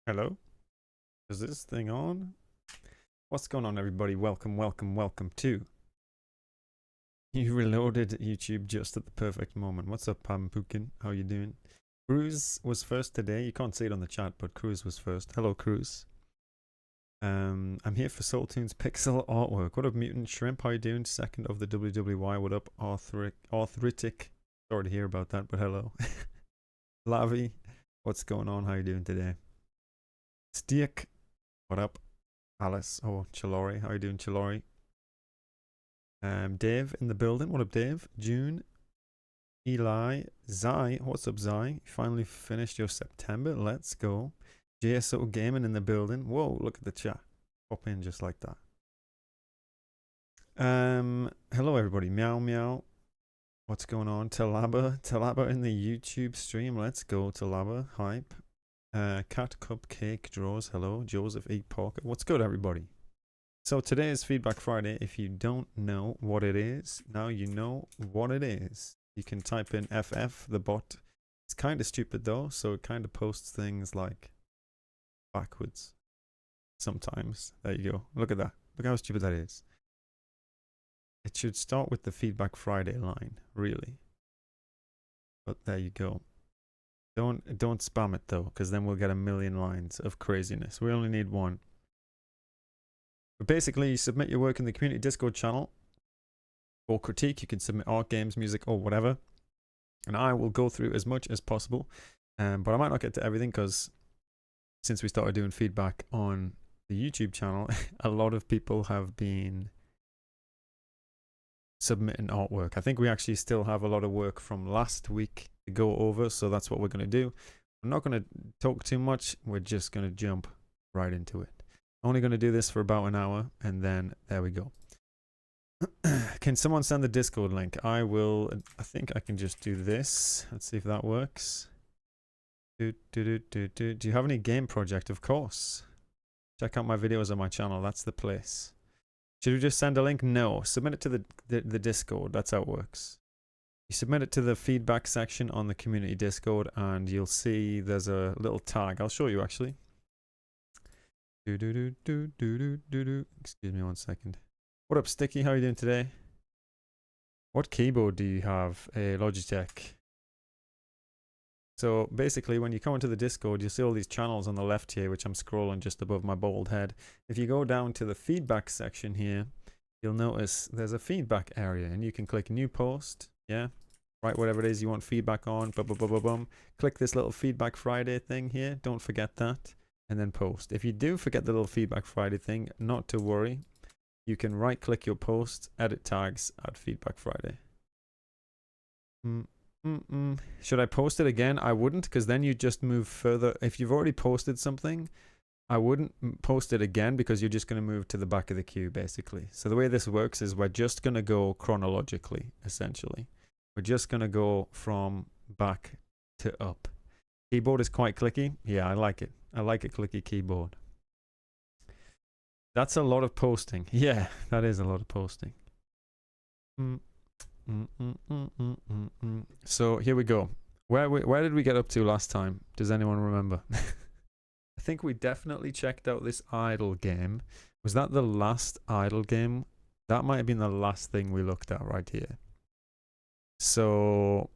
Hello? Is this thing on? What's going on, everybody? Welcome to... You reloaded YouTube just at the perfect moment. What's up, Pam Pukin? How you doing? Cruz was first today. You can't see it on the chat, but Cruz was first. Hello, Cruz. I'm here for Soul Tunes Pixel artwork. What up, Mutant Shrimp? How you doing? Second of the WWY. What up, Arthritic? Sorry to hear about that, but hello. Lavi, what's going on? How you doing today? Stick, what up? Alice, oh, Chilori, how you doing, Chilori? Dave in the building, what up, Dave? June, Eli, Zai, what's up, Zai? You finally finished your September, let's go. JSO Gaming in the building, whoa, look at the chat. Pop in just like that. Hello, everybody, meow, meow. What's going on? Talaba in the YouTube stream, let's go, Talaba, hype. Cat Cupcake Draws, hello. Joseph E. Parker, what's good, everybody? So today is Feedback Friday. If you don't know what it is, now you know what it is. You can type in FF, the bot. It's kind of stupid though, so it kind of posts things like backwards sometimes. There you go. Look at that. Look how stupid that is. It should start with the Feedback Friday line, really. But there you go. Don't spam it though, because then we'll get a million lines of craziness. We only need one. But basically, you submit your work in the community Discord channel. For critique, you can submit art, games, music, or whatever. And I will go through as much as possible. But I might not get to everything, because since we started doing feedback on the YouTube channel, a lot of people have been submitting artwork. I think we actually still have a lot of work from last week to go over, so that's what we're going to do. I'm not going to talk too much, we're just going to jump right into it. Only going to do this for about an hour, and then there we go. Can someone send the Discord link? I will. I think I can just do this. Let's see if that works. Do you have any game project? Of course. Check out my videos on my channel, that's the place. Should we just send a link? No. Submit it to the Discord. That's how it works. You submit it to the feedback section on the community Discord, and you'll see there's a little tag. I'll show you actually. Excuse me one second. What up, Sticky? How are you doing today? What keyboard do you have? A Logitech. So basically, when you come into the Discord, you'll see all these channels on the left here, which I'm scrolling just above my bald head. If you go down to the feedback section here, you'll notice there's a feedback area, and you can click new post. Yeah, write whatever it is you want feedback on. Click this little Feedback Friday thing here. Don't forget that, and then post. If you do forget the little Feedback Friday thing, not to worry. You can right-click your post, edit tags, add Feedback Friday. Should I post it again? I wouldn't, because then you just move further. If you've already posted something, I wouldn't post it again, because you're just going to move to the back of the queue, basically. So the way this works is we're just going to go chronologically, essentially. We're just going to go from back to up. Keyboard is quite clicky. Yeah, I like it. I like a clicky keyboard. That's a lot of posting. Yeah, that is a lot of posting. So here we go. Where did we get up to last time? Does anyone remember? I think we definitely checked out this idle game. Was that the last idle game? That might have been the last thing we looked at right here. So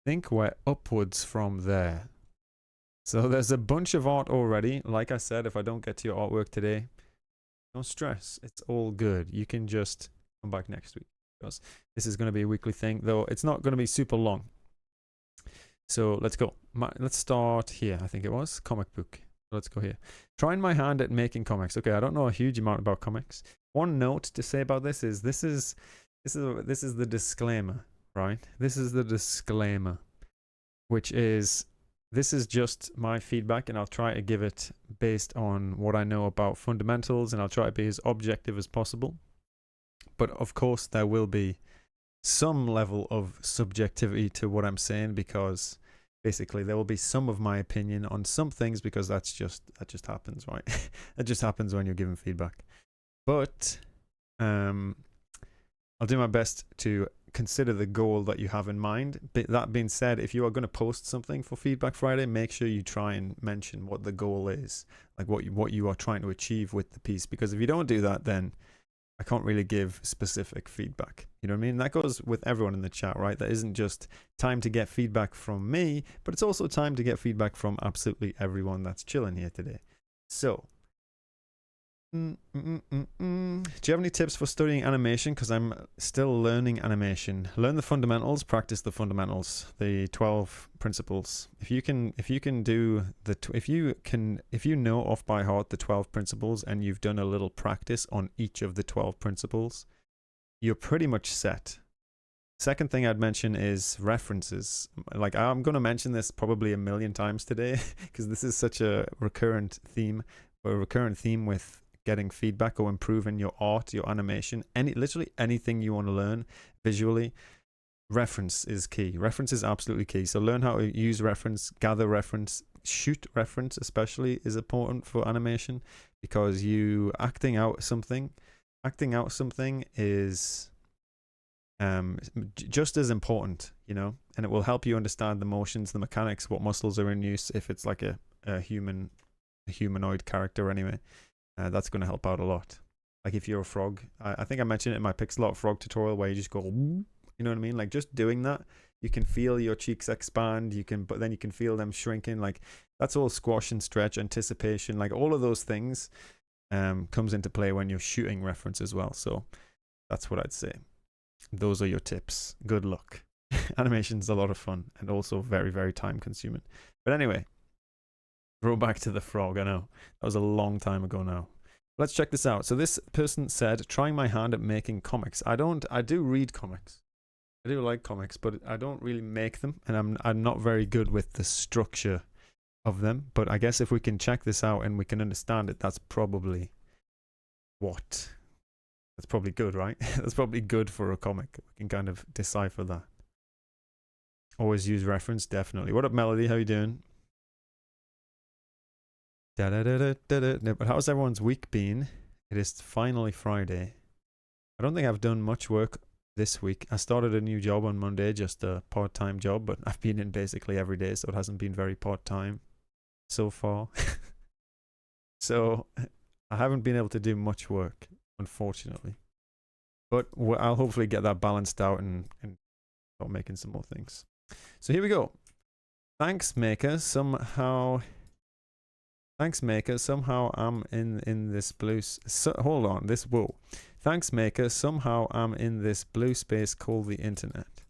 I think we're upwards from there. So there's a bunch of art already. Like I said, if I don't get to your artwork today, don't stress. It's all good. You can just come back next week, because this is going to be a weekly thing, though it's not going to be super long. So let's go. Let's start here. I think it was comic book. Let's go here. Trying my hand at making comics. Okay, I don't know a huge amount about comics. One note to say about this is this is the disclaimer, right? This is the disclaimer, which is this is just my feedback, and I'll try to give it based on what I know about fundamentals, and I'll try to be as objective as possible. But of course, there will be some level of subjectivity to what I'm saying, because basically there will be some of my opinion on some things, because that just happens, right? That just happens when you're giving feedback. But I'll do my best to consider the goal that you have in mind. But that being said, if you are going to post something for Feedback Friday, make sure you try and mention what the goal is, like what you are trying to achieve with the piece. Because if you don't do that, then I can't really give specific feedback. You know what I mean? That goes with everyone in the chat, right? That isn't just time to get feedback from me, but it's also time to get feedback from absolutely everyone that's chilling here today. So, do you have any tips for studying animation? Because I'm still learning animation. Learn the fundamentals, practice the fundamentals, the 12 principles. If you know off by heart the 12 principles and you've done a little practice on each of the 12 principles, you're pretty much set. Second thing I'd mention is references. Like, I'm going to mention this probably a million times today because this is such a recurrent theme with getting feedback or improving your art, your animation, literally anything you want to learn visually. Reference is key. Reference is absolutely key. So learn how to use reference, gather reference, shoot reference especially is important for animation, because you acting out something is just as important, you know, and it will help you understand the motions, the mechanics, what muscles are in use if it's like a humanoid character anyway. That's going to help out a lot. Like if you're a frog, I think I mentioned it in my Pixel Art frog tutorial where you just go, you know what I mean? Like just doing that, you can feel your cheeks expand, but then you can feel them shrinking. Like that's all squash and stretch, anticipation, like all of those things comes into play when you're shooting reference as well. So that's what I'd say. Those are your tips. Good luck. Animation's a lot of fun and also very, very time consuming. But anyway, throw back to the frog. I know that was a long time ago now. Let's check this out. So this person said, trying my hand at making comics. I do read comics. I do like comics, but I don't really make them, and I'm not very good with the structure of them. But I guess if we can check this out and we can understand it, that's probably that's probably good, right? That's probably good for a comic. We can kind of decipher that. Always use reference, definitely. What up, Melody? How you doing? No, but how's everyone's week been? It is finally Friday. I don't think I've done much work this week. I started a new job on Monday, just a part-time job, but I've been in basically every day, so it hasn't been very part-time so far. So I haven't been able to do much work, unfortunately. But I'll hopefully get that balanced out and start making some more things. So here we go. Thanks, Maker. Somehow I'm in this blue. Hold on. Whoa. Thanks, Maker. Somehow I'm in this blue space called the internet.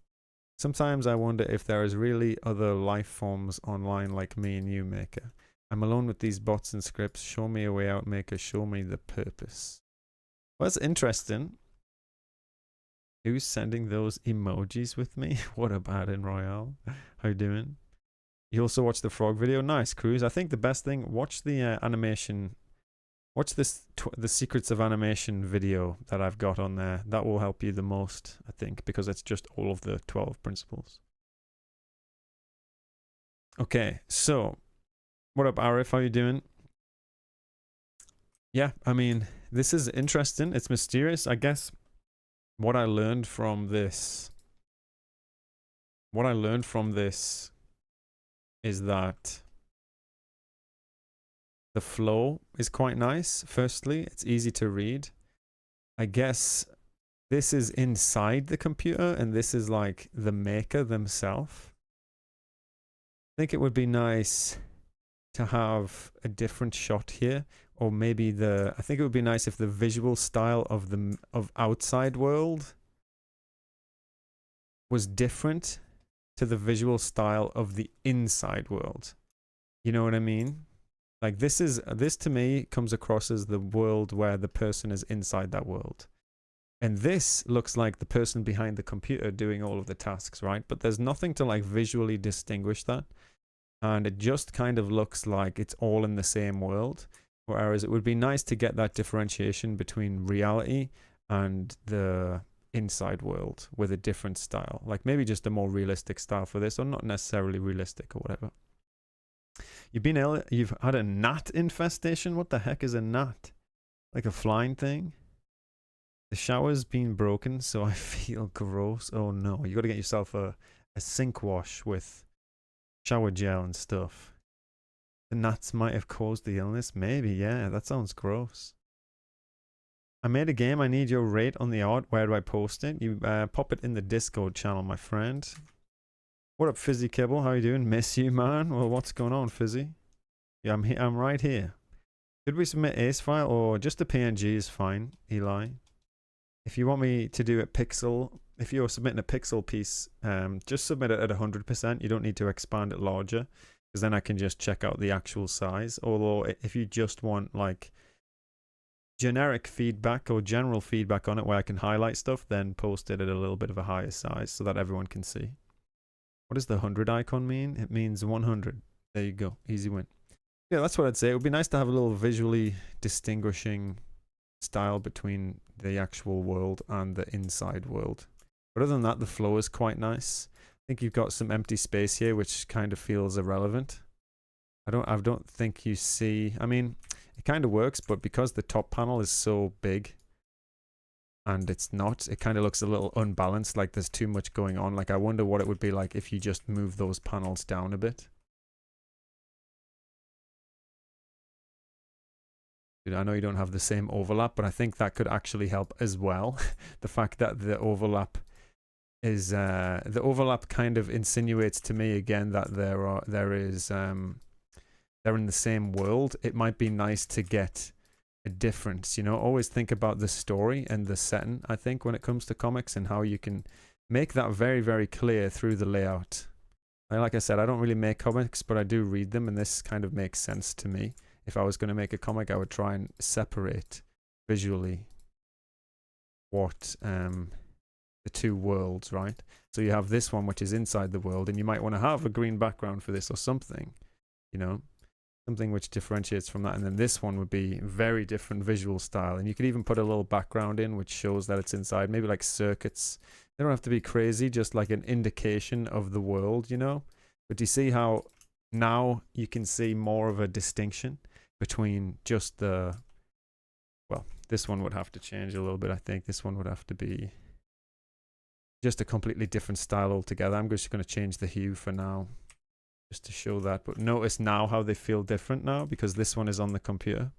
Sometimes I wonder if there is really other life forms online like me and you, Maker. I'm alone with these bots and scripts. Show me a way out, Maker. Show me the purpose. Well, that's interesting. Who's sending those emojis with me? What about in Royale? How you doing? You also watched the frog video. Nice, Cruz. I think the best thing, watch the animation. Watch this the secrets of animation video that I've got on there. That will help you the most, I think, because it's just all of the 12 principles. Okay, so what up, Arif? How you doing? Yeah, I mean, this is interesting. It's mysterious. I guess what I learned from this is that the flow is quite nice. Firstly, it's easy to read. I guess this is inside the computer and this is like the maker themselves. I think it would be nice to have a different shot here, or maybe I think it would be nice if the visual style of outside world was different to the visual style of the inside world. You know what I mean? Like this to me comes across as the world where the person is inside that world. And this looks like the person behind the computer doing all of the tasks, right? But there's nothing to like visually distinguish that. And it just kind of looks like it's all in the same world. Whereas it would be nice to get that differentiation between reality and the inside world with a different style. Like maybe just a more realistic style for this, or not necessarily realistic or whatever. You've had a gnat infestation? What the heck is a gnat? Like a flying thing? The shower's been broken, so I feel gross. Oh no, you got to get yourself a sink wash with shower gel and stuff. The gnats might have caused the illness. Maybe, yeah, that sounds gross. I made a game. I need your rate on the art. Where do I post it? You pop it in the Discord channel, my friend. What up, Fizzy Kibble? How you doing? Miss you, man. Well, what's going on, Fizzy? Yeah, I'm right here. Should we submit ACE file or just a PNG is fine, Eli? If you want me to do a pixel, if you're submitting a pixel piece, just submit it at 100%. You don't need to expand it larger, because then I can just check out the actual size. Although if you just want like generic feedback or general feedback on it where I can highlight stuff, then post it at a little bit of a higher size so that everyone can see. What does the 100 icon mean? It means 100. There you go. Easy win. Yeah, that's what I'd say. It would be nice to have a little visually distinguishing style between the actual world and the inside world. But other than that, the flow is quite nice. I think you've got some empty space here, which kind of feels irrelevant. I don't think you see, I mean, it kind of works, but because the top panel is so big and it's not, it kind of looks a little unbalanced, like there's too much going on. Like I wonder what it would be like if you just move those panels down a bit. I know you don't have the same overlap, but I think that could actually help as well. The fact that the overlap is the overlap kind of insinuates to me again that they're in the same world. It might be nice to get a difference, you know. Always think about the story and the setting, I think, when it comes to comics, and how you can make that very, very clear through the layout. Like I said, I don't really make comics, but I do read them, and this kind of makes sense to me. If I was going to make a comic, I would try and separate visually what the two worlds, right? So you have this one, which is inside the world, and you might want to have a green background for this or something, you know, something which differentiates from that. And then this one would be very different visual style, and you could even put a little background in which shows that it's inside, maybe like circuits. They don't have to be crazy, just like an indication of the world, you know. But do you see how now you can see more of a distinction between just the, well, this one would have to change a little bit. I think this one would have to be just a completely different style altogether. I'm just going to change the hue for now, just to show that. But notice now how they feel different now, because this one is on the computer.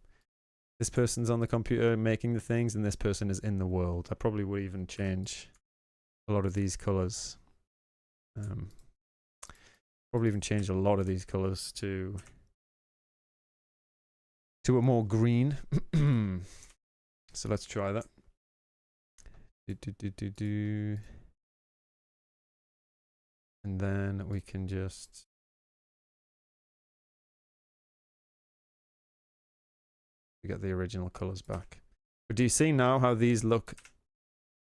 This person's on the computer making the things, and this person is in the world. I probably would even change a lot of these colors. Probably even change a lot of these colors to a more green. So let's try that. And then we can just get the original colors back. But do you see now how these look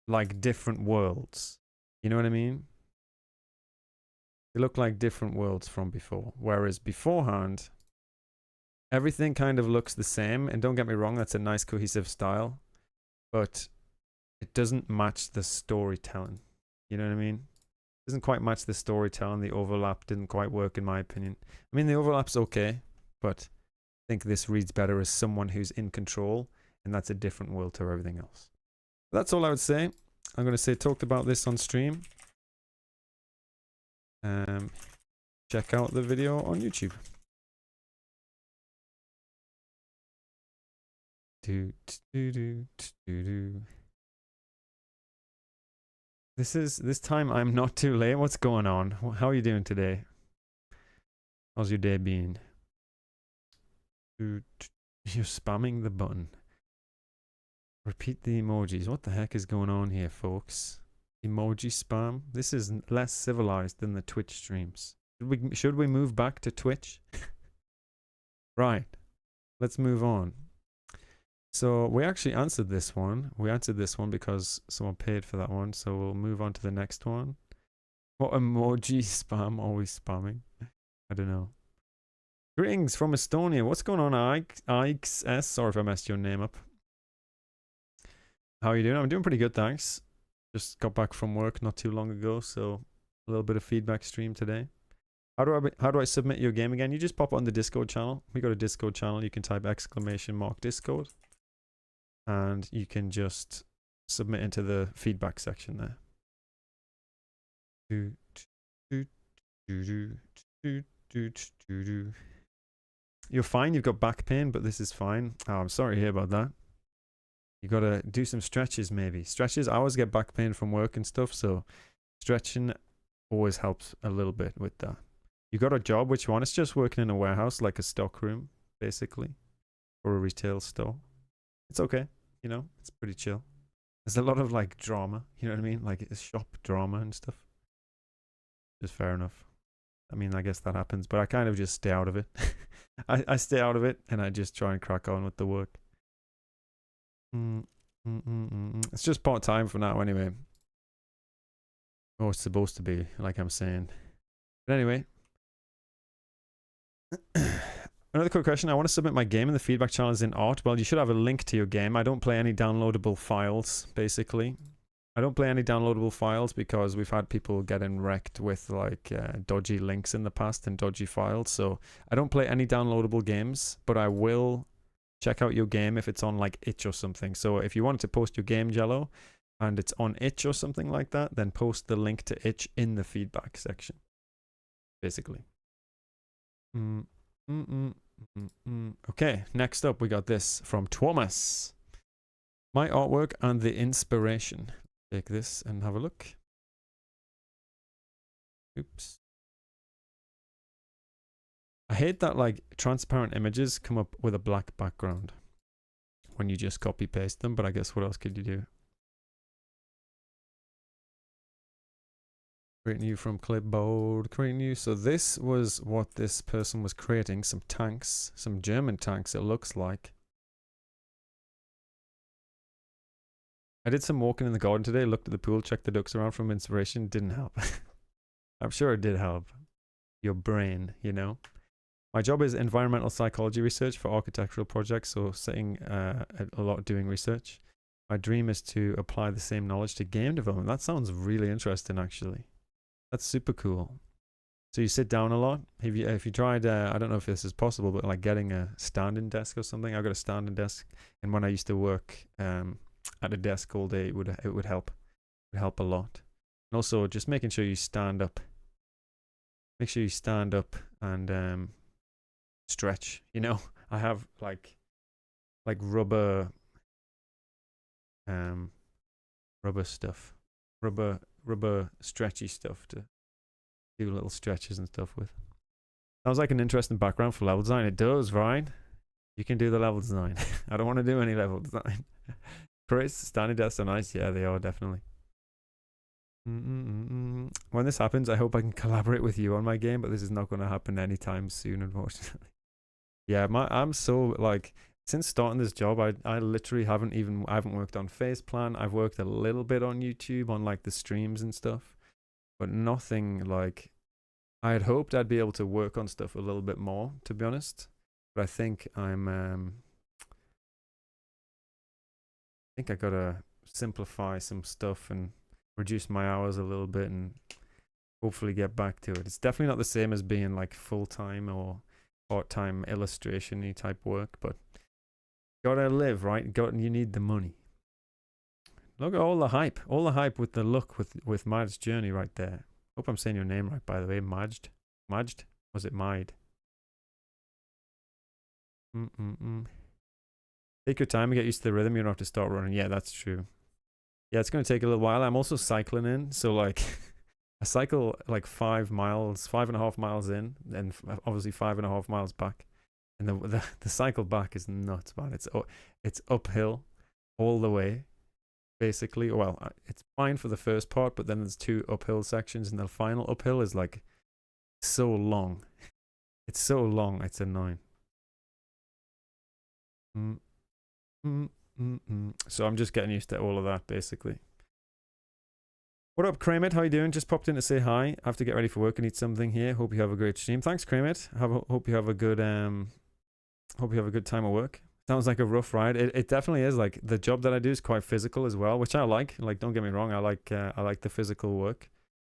like different worlds? You know what I mean? They look like different worlds from before. Whereas beforehand, everything kind of looks the same. And don't get me wrong, that's a nice cohesive style, but it doesn't match the storytelling. You know what I mean? It doesn't quite match the storytelling. The overlap didn't quite work in my opinion. I mean, the overlap's okay, but I think this reads better as someone who's in control, and that's a different world to everything else. That's all I would say. I'm going to say talked about this on stream. Check out the video on YouTube. This time I'm not too late. What's going on? How are you doing today? How's your day been? You're spamming the button. Repeat the emojis. What the heck is going on here, folks? Emoji spam. This is less civilized than the Twitch streams. Should we move back to Twitch? Right. Let's move on. So we actually answered this one. We answered this one because someone paid for that one. So we'll move on to the next one. What emoji spam? Always spamming. I don't know. Greetings from Estonia. What's going on, Ike's S? Sorry if I messed your name up. How are you doing? I'm doing pretty good, thanks. Just got back from work not too long ago, so a little bit of feedback stream today. How do I submit your game again? You just pop on the Discord channel. We got a Discord channel. You can type !Discord, and you can just submit into the feedback section there. You're fine, you've got back pain, but this is fine. Oh, I'm sorry to hear about that. You gotta do some stretches maybe. Stretches, I always get back pain from work and stuff, so stretching always helps a little bit with that. You got a job, which one? It's just working in a warehouse, like a stock room, basically, or a retail store. It's okay, you know, it's pretty chill. There's a lot of like drama, you know what I mean? Like it's shop drama and stuff. Just fair enough. I mean, I guess that happens, but I kind of just stay out of it. I stay out of it and I just try and crack on with the work. It's just part-time for now anyway. Or it's supposed to be, like I'm saying. But anyway. Another quick question. I want to submit my game and the feedback channel is in art. Well, you should have a link to your game. I don't play any downloadable files, basically. I don't play any downloadable files because we've had people getting wrecked with like dodgy links in the past and dodgy files. So I don't play any downloadable games, but I will check out your game if it's on like itch or something. So if you wanted to post your game, Jello, and it's on itch or something like that, then post the link to itch in the feedback section, basically. Okay, next up we got this from Thomas. My artwork and the inspiration. Take this and have a look. Oops. I hate that like transparent images come up with a black background when you just copy paste them, but I guess what else could you do? Create new from clipboard, create new. So this was what this person was creating, some tanks, some German tanks it looks like. I did some walking in the garden today, looked at the pool, checked the ducks around from inspiration, didn't help. I'm sure it did help. Your brain, you know. My job is environmental psychology research for architectural projects, so sitting a lot doing research. My dream is to apply the same knowledge to game development. That sounds really interesting, actually. That's super cool. So you sit down a lot. If you tried, I don't know if this is possible, but like getting a standing desk or something. I got a standing desk, and when I used to work at a desk all day, it would help. It would help a lot. And also just making sure you stand up. Make sure you stand up and stretch. You know, I have like rubber stuff, rubber stretchy stuff to do little stretches and stuff with. Sounds like an interesting background for level design. It does, right? You can do the level design. I don't want to do any level design. Chris, standing desks are nice. Yeah, they are, definitely. When this happens, I hope I can collaborate with you on my game, but this is not going to happen anytime soon, unfortunately. Yeah, I'm so like, since starting this job, I literally I haven't worked on Phase Plan. I've worked a little bit on YouTube on like the streams and stuff, but nothing like, I had hoped I'd be able to work on stuff a little bit more, to be honest. But I think I gotta simplify some stuff and reduce my hours a little bit and hopefully get back to it. It's definitely not the same as being like full-time or part-time illustration-y type work, but gotta live, right? You need the money. Look at all the hype with the look with Majd's journey right there. Hope I'm saying your name right, by the way. Majd? Was it Majd? Take your time and get used to the rhythm. You don't have to start running. Yeah, that's true. Yeah, it's going to take a little while. I'm also cycling in, so like I cycle like 5.5 miles in, and obviously 5.5 miles back. And the cycle back is nuts, man. It's uphill all the way, basically. Well, it's fine for the first part, but then there's 2 uphill sections, and the final uphill is like so long. It's so long, it's annoying. So I'm just getting used to all of that, basically. What up, Kramit? How you doing? Just popped in to say hi. I have to get ready for work and eat something here. Hope you have a great stream. Thanks, Kramit. Hope you have a good time at work. Sounds like a rough ride. It definitely is. Like, the job that I do is quite physical as well, which I like. Like, don't get me wrong, I like the physical work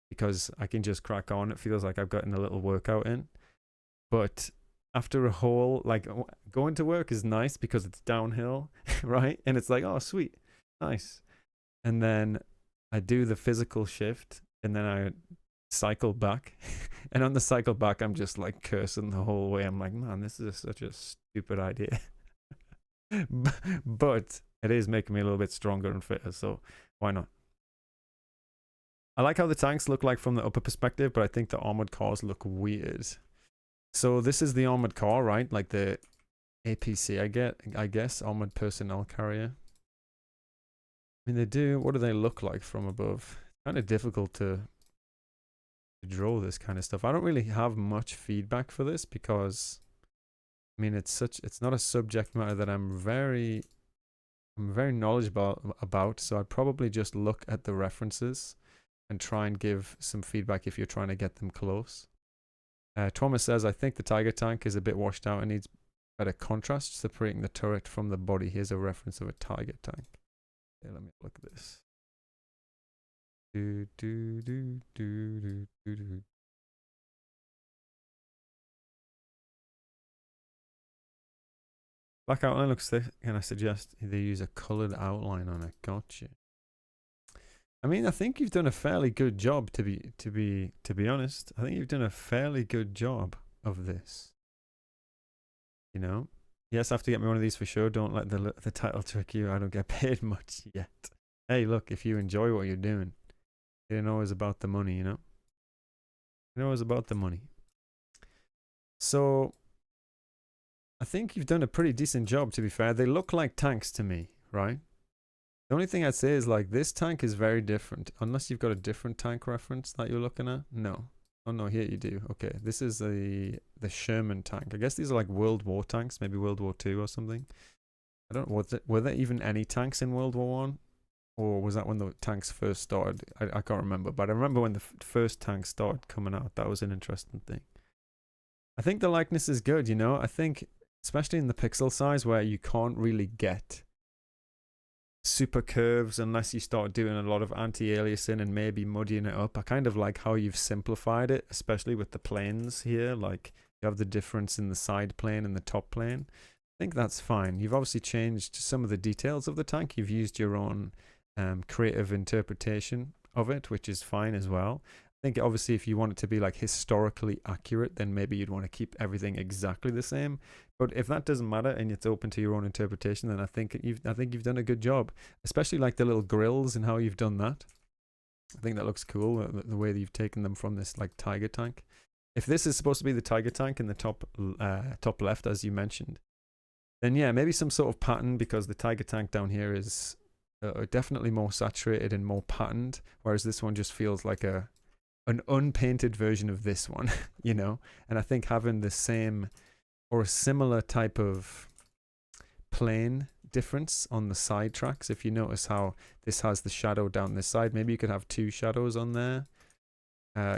because I can just crack on. It feels like I've gotten a little workout in. But after a whole, like, going to work is nice because it's downhill, right? And it's like, oh, sweet, nice. and then I do the physical shift, and then I cycle back. And on the cycle back, I'm just like cursing the whole way. I'm like, man, this is such a stupid idea. But it is making me a little bit stronger and fitter, so why not? I like how the tanks look like from the upper perspective, but I think the armored cars look weird. So this is the armored car, right? Like the APC, I guess, armored personnel carrier. I mean, they do. What do they look like from above? Kind of difficult to draw this kind of stuff. I don't really have much feedback for this because, I mean, it's not a subject matter that I'm very knowledgeable about. So I'd probably just look at the references and try and give some feedback if you're trying to get them close. Thomas says, I think the Tiger tank is a bit washed out and needs better contrast, separating the turret from the body. Here's a reference of a Tiger tank. Okay, let me look at this. Black outline looks thick. Can I suggest they use a colored outline on it? Gotcha. I mean, I think you've done a fairly good job to be honest. I think you've done a fairly good job of this. You know? Yes, I have to get me one of these for sure. Don't let the title trick you. I don't get paid much yet. Hey, look, if you enjoy what you're doing, it ain't always about the money, you know? It ain't always about the money. So, I think you've done a pretty decent job, to be fair. They look like tanks to me, right? The only thing I'd say is, like, this tank is very different. Unless you've got a different tank reference that you're looking at. No. Oh, no, here you do. Okay, this is the Sherman tank. I guess these are like World War tanks, maybe World War II or something. I don't know. Were there even any tanks in World War I? Or was that when the tanks first started? I can't remember. But I remember when the first tanks started coming out. That was an interesting thing. I think the likeness is good, you know? I think, especially in the pixel size where you can't really get super curves unless you start doing a lot of anti-aliasing and maybe muddying it up. I kind of like how you've simplified it, especially with the planes here. Like, you have the difference in the side plane and the top plane. I think that's fine. You've obviously changed some of the details of the tank. You've used your own creative interpretation of it, which is fine as well. I think obviously if you want it to be like historically accurate, then maybe you'd want to keep everything exactly the same. But if that doesn't matter and it's open to your own interpretation, then I think you've done a good job. Especially like the little grills and how you've done that. I think that looks cool, the way that you've taken them from this like Tiger tank. If this is supposed to be the Tiger tank in the top left, as you mentioned, then yeah, maybe some sort of pattern, because the Tiger tank down here is definitely more saturated and more patterned, whereas this one just feels like an unpainted version of this one, you know? And I think having the same or a similar type of plane difference on the side tracks, if you notice how this has the shadow down this side, maybe you could have two shadows on there.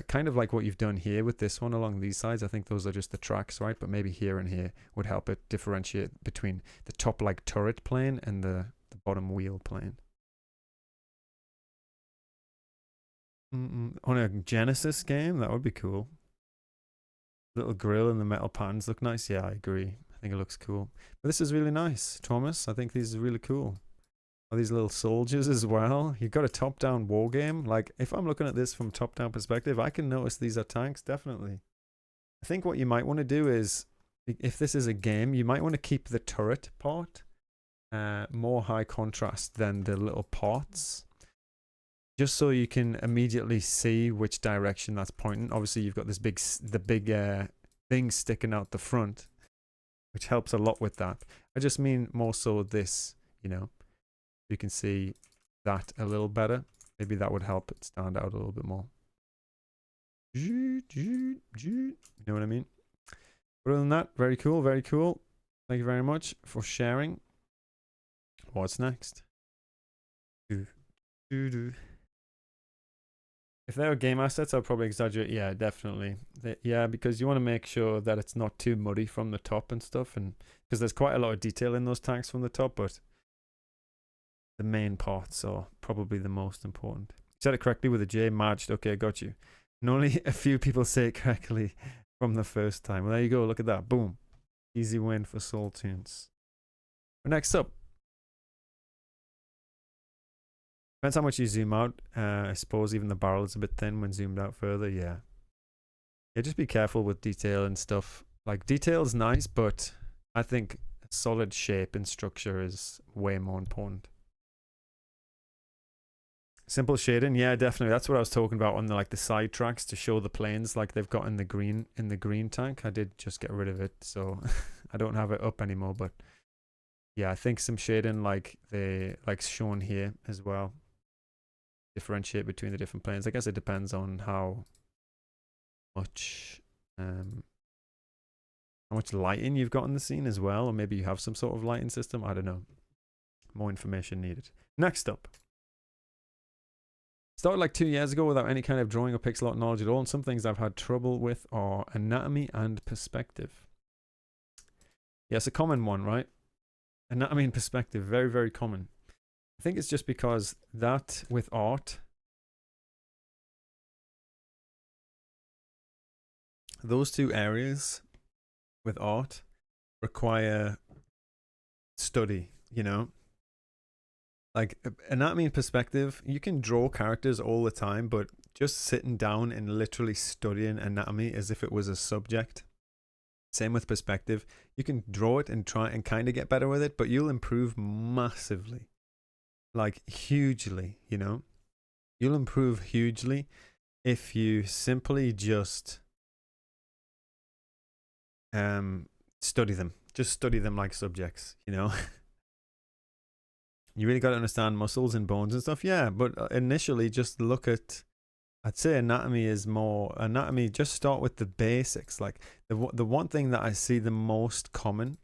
Kind of like what you've done here with this one along these sides. I think those are just the tracks, right? But maybe here and here would help it differentiate between the top like turret plane and the bottom wheel plane. On a Genesis game, that would be cool. Little grill and the metal pans look nice. Yeah, I agree. I think it looks cool. But this is really nice, Thomas. I think these are really cool. Are these little soldiers as well? You've got a top-down war game. Like, if I'm looking at this from top-down perspective, I can notice these are tanks, definitely. I think what you might want to do is, if this is a game, you might want to keep the turret part more high contrast than the little parts. Just so you can immediately see which direction that's pointing. Obviously, you've got this big thing sticking out the front, which helps a lot with that. I just mean more so this, you know, you can see that a little better. Maybe that would help it stand out a little bit more. You know what I mean? Other than that, very cool, very cool. Thank you very much for sharing. What's next? If they were game assets, I'd probably exaggerate. Yeah, definitely. Yeah, because you want to make sure that it's not too muddy from the top and stuff, and because there's quite a lot of detail in those tanks from the top, but the main parts are probably the most important. You said it correctly with a J, Marged. Okay, I got you. And only a few people say it correctly from the first time. Well, there you go. Look at that. Boom. Easy win for Soul Tunes. Next up, Depends how much you zoom out. I suppose even the barrel is a bit thin when zoomed out further. Yeah. Yeah, just be careful with detail and stuff. Like, detail's nice, but I think solid shape and structure is way more important. Simple shading, yeah, definitely. That's what I was talking about on the like the side tracks to show the planes like they've got in the green tank. I did just get rid of it, so I don't have it up anymore. But yeah, I think some shading like shown here as well. Differentiate between the different planes. I guess it depends on how much lighting you've got in the scene as well, or maybe you have some sort of lighting system. I don't know. More information needed. Next up. Started like 2 years ago without any kind of drawing or pixel art knowledge at all, and some things I've had trouble with are anatomy and perspective. Yeah, it's a common one, right? Anatomy and perspective, very, very common. I think it's just because that with art, those two areas with art require study, you know? Like anatomy and perspective, you can draw characters all the time, but just sitting down and literally studying anatomy as if it was a subject. Same with perspective. You can draw it and try and kind of get better with it, but you'll improve massively. Like hugely, you know? You'll improve hugely if you simply just study them. Just study them like subjects, you know? You really got to understand muscles and bones and stuff. Yeah, but initially just look at, I'd say anatomy, just start with the basics. Like the one thing that I see the most common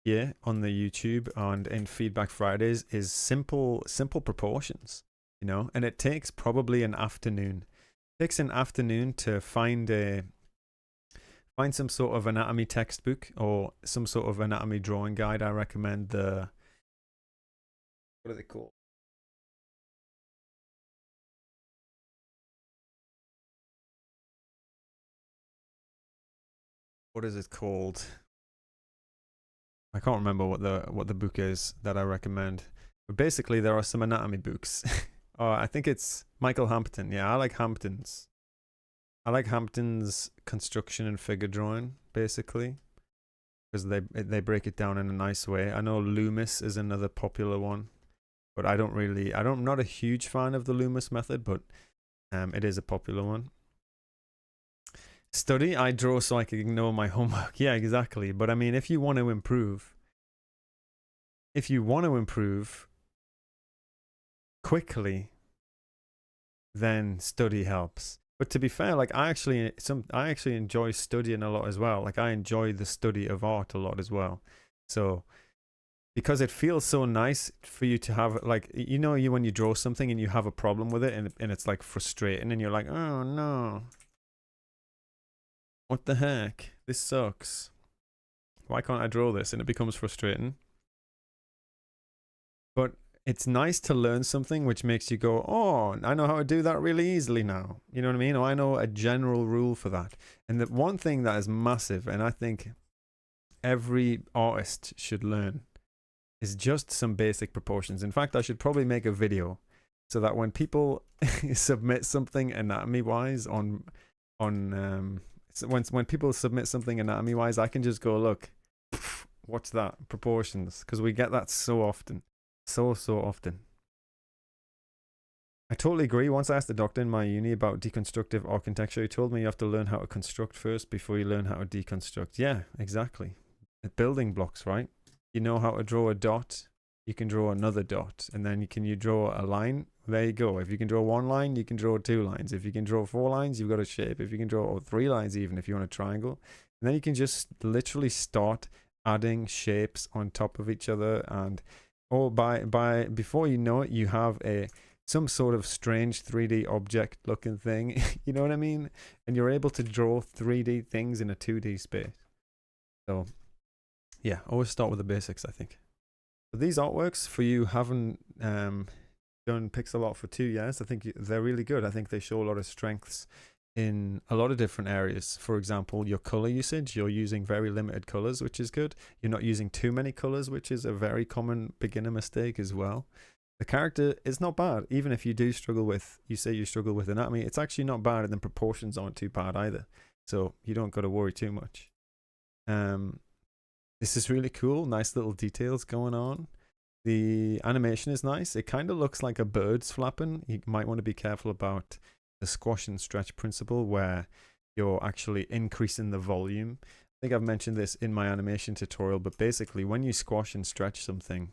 here on the YouTube and in Feedback Fridays is simple proportions, you know, and it takes probably an afternoon. It takes an afternoon to find some sort of anatomy textbook or some sort of anatomy drawing guide. I recommend what are they called? What is it called? I can't remember what the book is that I recommend. But basically, there are some anatomy books. I think it's Michael Hampton. Yeah, I like Hampton's. I like Hampton's construction and figure drawing, basically, because they break it down in a nice way. I know Loomis is another popular one, but I'm not a huge fan of the Loomis method, but it is a popular one. Study, I draw so I can ignore my homework. Yeah, exactly. But I mean, if you want to improve quickly, then study helps. But to be fair, like I actually enjoy studying a lot as well. Like I enjoy the study of art a lot as well. So because it feels so nice for you to have, like, you know, when you draw something and you have a problem with it and it's like frustrating and you're like, oh no, what the heck? This sucks. Why can't I draw this? And it becomes frustrating. But it's nice to learn something which makes you go, oh, I know how to do that really easily now. You know what I mean? Or I know a general rule for that. And the one thing that is massive, and I think every artist should learn, is just some basic proportions. In fact, I should probably make a video so that when people submit something anatomy-wise when people submit something anatomy-wise, I can just go, look, what's that? Proportions. Because we get that so often. So often. I totally agree. Once I asked the doctor in my uni about deconstructive architecture, he told me you have to learn how to construct first before you learn how to deconstruct. Yeah, exactly. Building blocks, right? You know how to draw a dot, you can draw another dot, and then you draw a line. There you go. If you can draw one line, you can draw 2 lines. If you can draw 4 lines, you've got a shape. If you can draw 3 lines, even if you want a triangle, and then you can just literally start adding shapes on top of each other, and before you know it, you have some sort of strange 3D object looking thing. You know what I mean? And you're able to draw 3D things in a 2D space. So yeah, always start with the basics, I think. But these artworks, for you haven't done pixel art for 2 years, I think they're really good. I think they show a lot of strengths in a lot of different areas. For example, your color usage, you're using very limited colors, which is good. You're not using too many colors, which is a very common beginner mistake as well. The character is not bad, even if you do struggle with, you say you struggle with anatomy, it's actually not bad, and the proportions aren't too bad either. So you don't got to worry too much. This is really cool. Nice little details going on. The animation is nice. It kind of looks like a bird's flapping. You might want to be careful about the squash and stretch principle, where you're actually increasing the volume. I think I've mentioned this in my animation tutorial, but basically when you squash and stretch something,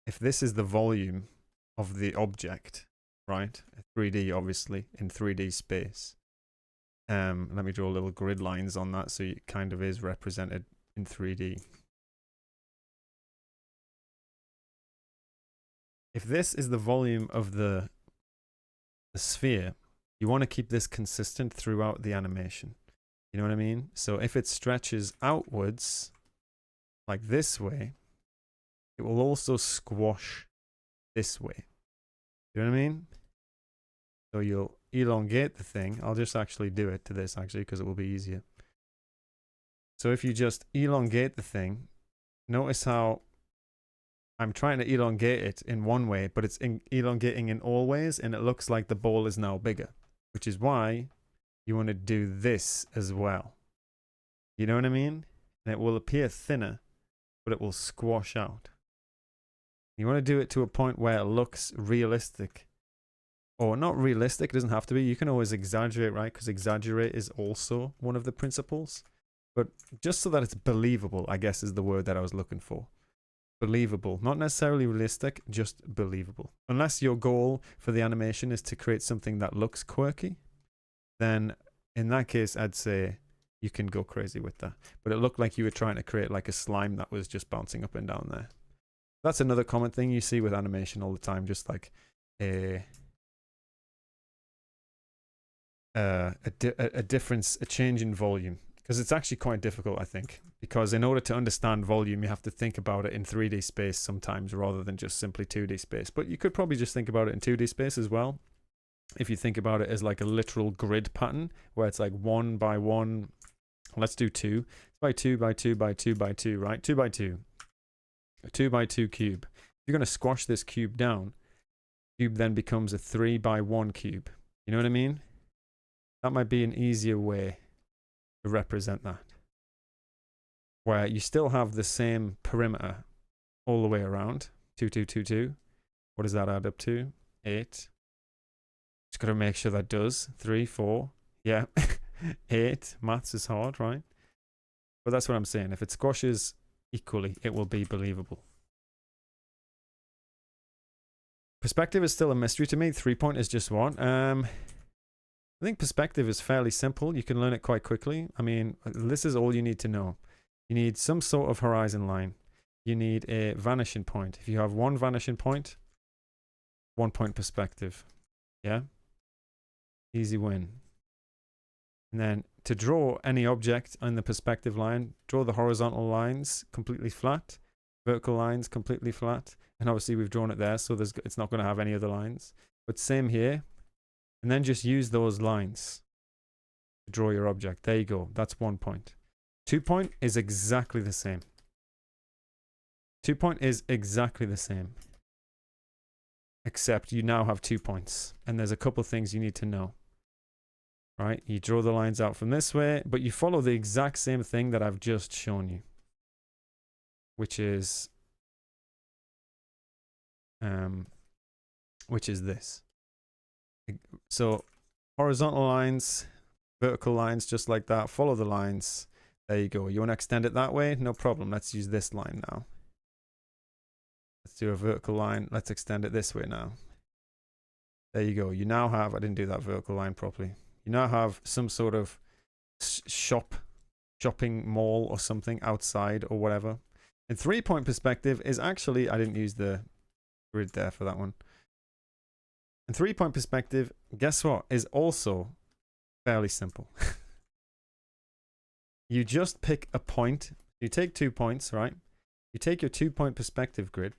if this is the volume of the object, right? 3D, obviously, in 3D space. Let me draw little grid lines on that so it kind of is represented in 3D. If this is the volume of the sphere, you want to keep this consistent throughout the animation. You know what I mean? So if it stretches outwards, like this way, it will also squash this way. You know what I mean? So you'll elongate the thing. I'll just actually do it to this actually because it will be easier. So if you just elongate the thing, notice how I'm trying to elongate it in one way, but it's elongating in all ways, and it looks like the ball is now bigger, which is why you want to do this as well. You know what I mean? And it will appear thinner, but it will squash out. You want to do it to a point where it looks realistic. Or not realistic, it doesn't have to be. You can always exaggerate, right? Because exaggerate is also one of the principles. But just so that it's believable, I guess is the word that I was looking for. Believable. Not necessarily realistic, just believable. Unless your goal for the animation is to create something that looks quirky, then in that case, I'd say you can go crazy with that. But it looked like you were trying to create like a slime that was just bouncing up and down there. That's another common thing you see with animation all the time, just like a difference, a change in volume. Because it's actually quite difficult, I think. Because in order to understand volume, you have to think about it in 3D space sometimes rather than just simply 2D space. But you could probably just think about it in 2D space as well. If you think about it as like a literal grid pattern, where it's like 1 by 1. Let's do 2. By 2 by 2 by 2 by 2, right? 2 by 2. A 2 by 2 cube. If you're going to squash this cube down, cube then becomes a 3 by 1 cube. You know what I mean? That might be an easier way to represent that. Where you still have the same perimeter all the way around. 2, 2, 2, 2. What does that add up to? 8. Just got to make sure that does. 3, 4. Yeah. 8. Maths is hard, right? But that's what I'm saying. If it squashes equally, it will be believable. Perspective is still a mystery to me. 3-point is just one. I think perspective is fairly simple. You can learn it quite quickly. I mean, this is all you need to know. You need some sort of horizon line. You need a vanishing point. If you have one vanishing point, 1-point perspective. Yeah? Easy win. And then to draw any object on the perspective line, draw the horizontal lines completely flat, vertical lines completely flat. And obviously we've drawn it there, so it's not going to have any other lines. But same here. And then just use those lines to draw your object. There you go. That's 1 point. 2-point is exactly the same. 2-point is exactly the same. Except you now have 2 points. And there's a couple things you need to know. Right? You draw the lines out from this way, but you follow the exact same thing that I've just shown you. Which is this. So horizontal lines, vertical lines, just like that. Follow the lines. There you go. You want to extend it that way? No problem. Let's use this line now. Let's do a vertical line. Let's extend it this way now. There you go. You now have, I didn't do that vertical line properly. You now have some sort of shopping mall or something outside or whatever. And 3-point perspective is actually, I didn't use the grid there for that one. And 3-point perspective, guess what, is also fairly simple. You just pick a point. You take 2 points, right? You take your 2-point perspective grid.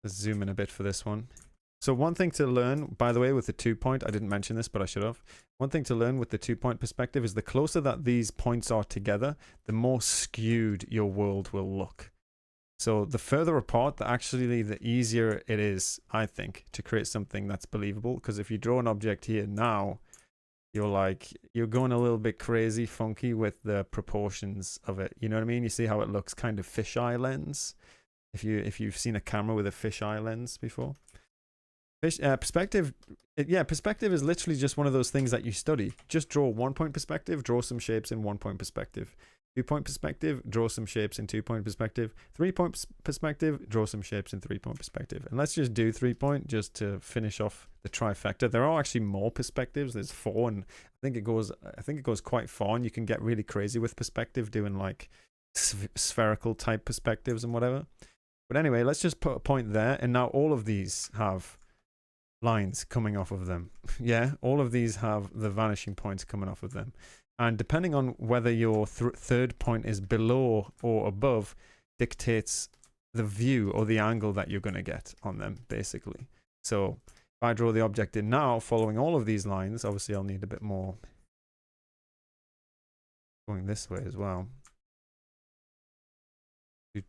Let's zoom in a bit for this one. So one thing to learn, by the way, with the 2-point, I didn't mention this, but I should have. One thing to learn with the 2-point perspective is the closer that these points are together, the more skewed your world will look. So the further apart, the easier it is, I think, to create something that's believable. Because if you draw an object here now, you're going a little bit crazy, funky with the proportions of it. You know what I mean? You see how it looks kind of fisheye lens. If you've seen a camera with a fisheye lens before. Perspective is literally just one of those things that you study. Just draw 1 point perspective, draw some shapes in 1 point perspective. 2 point perspective, draw some shapes in 2 point perspective. 3 point perspective, draw some shapes in 3 point perspective. And let's just do 3 point just to finish off the trifecta. There are actually more perspectives. There's 4, and I think it goes quite far, and you can get really crazy with perspective, doing like spherical type perspectives and whatever. But anyway, let's just put a point there, and now all of these have lines coming off of them. Yeah, all of these have the vanishing points coming off of them. And depending on whether your third point is below or above dictates the view or the angle that you're going to get on them, basically. So if I draw the object in now, following all of these lines, obviously I'll need a bit more going this way as well. You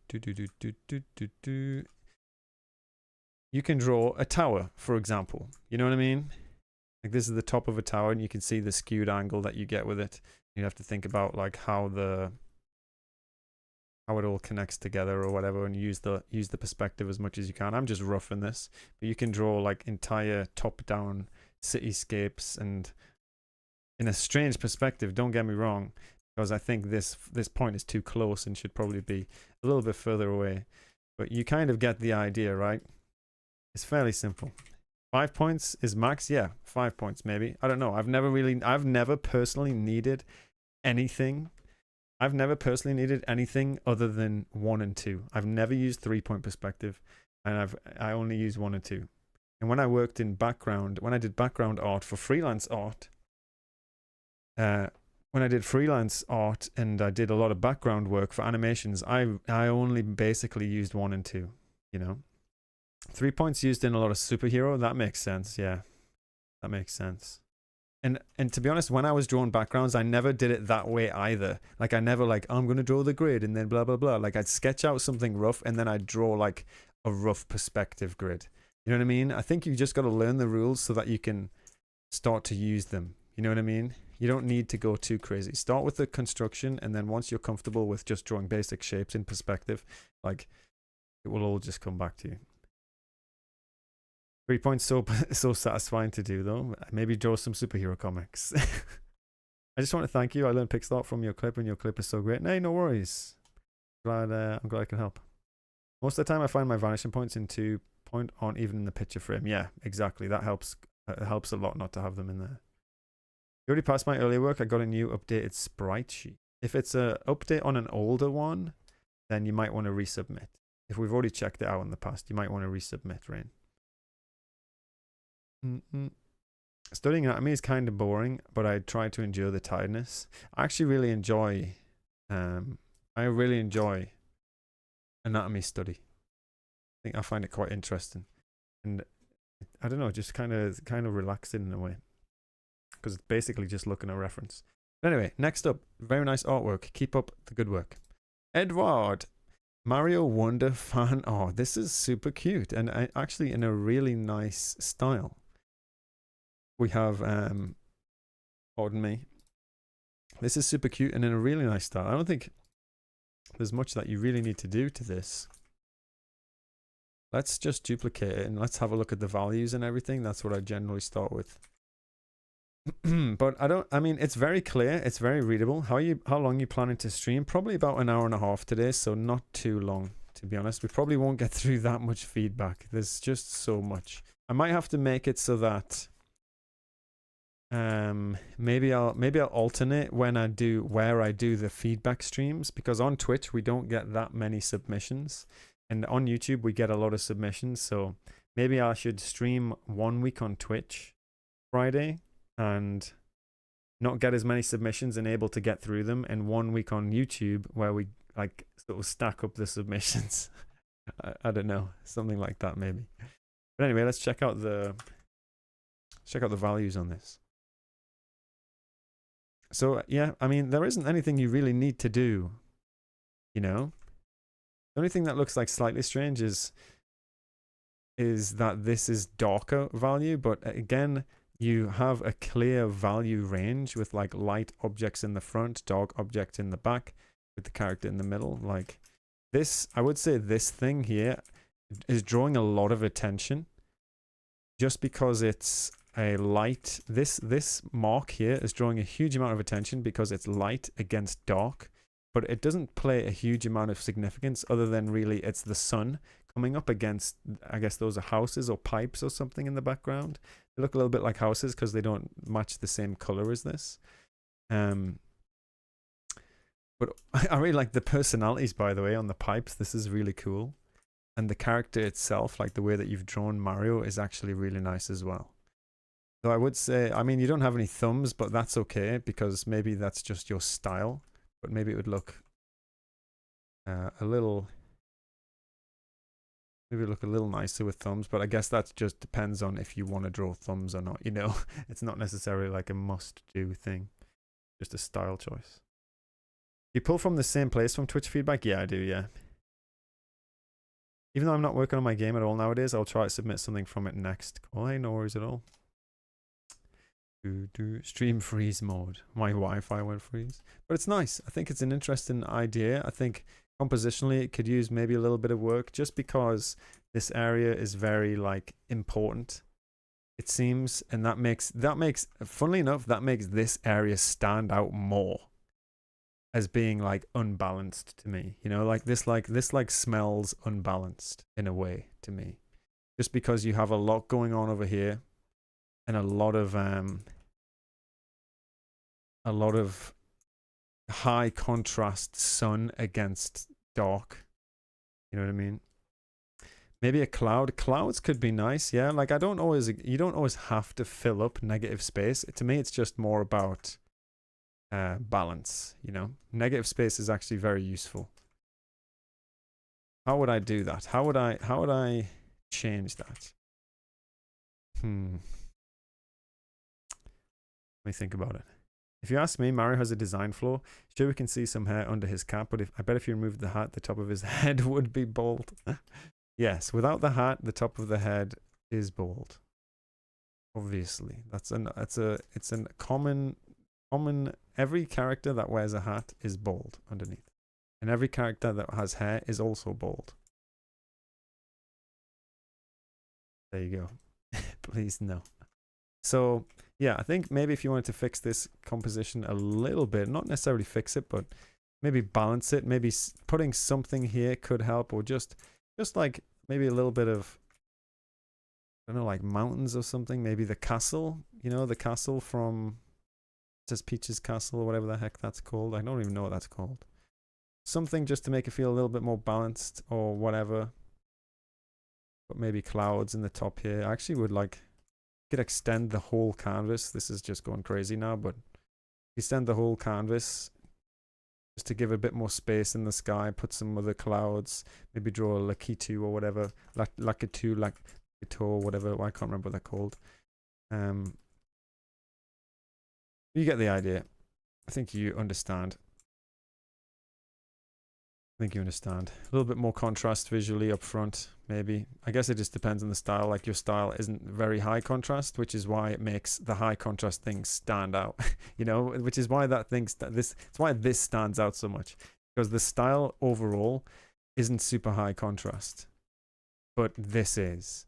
can draw a tower, for example. You know what I mean? Like this is the top of a tower, and you can see the skewed angle that you get with it. You have to think about like how it all connects together or whatever, and use the perspective as much as you can. I'm just roughing this, but you can draw like entire top-down cityscapes, and in a strange perspective. Don't get me wrong, because I think this point is too close and should probably be a little bit further away. But you kind of get the idea, right? It's fairly simple. 5 points is max. Yeah, 5 points maybe. I don't know. I've never personally needed anything. I've never personally needed anything other than 1 and 2. I've never used 3 point perspective, and I only use 1 and 2. And when I worked in background, when I did background art for freelance art, when I did freelance art and I did a lot of background work for animations, I only basically used 1 and 2, you know. 3 points used in a lot of superhero. That makes sense. Yeah, that makes sense. And to be honest, when I was drawing backgrounds, I never did it that way either. Like I never like, I'm going to draw the grid and then blah, blah, blah. Like I'd sketch out something rough and then I'd draw like a rough perspective grid. You know what I mean? I think you just got to learn the rules so that you can start to use them. You know what I mean? You don't need to go too crazy. Start with the construction, and then once you're comfortable with just drawing basic shapes in perspective, like it will all just come back to you. 3 points so satisfying to do though. Maybe draw some superhero comics. I just want to thank you. I learned pixel art from your clip, and your clip is so great. Hey, no worries. I'm glad I can help. Most of the time I find my vanishing points in 2 point aren't even in the picture frame. Yeah, exactly. That helps. It helps a lot not to have them in there. You already passed my earlier work. I got a new updated sprite sheet. If it's a update on an older one, then you might want to resubmit. If we've already checked it out in the past, you might want to resubmit, Rain. Studying anatomy is kind of boring, but I try to endure the tiredness. I actually really enjoy anatomy study. I think I find it quite interesting, and I don't know, just kind of relaxing in a way, because it's basically just looking at a reference. But anyway, next up, very nice artwork. Keep up the good work. Edward, Mario Wonder fan art. This is super cute, and actually in a really nice style. We have, pardon me, this is super cute and in a really nice style. I don't think there's much that you really need to do to this. Let's just duplicate it and let's have a look at the values and everything. That's what I generally start with. But I mean, it's very clear. It's very readable. How long are you planning to stream? Probably about an hour and a half today. So not too long, to be honest. We probably won't get through that much feedback. There's just so much. I might have to make it so that maybe I'll alternate where I do the feedback streams, because on Twitch we don't get that many submissions, and on YouTube we get a lot of submissions. So maybe I should stream 1 week on Twitch Friday and not get as many submissions and able to get through them, and 1 week on YouTube where we like sort of stack up the submissions. I don't know, something like that maybe. But anyway, let's check out the values on this. So yeah, I mean, there isn't anything you really need to do, you know. The only thing that looks like slightly strange is that this is darker value, but again, you have a clear value range with like light objects in the front, dark objects in the back, with the character in the middle. Like this, I would say this thing here is drawing a lot of attention just because it's a light. This mark here is drawing a huge amount of attention because it's light against dark, but it doesn't play a huge amount of significance other than really it's the sun coming up against, I guess those are houses or pipes or something in the background. They look a little bit like houses because they don't match the same color as this. But I really like the personalities, by the way, on the pipes. This is really cool. And the character itself, like the way that you've drawn Mario, is actually really nice as well. So I would say, I mean, you don't have any thumbs, but that's okay because maybe that's just your style. But maybe it would look a little nicer with thumbs. But I guess that just depends on if you want to draw thumbs or not. You know, it's not necessarily like a must-do thing, just a style choice. You pull from the same place from Twitch feedback? Yeah, I do, yeah. Even though I'm not working on my game at all nowadays, I'll try to submit something from it next. Oh, hey, no worries at all. Stream freeze mode. My Wi-Fi went freeze. But it's nice. I think it's an interesting idea. I think compositionally it could use maybe a little bit of work just because this area is very like important, it seems, and that makes funnily enough, that makes this area stand out more as being like unbalanced to me, you know, like this smells unbalanced in a way to me, just because you have a lot going on over here and a lot of high contrast sun against dark, you know what I mean? Maybe a cloud. Clouds could be nice, yeah. Like you don't always have to fill up negative space. To me, it's just more about balance, you know. Negative space is actually very useful. How would I do that? How would I change that? Let me think about it. If you ask me, Mario has a design flaw. Sure, we can see some hair under his cap, but I bet if you removed the hat, the top of his head would be bald. Yes, without the hat, the top of the head is bald. Obviously, it's a common. Every character that wears a hat is bald underneath, and every character that has hair is also bald. There you go. Please no. So yeah, I think maybe if you wanted to fix this composition a little bit, not necessarily fix it, but maybe balance it. Maybe putting something here could help, or just like maybe a little bit of, I don't know, like mountains or something. Maybe the castle, you know, the castle from, it says Peach's Castle or whatever the heck that's called. I don't even know what that's called. Something just to make it feel a little bit more balanced or whatever. But maybe clouds in the top here. I actually would like, could extend the whole canvas. This is just going crazy now, but extend the whole canvas just to give a bit more space in the sky. Put some other clouds. Maybe draw a Lakitu or whatever. Lakitu, or whatever. I can't remember what they're called. You get the idea. I think you understand. A little bit more contrast visually up front, maybe. I guess it just depends on the style. Like your style isn't very high contrast, which is why it makes the high contrast things stand out. You know, which is why it's why this stands out so much. Because the style overall isn't super high contrast. But this is.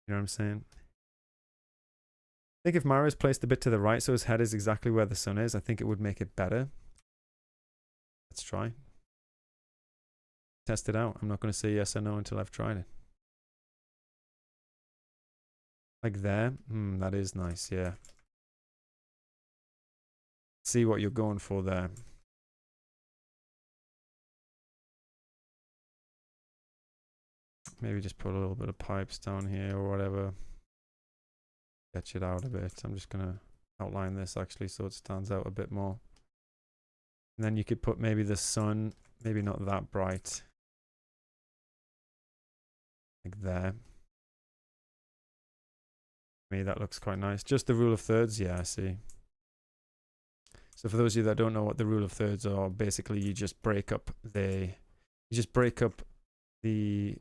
You know what I'm saying? I think if Mario's placed a bit to the right so his head is exactly where the sun is, I think it would make it better. Let's try. Test it out. I'm not going to say yes or no until I've tried it. Like there. That is nice, yeah. See what you're going for there. Maybe just put a little bit of pipes down here or whatever. Sketch it out a bit. I'm just going to outline this actually so it stands out a bit more. And then you could put maybe the sun, maybe not that bright. Like there. Me, that looks quite nice. Just the rule of thirds, yeah, I see. So for those of you that don't know what the rule of thirds are, basically you just break up the You just break up the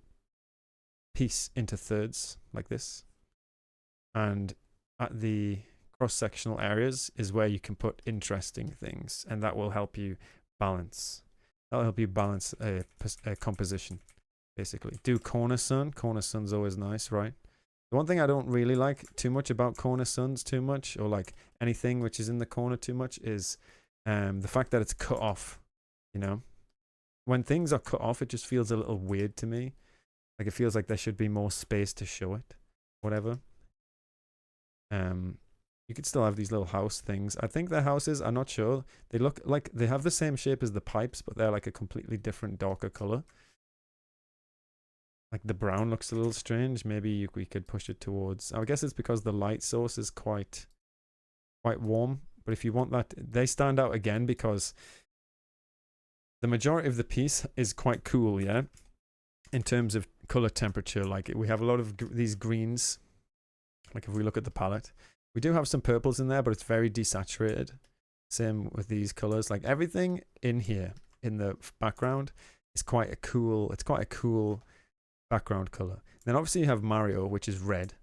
piece into thirds like this, and at the cross-sectional areas is where you can put interesting things, and that will help you balance. That'll help you balance a composition, basically. Do corner sun. Corner sun's always nice, right? The one thing I don't really like too much about corner suns too much, or like anything which is in the corner too much, is the fact that it's cut off, you know? When things are cut off, it just feels a little weird to me. Like, it feels like there should be more space to show it, whatever. You could still have these little house things. I think they're houses. I'm not sure. They look like they have the same shape as the pipes, but they're like a completely different, darker color. Like the brown looks a little strange. Maybe we could push it towards. I guess it's because the light source is quite warm. But if you want that, they stand out again because the majority of the piece is quite cool, yeah, in terms of color temperature. Like, we have a lot of these greens. Like, if we look at the palette, we do have some purples in there, but it's very desaturated. Same with these colors. Like, everything in here in the background is quite a cool. It's quite a cool background color. Then obviously you have Mario, which is red,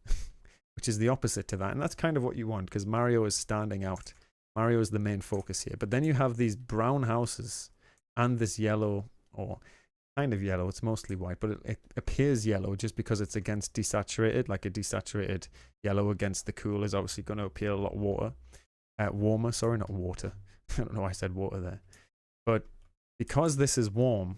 which is the opposite to that, and that's kind of what you want because Mario is standing out. Mario is the main focus here. But then you have these brown houses and this yellow, or kind of yellow. It's mostly white, but it appears yellow just because it's against desaturated. Like, a desaturated yellow against the cool is obviously going to appear a lot warmer. Sorry, not water. I don't know why I said water there. But because this is warm,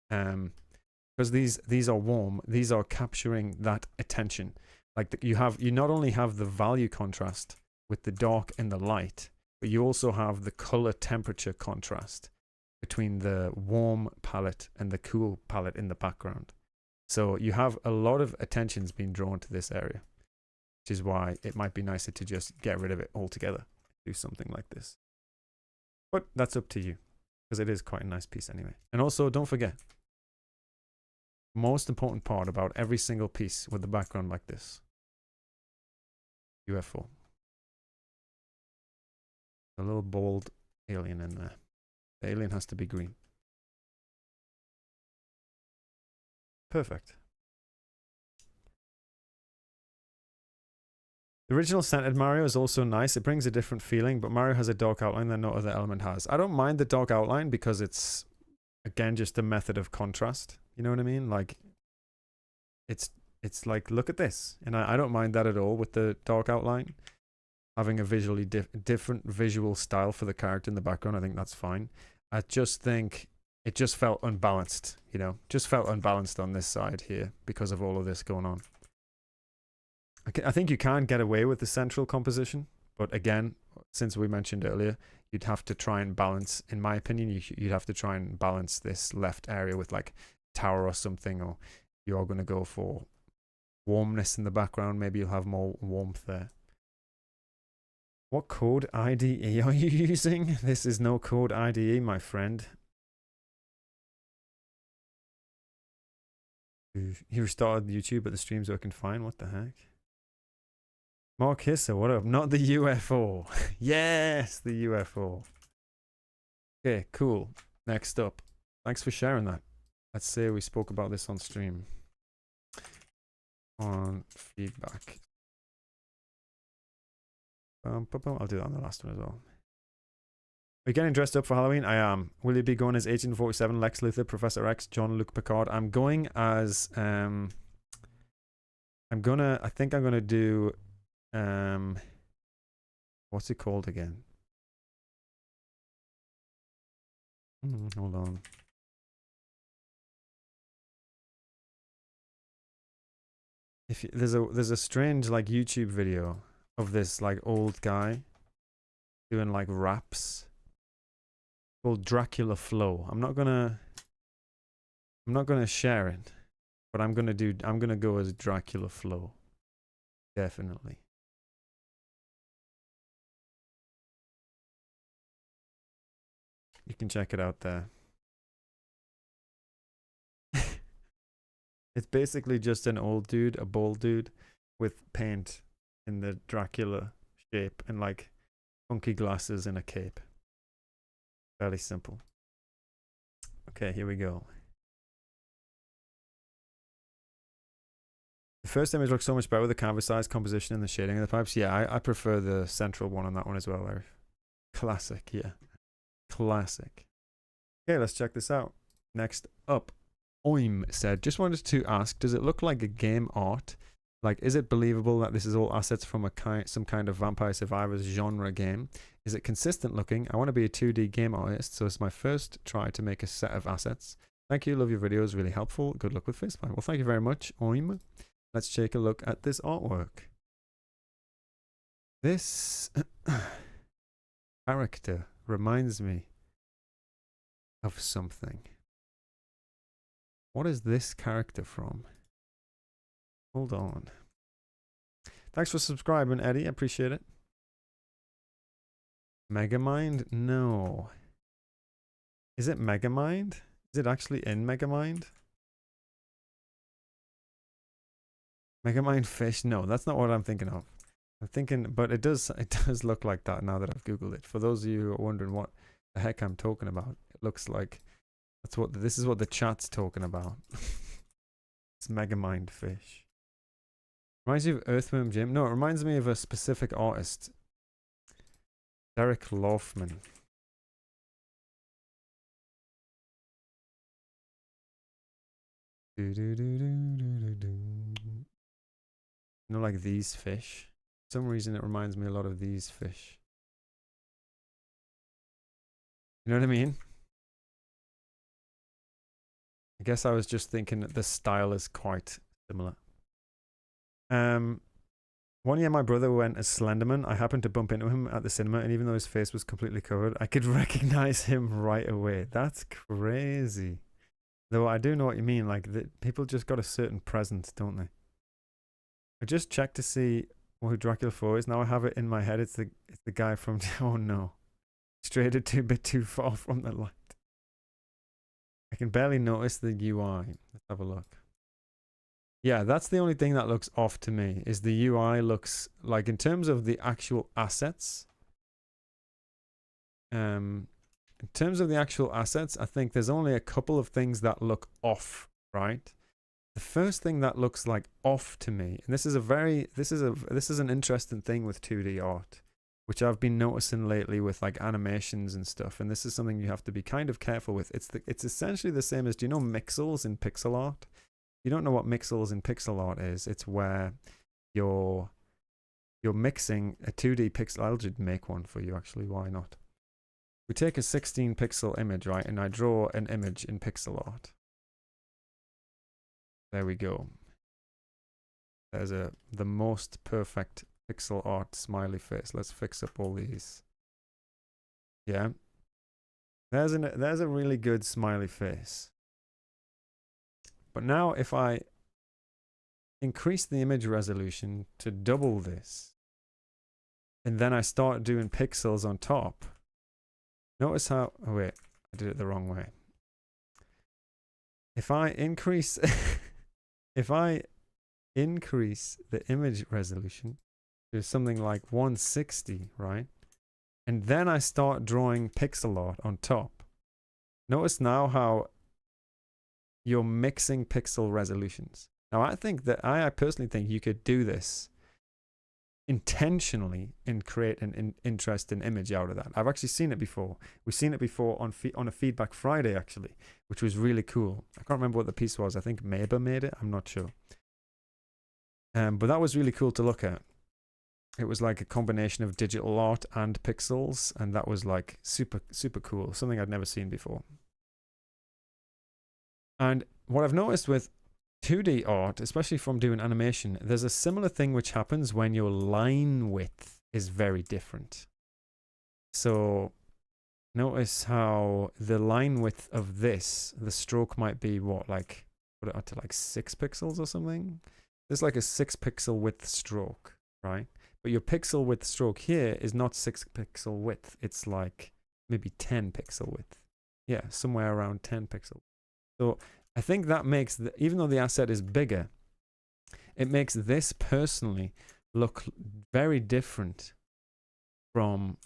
because these are warm, these are capturing that attention. Like, you not only have the value contrast with the dark and the light, but you also have the color temperature contrast between the warm palette and the cool palette in the background. So you have a lot of attentions being drawn to this area, which is why it might be nicer to just get rid of it altogether, do something like this. But that's up to you, because it is quite a nice piece anyway. And also, don't forget, most important part about every single piece with the background like this, UFO. A little bold alien in there. The alien has to be green. Perfect. The original scented Mario is also nice. It brings a different feeling, but Mario has a dark outline that no other element has. I don't mind the dark outline because it's, again, just a method of contrast. You know what I mean? Like, it's like, look at this. And I don't mind that at all with the dark outline. Having a visually different visual style for the character in the background, I think that's fine. I just think it just felt unbalanced, you know, just felt unbalanced on this side here because of all of this going on. I think you can get away with the central composition, but again, since we mentioned earlier, you'd have to try and balance, in my opinion, you'd have to try and balance this left area with like tower or something, or you're going to go for warmness in the background. Maybe you'll have more warmth there. What code IDE are you using? This is no code IDE, my friend. You restarted YouTube, but the stream's working fine. What the heck? Mark Hisser, what up? Not the UFO. Yes, the UFO. Okay, cool. Next up. Thanks for sharing that. Let's say we spoke about this on stream. On feedback. I'll do that on the last one as well. Are you getting dressed up for Halloween? I am. Will you be going as 1847, Lex Luthor, Professor X, Jean-Luc Picard? I'm going as I think I'm gonna do what's it called again? Hold on. If there's a strange like YouTube video of this like old guy doing like raps called Dracula Flow. I'm not gonna share it, but I'm gonna go as Dracula Flow. Definitely. You can check it out there. It's basically just an old dude, a bald dude with paint in the Dracula shape and like funky glasses and a cape. Fairly simple. Okay, here we go. The first image looks so much better with the canvas size, composition, and the shading of the pipes. Yeah, I prefer the central one on that one as well, Larry. Classic, yeah. Classic. Okay, let's check this out. Next up, Oim said, just wanted to ask, does it look like a game art? Like, is it believable that this is all assets from some kind of Vampire Survivors genre game? Is it consistent looking? I want to be a 2D game artist, so it's my first try to make a set of assets. Thank you, love your videos, really helpful. Good luck with Facepalm. Well, thank you very much, Oim. Let's take a look at this artwork. This character reminds me of something. What is this character from? Hold on. Thanks for subscribing, Eddie. I appreciate it. Megamind? No. Is it Megamind? Is it actually in Megamind? Megamind fish? No, that's not what I'm thinking of. I'm thinking, but it does look like that now that I've Googled it. For those of you who are wondering what the heck I'm talking about, it looks like this is what the chat's talking about. It's Megamind fish. Reminds you of Earthworm Jim? No, it reminds me of a specific artist. Derek Laufman. You know, like these fish. For some reason it reminds me a lot of these fish. You know what I mean? I guess I was just thinking that the style is quite similar. One year my brother went as Slenderman. I happened to bump into him at the cinema, and even though his face was completely covered, I could recognize him right away. That's crazy. Though I do know what you mean, like people just got a certain presence, don't they? I just checked to see who Dracula 4 is. Now I have it in my head. It's the guy from oh no. Strayed a bit too far from the light. I can barely notice the UI. Let's have a look. Yeah, that's the only thing that looks off to me, is the UI looks like, in terms of the actual assets. In terms of the actual assets, I think there's only a couple of things that look off, right? The first thing that looks like off to me, and this is an interesting thing with 2D art, which I've been noticing lately with like animations and stuff, and this is something you have to be kind of careful with. It's essentially the same as, do you know mixels in pixel art? You don't know what mixels in pixel art is. It's where you're mixing a 2D pixel. I'll just make one for you actually, why not? We take a 16 pixel image, right, and I draw an image in pixel art. There we go. There's the most perfect pixel art smiley face. Let's fix up all these. Yeah. There's a really good smiley face. But now if I increase the image resolution to double this, and then I start doing pixels on top, notice how, oh wait, I did it the wrong way. If I increase if I increase the image resolution to something like 160, right? And then I start drawing pixel art on top. Notice now how you're mixing pixel resolutions. Now I personally think you could do this intentionally and create an interesting image out of that. I've actually seen it before. We've seen it before on a Feedback Friday actually, which was really cool. I can't remember what the piece was. I think Maber made it. I'm not sure. But that was really cool to look at. It was like a combination of digital art and pixels, and that was like super, super cool. Something I'd never seen before. And what I've noticed with 2D art, especially from doing animation, there's a similar thing which happens when your line width is very different. So notice how the line width of this, the stroke might be what, like, put it out to like 6 pixels or something? There's like a 6 pixel width stroke, right? But your pixel width stroke here is not 6 pixel width. It's like maybe 10 pixel width. Yeah, somewhere around 10 pixel. So I think that makes, even though the asset is bigger, it makes this personally look very different from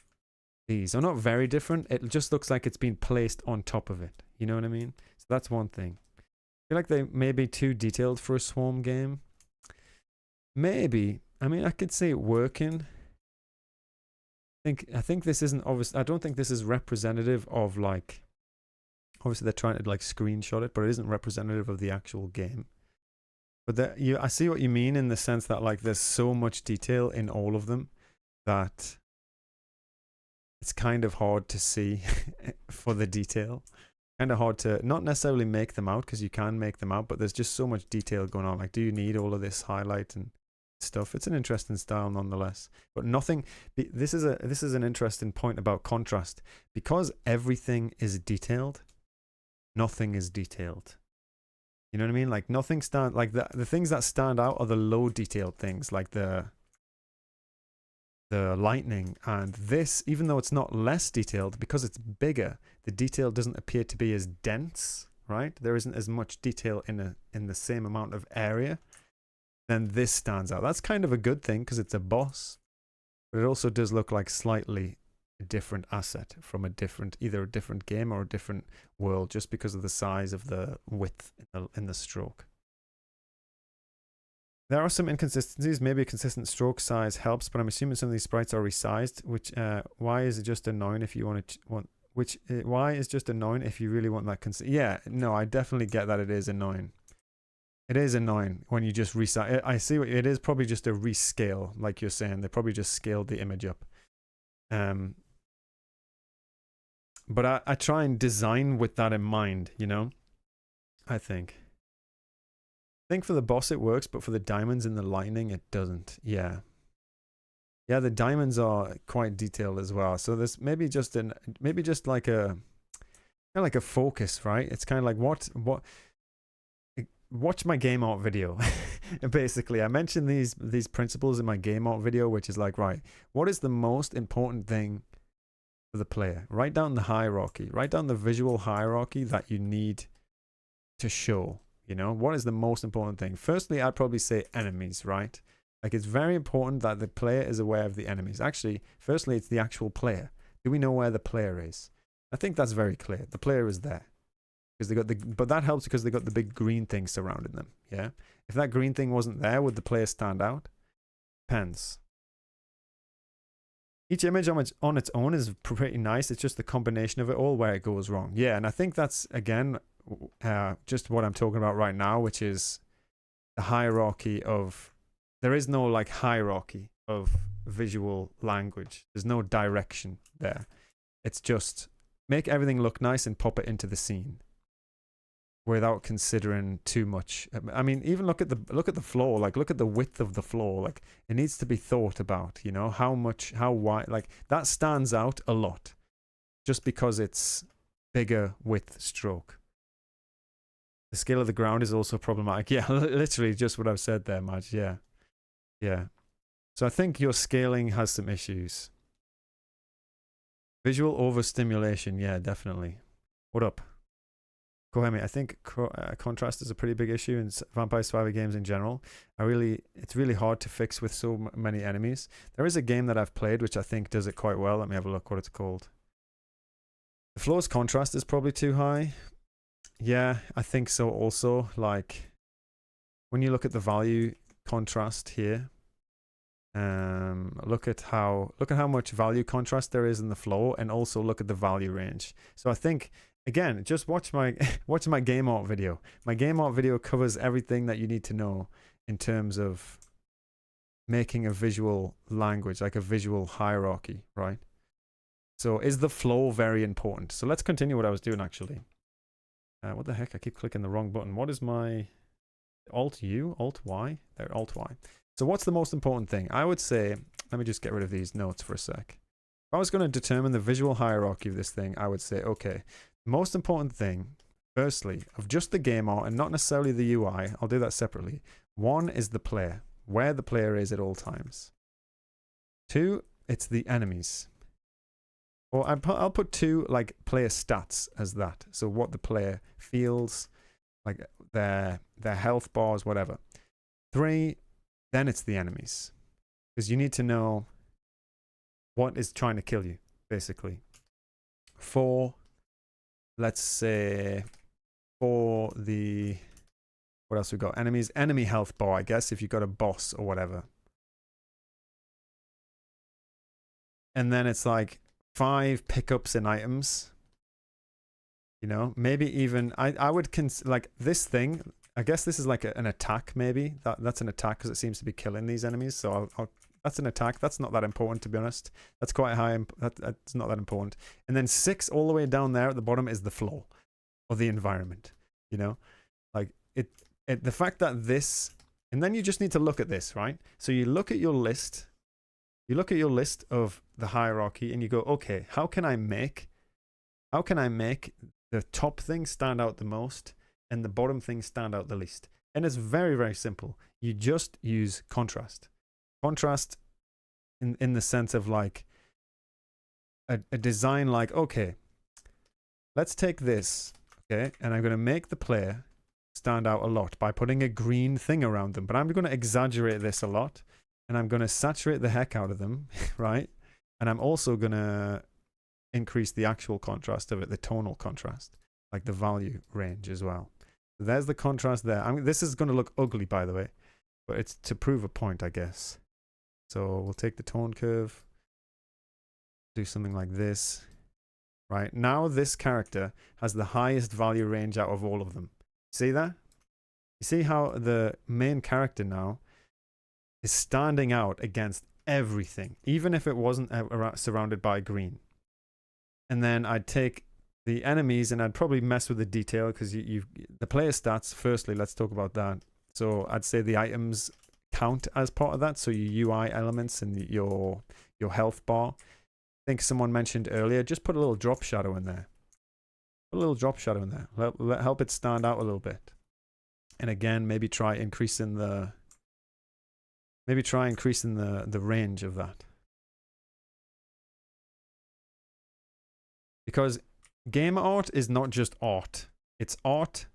these are not very different. It just looks like it's been placed on top of it. You know what I mean? So that's one thing. I feel like they may be too detailed for a Swarm game. Maybe. I mean, I could see it working. I think this isn't obvious. I don't think this is representative of, like, obviously they're trying to like screenshot it, but it isn't representative of the actual game. But I see what you mean in the sense that like there's so much detail in all of them that it's kind of hard to see for the detail. Kind of hard to not necessarily make them out, because you can make them out, but there's just so much detail going on. Like, do you need all of this highlight and stuff? It's an interesting style nonetheless, but nothing. This is an interesting point about contrast, because everything is detailed. Nothing is detailed. You know what I mean? Like nothing like the things that stand out are the low detailed things, like the lightning, and this, even though it's not less detailed, because it's bigger, the detail doesn't appear to be as dense, right? There isn't as much detail in the same amount of area. Then this stands out. That's kind of a good thing because it's a boss, but it also does look like slightly a different asset from either a different game or a different world, just because of the size of the width in the stroke. There are some inconsistencies. Maybe a consistent stroke size helps, but I'm assuming some of these sprites are resized. Which why is it just annoying if you why is just annoying if you really want that yeah, no, I definitely get that it is annoying. It is annoying when you just resize. I see what it is. Probably just a rescale, like you're saying. They probably just scaled the image up. But I try and design with that in mind, you know. I think for the boss it works, but for the diamonds and the lightning it doesn't. Yeah, the diamonds are quite detailed as well. So there's maybe just like a kind of like a focus, right? It's kind of like what watch my game art video. Basically, I mentioned these principles in my game art video, which is like, right, what is the most important thing for the player? Write down the hierarchy, write down the visual hierarchy that you need to show. You know, what is the most important thing? Firstly, I'd probably say enemies, right? Like, it's very important that the player is aware of the enemies. Actually, firstly, it's the actual player. Do we know where the player is? I think that's very clear. The player is there. Because they got but that helps because they got the big green thing surrounding them. Yeah. If that green thing wasn't there, would the player stand out? Depends. Each image on its own is pretty nice. It's just the combination of it all where it goes wrong. Yeah, and I think that's again just what I'm talking about right now, which is the hierarchy of. There is no like hierarchy of visual language. There's no direction there. It's just make everything look nice and pop it into the scene, without considering too much. I mean, even look at the floor. Like, look at the width of the floor. Like, it needs to be thought about. You know, how wide. Like, that stands out a lot, just because it's bigger width stroke. The scale of the ground is also problematic. Yeah, literally just what I've said there, Madge. Yeah, yeah. So I think your scaling has some issues. Visual overstimulation. Yeah, definitely. What up? Kohemi, I think contrast is a pretty big issue in Vampire Survivor games in general. It's really hard to fix with so many enemies. There is a game that I've played which I think does it quite well. Let me have a look what it's called. The floor's contrast is probably too high. Yeah, I think so also. Like, when you look at the value contrast here, look at how much value contrast there is in the floor, and also look at the value range. So I think, again, just watch my game art video. My game art video covers everything that you need to know in terms of making a visual language, like a visual hierarchy, right? So is the flow very important? So let's continue what I was doing actually. What the heck? I keep clicking the wrong button. What is my Alt-U? Alt-Y? There, Alt-Y. So what's the most important thing? I would say, let me just get rid of these notes for a sec. If I was going to determine the visual hierarchy of this thing, I would say, okay, most important thing, firstly, of just the game art and not necessarily the UI, I'll do that separately. One is the player, where the player is at all times. Two, it's the enemies. Or I'll put two, like, player stats as that. So what the player feels, like their health bars, whatever. Three, then it's the enemies. Because you need to know what is trying to kill you. basically. For, let's say, for the, what else we got? Enemies, enemy health bar, I guess, if you've got a boss or whatever. And then it's like 5 pickups in items. You know, maybe even, I would like this thing, I guess this is like an attack maybe. That's an attack because it seems to be killing these enemies. So that's an attack. That's not that important, to be honest. That's quite high. That's not that important. And then 6 all the way down there at the bottom is the floor or the environment. You know, like the fact that this, and then you just need to look at this, right? So you look at your list. You look at your list of the hierarchy and you go, okay, how can I make the top thing stand out the most and the bottom thing stand out the least? And it's very, very simple. You just use contrast. Contrast in the sense of like a design like, okay, let's take this, okay, and I'm going to make the player stand out a lot by putting a green thing around them. But I'm going to exaggerate this a lot and I'm going to saturate the heck out of them, right? And I'm also going to increase the actual contrast of it, the tonal contrast, like the value range as well. So there's the contrast there. I mean, this is going to look ugly, by the way, but it's to prove a point, I guess. So we'll take the tone curve, do something like this, right? Now this character has the highest value range out of all of them. See that? You see how the main character now is standing out against everything, even if it wasn't surrounded by green. And then I'd take the enemies and I'd probably mess with the detail because the player stats. Firstly, let's talk about that. So I'd say the items count as part of that. So your UI elements and your health bar. I think someone mentioned earlier, just put a little drop shadow in there. Put a little drop shadow in there. Help it stand out a little bit. And again, maybe try increasing the range of that. Because game art is not just art. It's art.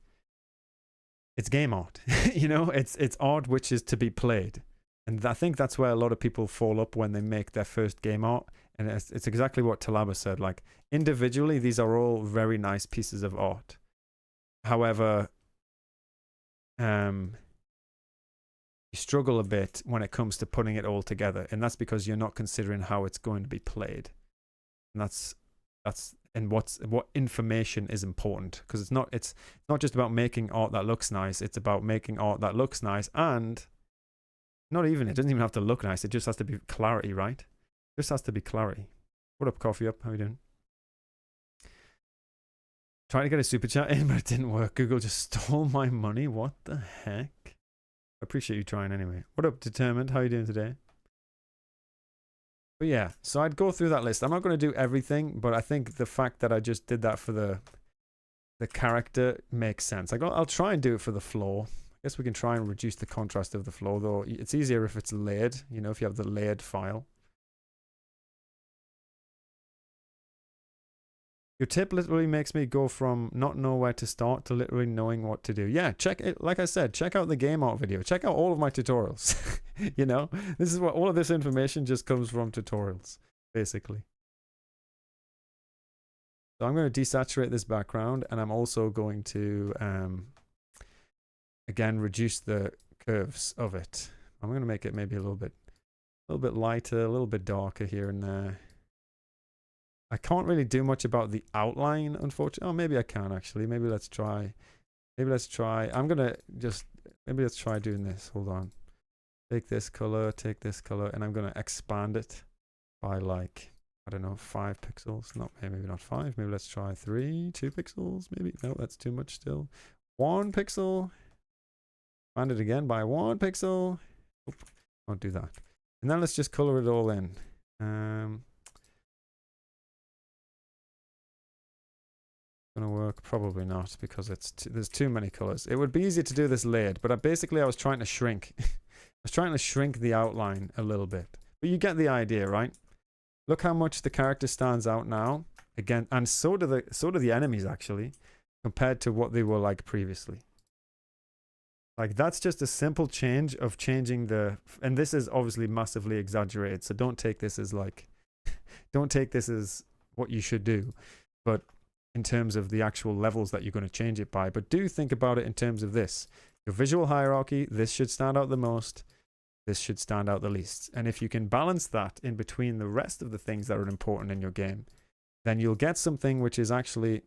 It's game art. You know, it's art which is to be played. And I think that's where a lot of people fall up when they make their first game art. And it's exactly what Talaba said. Like, individually, these are all very nice pieces of art. However, you struggle a bit when it comes to putting it all together. And that's because you're not considering how it's going to be played. And that's and what information is important, because it's not just about making art that looks nice. It's about making art that looks nice, and it doesn't even have to look nice. It just has to be clarity, right? It just has to be clarity. What up, Coffee Up? How you doing? Trying to get a super chat in, but it didn't work. Google just stole my money. What the heck? I appreciate you trying anyway. What up, Determined? How you doing today? But yeah, so I'd go through that list. I'm not going to do everything, but I think the fact that I just did that for the character makes sense. I'll try and do it for the floor. I guess we can try and reduce the contrast of the floor, though it's easier if it's layered, you know, if you have the layered file. Your tip literally makes me go from not know where to start to literally knowing what to do. Yeah, check it. Like I said, check out the game art video. Check out all of my tutorials. You know, this is what all of this information just comes from tutorials, basically. So I'm going to desaturate this background, and I'm also going to, again, reduce the curves of it. I'm going to make it maybe a little bit lighter, a little bit darker here and there. I can't really do much about the outline, unfortunately. Oh, maybe I can actually. Maybe let's try. Let's try doing this. Hold on. Take this color, and I'm gonna expand it by, like, I don't know, 5 pixels. Maybe not 5. Maybe let's try 2 pixels. Maybe no, that's too much still. 1 pixel. Expand it again by 1 pixel. Oop, won't do that. And then let's just color it all in. Gonna work? Probably not, because there's too many colors. It would be easy to do this layered, but I was trying to shrink. I was trying to shrink the outline a little bit, but you get the idea, right? Look how much the character stands out now again, and so do the enemies actually, compared to what they were like previously. Like, that's just a simple change of changing and this is obviously massively exaggerated, so don't take this as like don't take this as what you should do, but in terms of the actual levels that you're going to change it by. But do think about it in terms of this. Your visual hierarchy, this should stand out the most, this should stand out the least. And if you can balance that in between the rest of the things that are important in your game, then you'll get something which is actually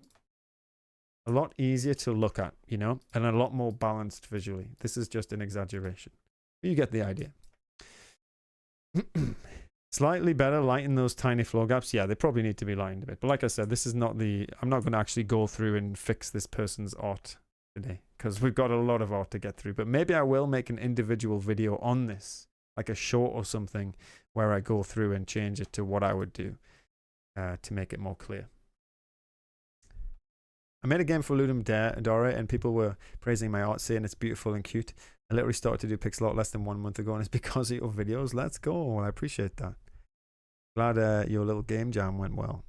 a lot easier to look at, you know, and a lot more balanced visually. This is just an exaggeration. You get the idea. Slightly better, lighten those tiny flow gaps. Yeah, they probably need to be lightened a bit. But like I said, this is not the... I'm not going to actually go through and fix this person's art today, because we've got a lot of art to get through. But maybe I will make an individual video on this, like a short or something, where I go through and change it to what I would do to make it more clear. I made a game for Ludum Dare, and people were praising my art, saying it's beautiful and cute. I literally started to do pixel art less than 1 month ago, and it's because of your videos. Let's go. Well, I appreciate that. Glad your little game jam went well.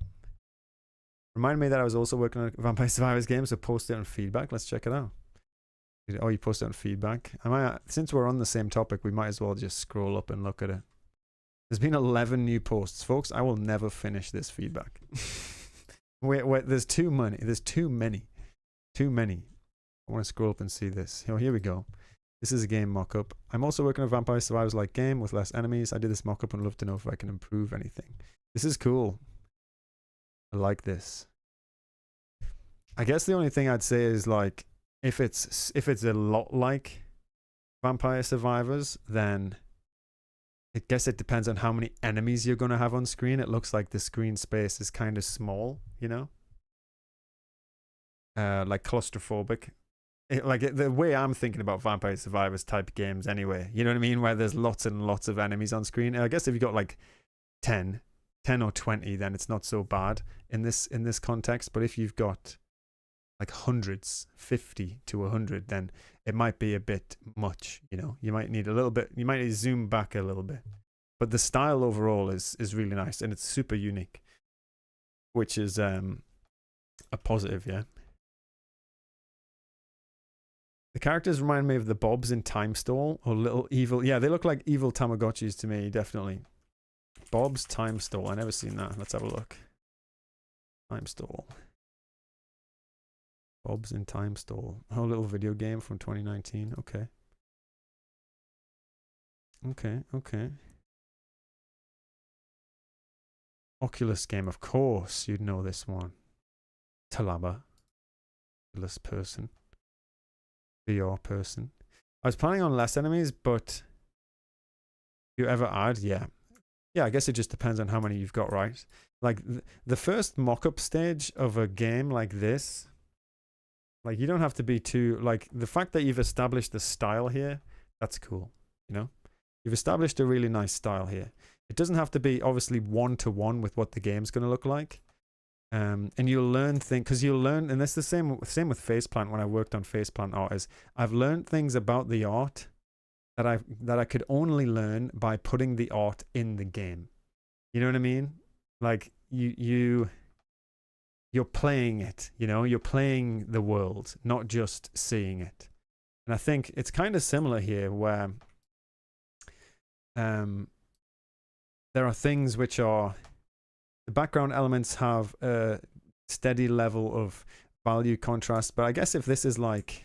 Reminded me that I was also working on a Vampire Survivors game, so post it on feedback. Let's check it out. Oh, you posted on feedback. Since we're on the same topic, we might as well just scroll up and look at it. There's been 11 new posts, folks. I will never finish this feedback. wait, there's too many. There's too many. Too many. I want to scroll up and see this. Oh, here we go. This is a game mock-up. I'm also working on a Vampire Survivors-like game with less enemies. I did this mock-up and would love to know if I can improve anything. This is cool. I like this. I guess the only thing I'd say is, like, if it's a lot like Vampire Survivors, then I guess it depends on how many enemies you're going to have on screen. It looks like the screen space is kind of small, you know? Like claustrophobic. The way I'm thinking about Vampire Survivors type games anyway, you know what I mean, where there's lots and lots of enemies on screen. And I guess if you've got like 10 or 20, then it's not so bad in this context. But if you've got like hundreds, 50 to 100, then it might be a bit much, you know. You might need a little bit, you might need to zoom back a little bit. But the style overall is really nice, and it's super unique, which is a positive, yeah. The characters remind me of the Bobs in Time Stall, or little evil... Yeah, they look like evil Tamagotchis to me, definitely. Bob's Time Stall. I never seen that. Let's have a look. Time Stall. Bob's in Time Stall. Oh, little video game from 2019. Okay. Okay. Oculus game, of course. You'd know this one. Talaba. Oculus person. VR person. I was planning on less enemies, but you ever add? Yeah, I guess it just depends on how many you've got, right? Like the first mock-up stage of a game like this, like you don't have to be too, like the fact that you've established the style here, that's cool, you know? You've established a really nice style here. It doesn't have to be obviously one-to-one with what the game's going to look like. And you'll learn things, because you'll learn, and that's the same with Faceplant. When I worked on Faceplant art, is I've learned things about the art that I could only learn by putting the art in the game. You know what I mean? Like you're playing it, you know, you're playing the world, not just seeing it. And I think it's kind of similar here, where there are things which are, the background elements have a steady level of value contrast, but I guess if this is like,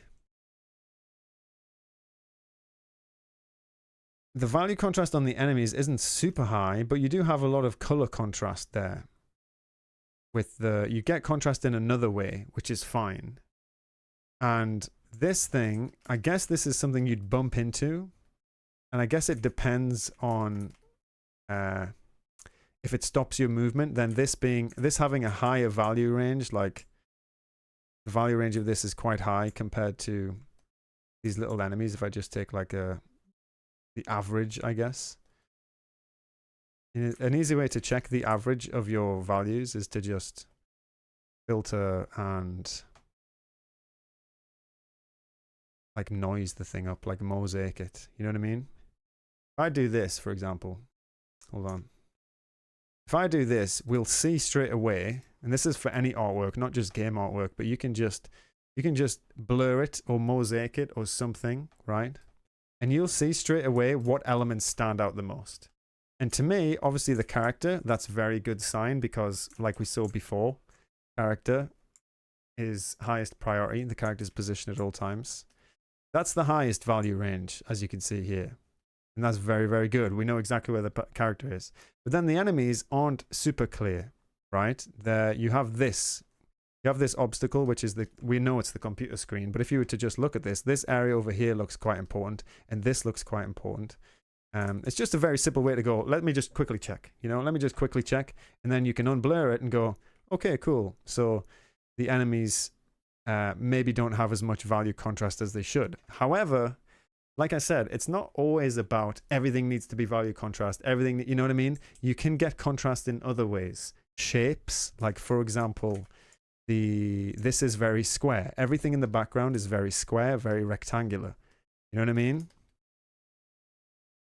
the value contrast on the enemies isn't super high, but you do have a lot of color contrast there. You get contrast in another way, which is fine. And this thing, I guess this is something you'd bump into, and I guess it depends on if it stops your movement. Then this having a higher value range, like the value range of this is quite high compared to these little enemies. If I just take like the average, I guess. An easy way to check the average of your values is to just filter and like noise the thing up, like mosaic it. You know what I mean? If I do this, for example, hold on. If I do this, we'll see straight away, and this is for any artwork, not just game artwork, but you can just blur it or mosaic it or something, right? And you'll see straight away what elements stand out the most. And to me, obviously the character, that's very good sign because like we saw before, character is highest priority. The character's position at all times. That's the highest value range, as you can see here. And that's very, very good. We know exactly where the character is. But then the enemies aren't super clear, right? You have this. You have this obstacle, which is we know it's the computer screen. But if you were to just look at this area over here looks quite important. And this looks quite important. It's just a very simple way to go. Let me just quickly check. Let me just quickly check. And then you can unblur it and go, okay, cool. So the enemies maybe don't have as much value contrast as they should. However, like I said, it's not always about everything needs to be value contrast. Everything, you know what I mean? You can get contrast in other ways. Shapes, like for example, this is very square. Everything in the background is very square, very rectangular. You know what I mean?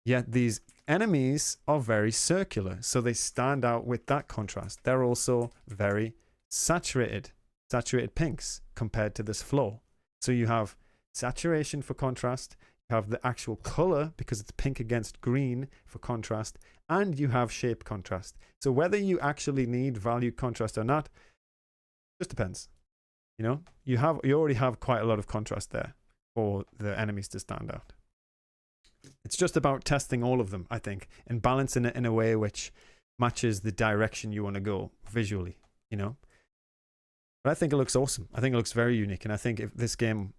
Yet these enemies are very circular, so they stand out with that contrast. They're also very saturated pinks compared to this floor. So you have saturation for contrast, you have the actual color because it's pink against green for contrast, and you have shape contrast. So whether you actually need value contrast or not, just depends. You already have quite a lot of contrast there for the enemies to stand out. It's just about testing all of them, I think, and balancing it in a way which matches the direction you want to go visually, But I think it looks awesome. I think it looks very unique. And I think if this game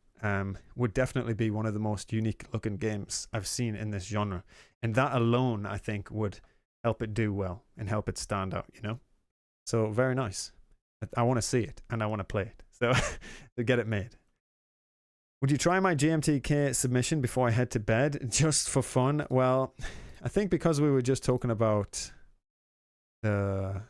would definitely be one of the most unique looking games I've seen in this genre. And that alone, I think, would help it do well and help it stand out, So very nice. I want to see it and I want to play it. So to get it made. Would you try my GMTK submission before I head to bed just for fun? Well, I think because we were just talking about the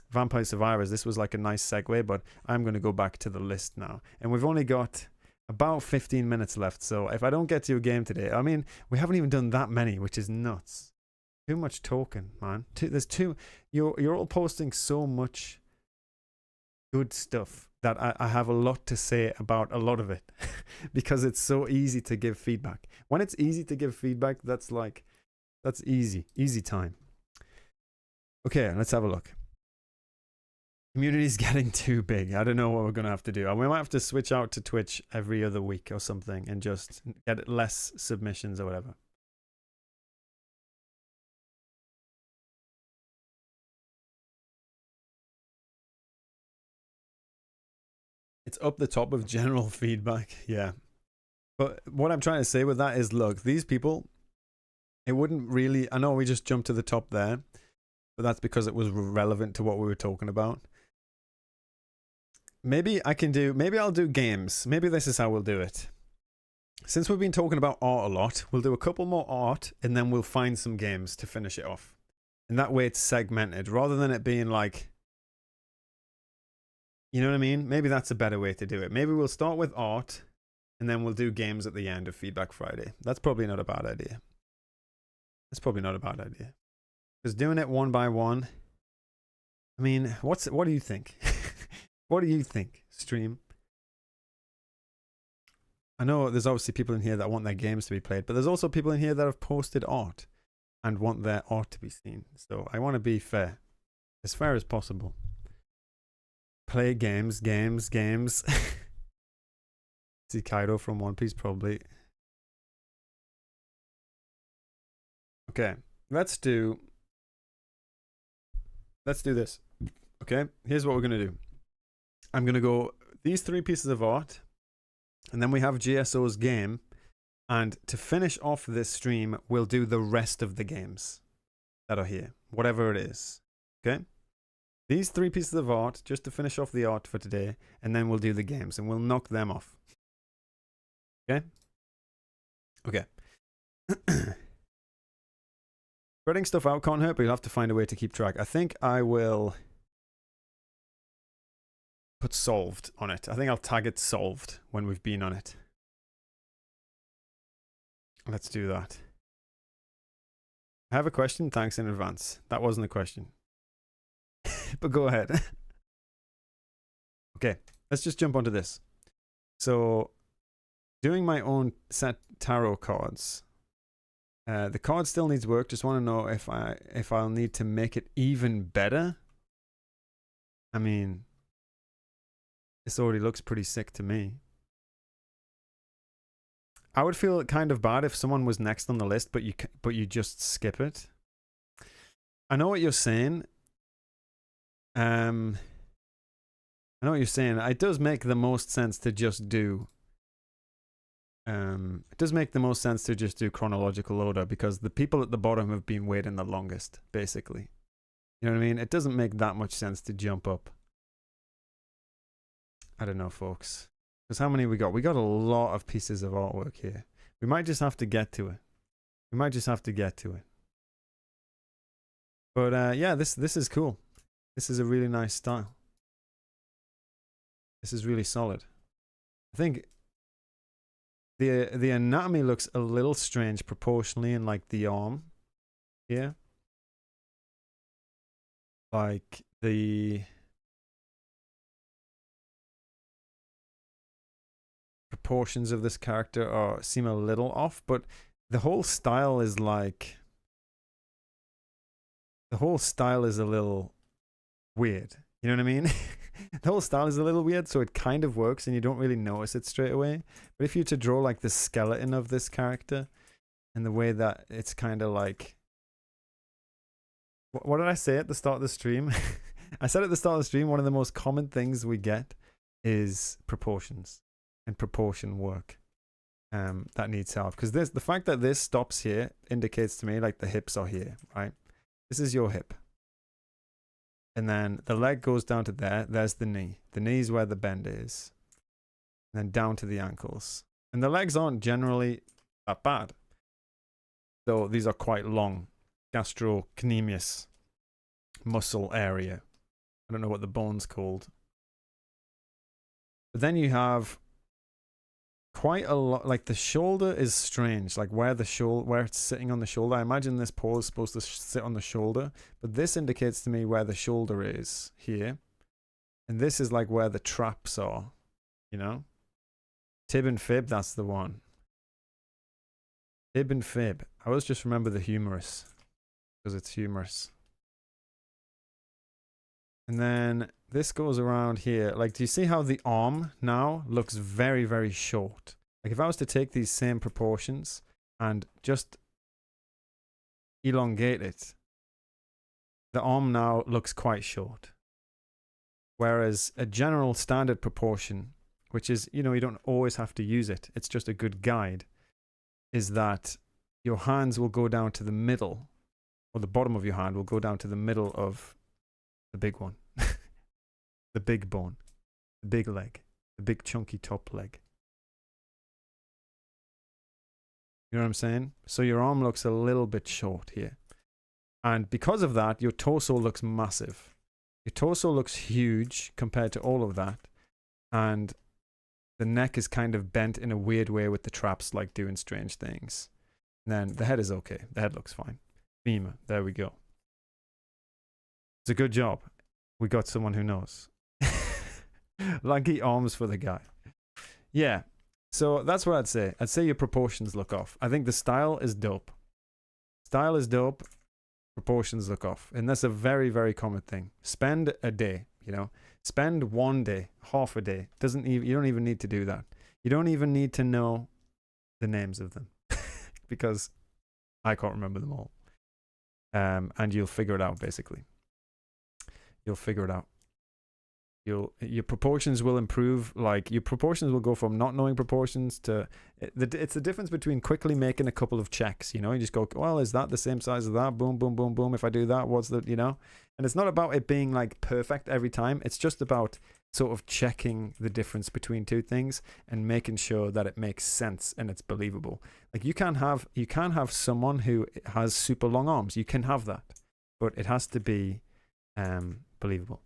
Vampire Survivors, this was like a nice segue, but I'm going to go back to the list now. And we've only got about 15 minutes left. So if I don't get to your game today, I mean, we haven't even done that many, which is nuts. Too much talking, man. You're all posting so much good stuff that I have a lot to say about a lot of it because it's so easy to give feedback. When it's easy to give feedback, that's easy time. Okay, let's have a look. Community's getting too big. I don't know what we're going to have to do. We might have to switch out to Twitch every other week or something and just get less submissions or whatever. It's up the top of general feedback. Yeah. But what I'm trying to say with that is, look, these people, it wouldn't really, I know we just jumped to the top there, but that's because it was relevant to what we were talking about. Maybe I'll do games. Maybe this is how we'll do it. Since we've been talking about art a lot, we'll do a couple more art and then we'll find some games to finish it off. And that way it's segmented rather than it being like, you know what I mean? Maybe that's a better way to do it. Maybe we'll start with art and then we'll do games at the end of Feedback Friday. That's probably not a bad idea. Because doing it one by one, I mean, what do you think? What do you think, stream? I know there's obviously people in here that want their games to be played, but there's also people in here that have posted art and want their art to be seen. So I want to be fair as possible. Play games. See Kaido from One Piece probably. Okay, let's do this. Okay, here's what we're gonna do. I'm gonna go these 3 pieces of art, and then we have GSO's game, and to finish off this stream, we'll do the rest of the games that are here, whatever it is. Okay. These 3 pieces of art, just to finish off the art for today, and then we'll do the games, and we'll knock them off. Okay? Okay. Spreading stuff out can't hurt, but you'll have to find a way to keep track. I think I will put solved on it. I think I'll tag it solved when we've been on it. Let's do that. I have a question. Thanks in advance. That wasn't a question. But go ahead. Okay, let's just jump onto this. So, doing my own set tarot cards, The card still needs work. Just want to know if I'll need to make it even better. I mean, this already looks pretty sick to me. I would feel kind of bad if someone was next on the list, but you just skip it. I know what you're saying. I know what you're saying. It does make the most sense to just do. It does make the most sense to just do chronological order because the people at the bottom have been waiting the longest, basically. You know what I mean? It doesn't make that much sense to jump up. I don't know, folks. Because how many we got? We got a lot of pieces of artwork here. We might just have to get to it. But yeah, this is cool. This is a really nice style. This is really solid. I think the anatomy looks a little strange proportionally in like the arm here. Like the proportions of this character seem a little off, but the whole style is like a little weird. You know what I mean? The whole style is a little weird, so it kind of works and you don't really notice it straight away. But if you were to draw like the skeleton of this character and the way that it's kind of like... What did I say at the start of the stream? I said at the start of the stream, one of the most common things we get is proportions and proportion work. That needs help. Because the fact that this stops here indicates to me like the hips are here, right? This is your hip. And then the leg goes down to there. There's the knee. The knee is where the bend is. And then down to the ankles. And the legs aren't generally that bad. Though these are quite long. Gastrocnemius muscle area. I don't know what the bone's called. But then you have quite a lot, like the shoulder is strange, like where it's sitting on the shoulder. I imagine this paw is supposed to sit on the shoulder, but this indicates to me where the shoulder is here. And this is like where the traps are, you know? Tib and fib, that's the one. Tib and fib. I always just remember the humerus because it's humorous. And then this goes around here. Like, do you see how the arm now looks very, very short? Like, if I was to take these same proportions and just elongate it, the arm now looks quite short. Whereas a general standard proportion, which is, you know, you don't always have to use it, it's just a good guide, is that your hands will go down to the middle, or the bottom of your hand will go down to the middle of the big one. The big bone. The big leg. The big chunky top leg. You know what I'm saying? So your arm looks a little bit short here. And because of that, your torso looks massive. Your torso looks huge compared to all of that. And the neck is kind of bent in a weird way with the traps like doing strange things. And then the head is okay. The head looks fine. Femur. There we go. It's a good job. We got someone who knows. Lanky arms for the guy. Yeah. So that's what I'd say. I'd say your proportions look off. I think the style is dope. Style is dope. Proportions look off. And that's a very, very common thing. Spend a day, you know. Spend one day, half a day. You don't even need to do that. You don't even need to know the names of them. Because I can't remember them all. And you'll figure it out, basically. You'll figure it out. Your proportions will improve. Like, your proportions will go from not knowing proportions to it's the difference between quickly making a couple of checks, you know. You just go, well, is that the same size as that? Boom, boom, boom, boom. If I do that, what's the, you know? And it's not about it being like perfect every time. It's just about sort of checking the difference between two things and making sure that it makes sense and it's believable. Like, you can have someone who has super long arms. You can have that, but it has to be believable.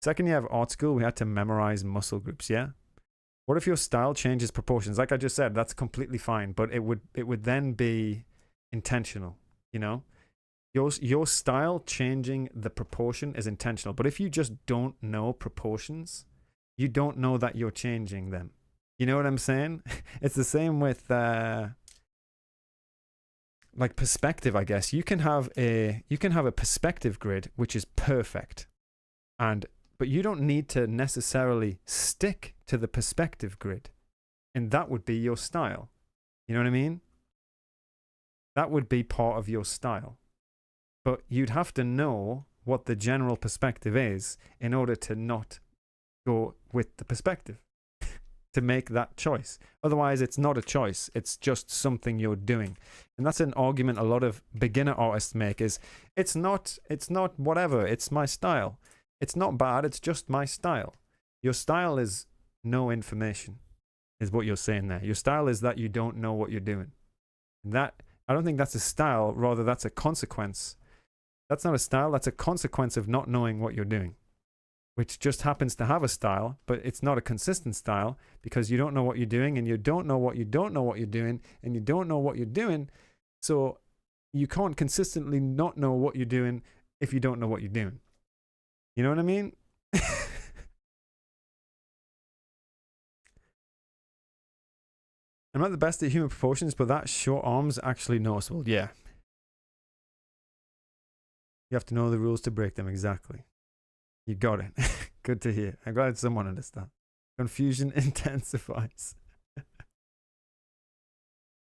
Second year of art school, we had to memorize muscle groups. Yeah. What if your style changes proportions? Like I just said, that's completely fine, but it would then be intentional. You know, your style changing the proportion is intentional. But if you just don't know proportions, you don't know that you're changing them. You know what I'm saying? It's the same with like perspective, I guess. You can have a perspective grid which is perfect, but you don't need to necessarily stick to the perspective grid, and that would be your style. You know what I mean? That would be part of your style. But you'd have to know what the general perspective is in order to not go with the perspective, to make that choice. Otherwise, it's not a choice. It's just something you're doing. And that's an argument a lot of beginner artists make is, it's not whatever, it's my style. It's not bad, it's just my style. Your style is no information, is what you're saying there. Your style is that you don't know what you're doing. That, I don't think that's a style, rather that's a consequence. That's not a style, that's a consequence of not knowing what you're doing, which just happens to have a style, but it's not a consistent style because you don't know what you're doing, and you don't know what you don't know what you're doing, and you don't know what you're doing. So you can't consistently not know what you're doing if you don't know what you're doing. You know what I mean? I'm not the best at human proportions, but that short arm's actually noticeable. Yeah. You have to know the rules to break them. Exactly. You got it. Good to hear. I'm glad someone understands. Confusion intensifies.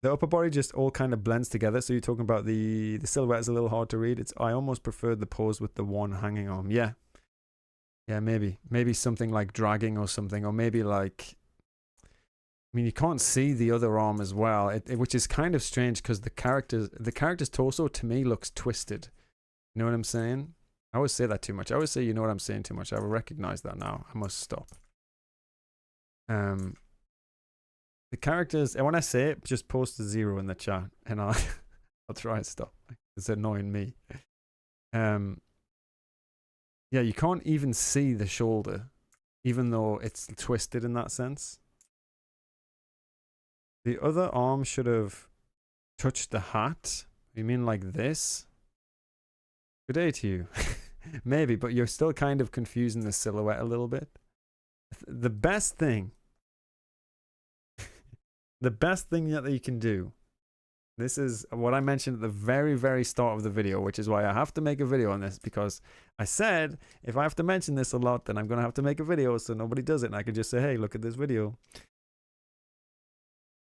The upper body just all kind of blends together. So you're talking about the silhouette is a little hard to read. I almost prefer the pose with the one hanging arm. Yeah. Yeah, maybe something like dragging or something, or maybe like, I mean, you can't see the other arm as well, which is kind of strange because the character's torso to me looks twisted. You know what I'm saying? I always say that too much. I always say, you know what I'm saying too much. I will recognize that now. I must stop. The characters, and when I say it, just post a 0 in the chat and I'll try and stop. It's annoying me. Yeah, you can't even see the shoulder, even though it's twisted in that sense. The other arm should have touched the hat. You mean like this? Good day to you. Maybe, but you're still kind of confusing the silhouette a little bit. The best thing that you can do, this is what I mentioned at the very, very start of the video, which is why I have to make a video on this, because I said if I have to mention this a lot, then I'm going to have to make a video so nobody does it, and I can just say, hey, look at this video.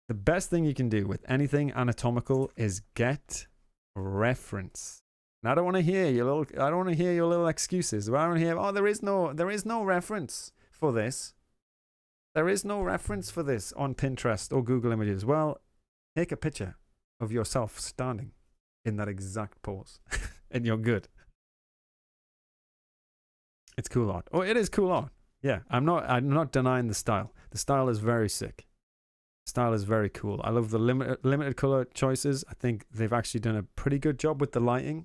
The best thing you can do with anything anatomical is get reference. And I don't want to hear your little excuses. I don't want to hear, oh, there is no reference for this. There is no reference for this on Pinterest or Google Images. Well, take a picture of yourself standing in that exact pose and you're good. It's cool art. Oh, it is cool art. Yeah, I'm not denying the style. The style is very sick. Style is very cool. I love the limited color choices. I think they've actually done a pretty good job with the lighting.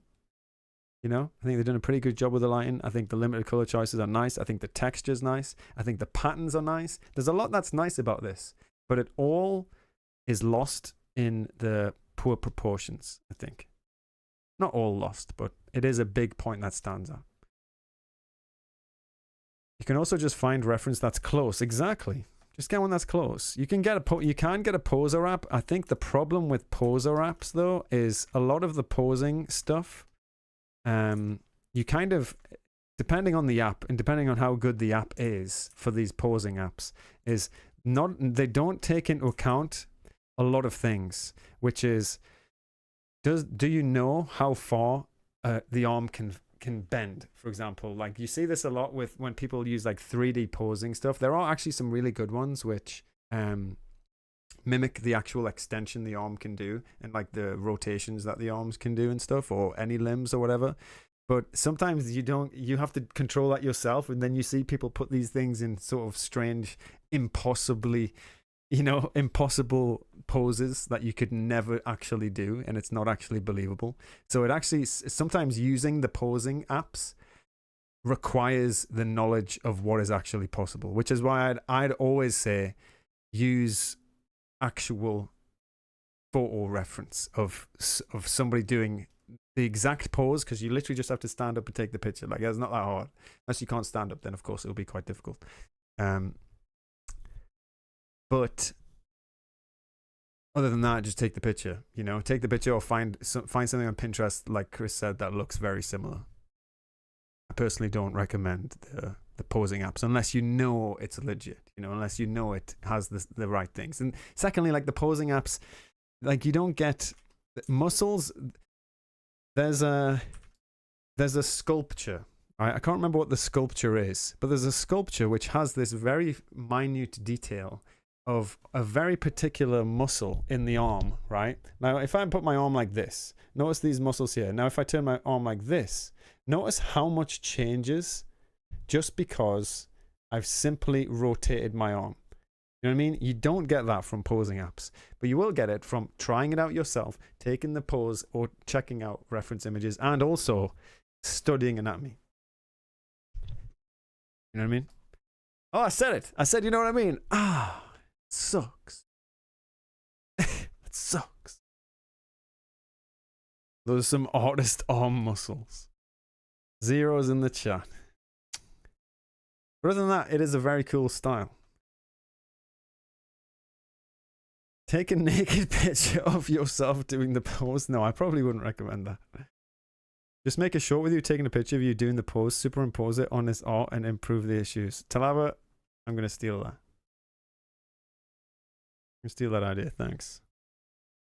You know, I think they've done a pretty good job with the lighting. I think the limited color choices are nice. I think the texture's nice. I think the patterns are nice. There's a lot that's nice about this, but it all is lost in the poor proportions, I think. Not all lost, but it is a big point that stands out. You can also just find reference that's close. Exactly. Just get one that's close. You can get a poser app. I think the problem with poser apps though is a lot of the posing stuff, you kind of, depending on the app and depending on how good the app is for these posing apps, is not, they don't take into account a lot of things, which is, do you know how far the arm can bend, for example? Like you see this a lot with when people use like 3D posing stuff. There are actually some really good ones which mimic the actual extension the arm can do and like the rotations that the arms can do and stuff, or any limbs or whatever. But sometimes you have to control that yourself, and then you see people put these things in sort of strange, impossible poses that you could never actually do, and it's not actually believable. So it actually, sometimes using the posing apps requires the knowledge of what is actually possible, which is why I'd always say use actual photo reference of somebody doing the exact pose, because you literally just have to stand up and take the picture. Like, it's not that hard. Unless you can't stand up, then of course it'll be quite difficult. But Other than that, just take the picture. You know, take the picture or find something on Pinterest, like Chris said, that looks very similar. I personally don't recommend the posing apps unless you know it's legit. You know, unless you know it has the right things. And secondly, like the posing apps, like you don't get muscles. There's a sculpture. Right? I can't remember what the sculpture is, but there's a sculpture which has this very minute detail of a very particular muscle in the arm, right? Now, if I put my arm like this, notice these muscles here. Now, if I turn my arm like this, notice how much changes just because I've simply rotated my arm. You know what I mean? You don't get that from posing apps, but you will get it from trying it out yourself, taking the pose or checking out reference images, and also studying anatomy. You know what I mean? Oh, I said it. I said, you know what I mean? Ah, it sucks. It sucks. Those are some artist arm muscles. Zeros in the chat. But other than that, it is a very cool style. Take a naked picture of yourself doing the pose. No, I probably wouldn't recommend that. Just make a short with you taking a picture of you doing the pose, superimpose it on this art, and improve the issues. Talaba, I'm going to steal that. I'm going to steal that idea, thanks.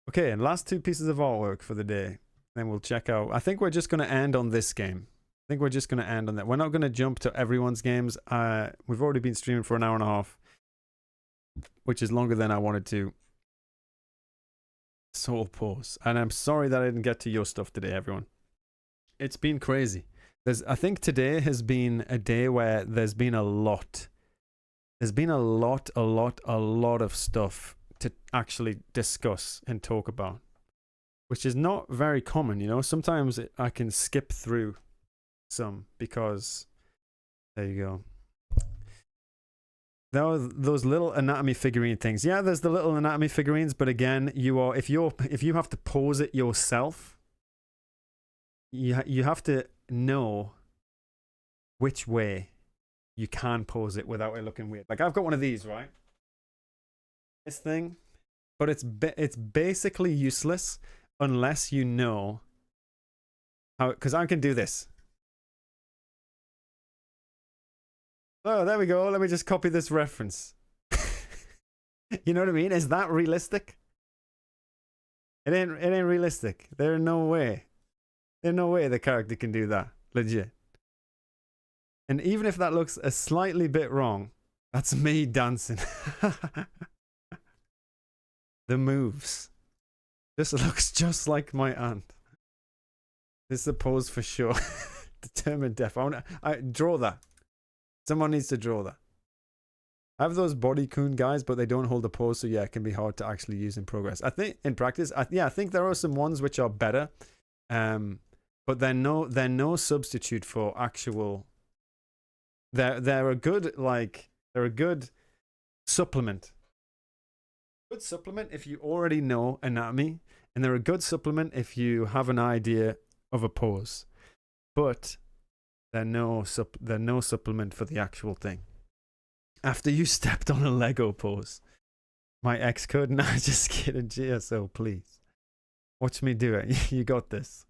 Okay, and last two pieces of artwork for the day. Then we'll check out. I think we're just going to end on this game. I think we're just going to end on that. We're not going to jump to everyone's games. We've already been streaming for an hour and a half, which is longer than I wanted to. Soul pose. And I'm sorry that I didn't get to your stuff today, everyone. It's been crazy. I think today has been a day where there's been a lot. There's been a lot of stuff to actually discuss and talk about, which is not very common, you know. Sometimes I can skip through some because there you go. There are those little anatomy figurine things. Yeah, there's the little anatomy figurines, but again, if you have to pose it yourself, you have to know which way you can pose it without it looking weird. Like I've got one of these, right? This thing, but it's basically useless unless you know how, because I can do this. Oh, there we go. Let me just copy this reference. You know what I mean? Is that realistic? It ain't realistic. There's no way. There's no way the character can do that. Legit. And even if that looks a slightly bit wrong, that's me dancing. The moves. This looks just like my aunt. This is a pose for sure. Determined death. I draw that. Someone needs to draw that. I have those bodycoon guys, but they don't hold a pose, so yeah, it can be hard to actually use in progress. I think in practice, I think there are some ones which are better, but they're no substitute for actual. They're a good supplement. Good supplement if you already know anatomy, and they're a good supplement if you have an idea of a pose, but they're no supplement for the actual thing. After you stepped on a Lego pose. My ex could. Nah, just kidding. GSO, please. Watch me do it. You got this.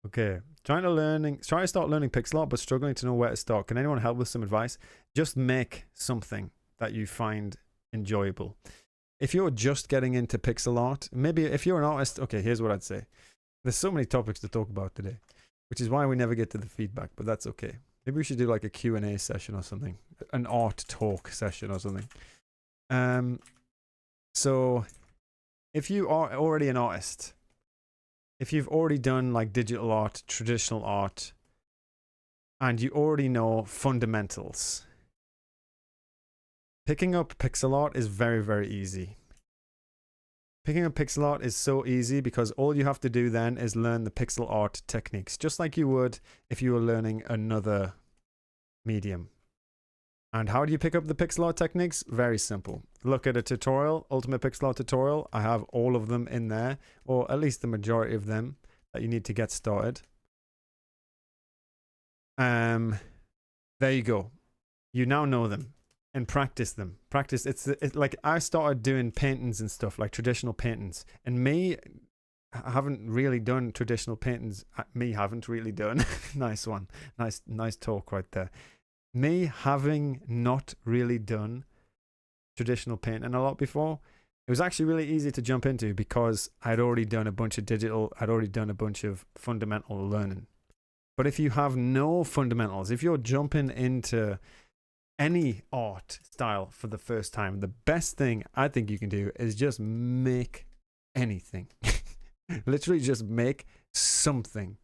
Okay. Trying to start learning pixel art, but struggling to know where to start. Can anyone help with some advice? Just make something that you find enjoyable. If you're just getting into pixel art, maybe if you're an artist, okay, here's what I'd say. There's so many topics to talk about today, which is why we never get to the feedback, but that's okay. Maybe we should do like a Q&A session or something. An art talk session or something. So if you are already an artist, if you've already done like digital art, traditional art, and you already know fundamentals, picking up pixel art is very, very easy. Picking up pixel art is so easy because all you have to do then is learn the pixel art techniques, just like you would if you were learning another medium. And how do you pick up the pixel art techniques? Very simple. Look at a tutorial, Ultimate Pixel Art tutorial. I have all of them in there, or at least the majority of them that you need to get started. There you go. You now know them. and practice them. Practice. It's like I started doing paintings and stuff, like traditional paintings, and I haven't really done traditional paintings. Me haven't really done. Nice one. Nice talk right there. Me having not really done traditional painting a lot before, it was actually really easy to jump into because I'd already done a bunch of digital. I'd already done a bunch of fundamental learning. But if you have no fundamentals, if you're jumping into any art style for the first time, the best thing I think you can do is just make anything. Literally just make something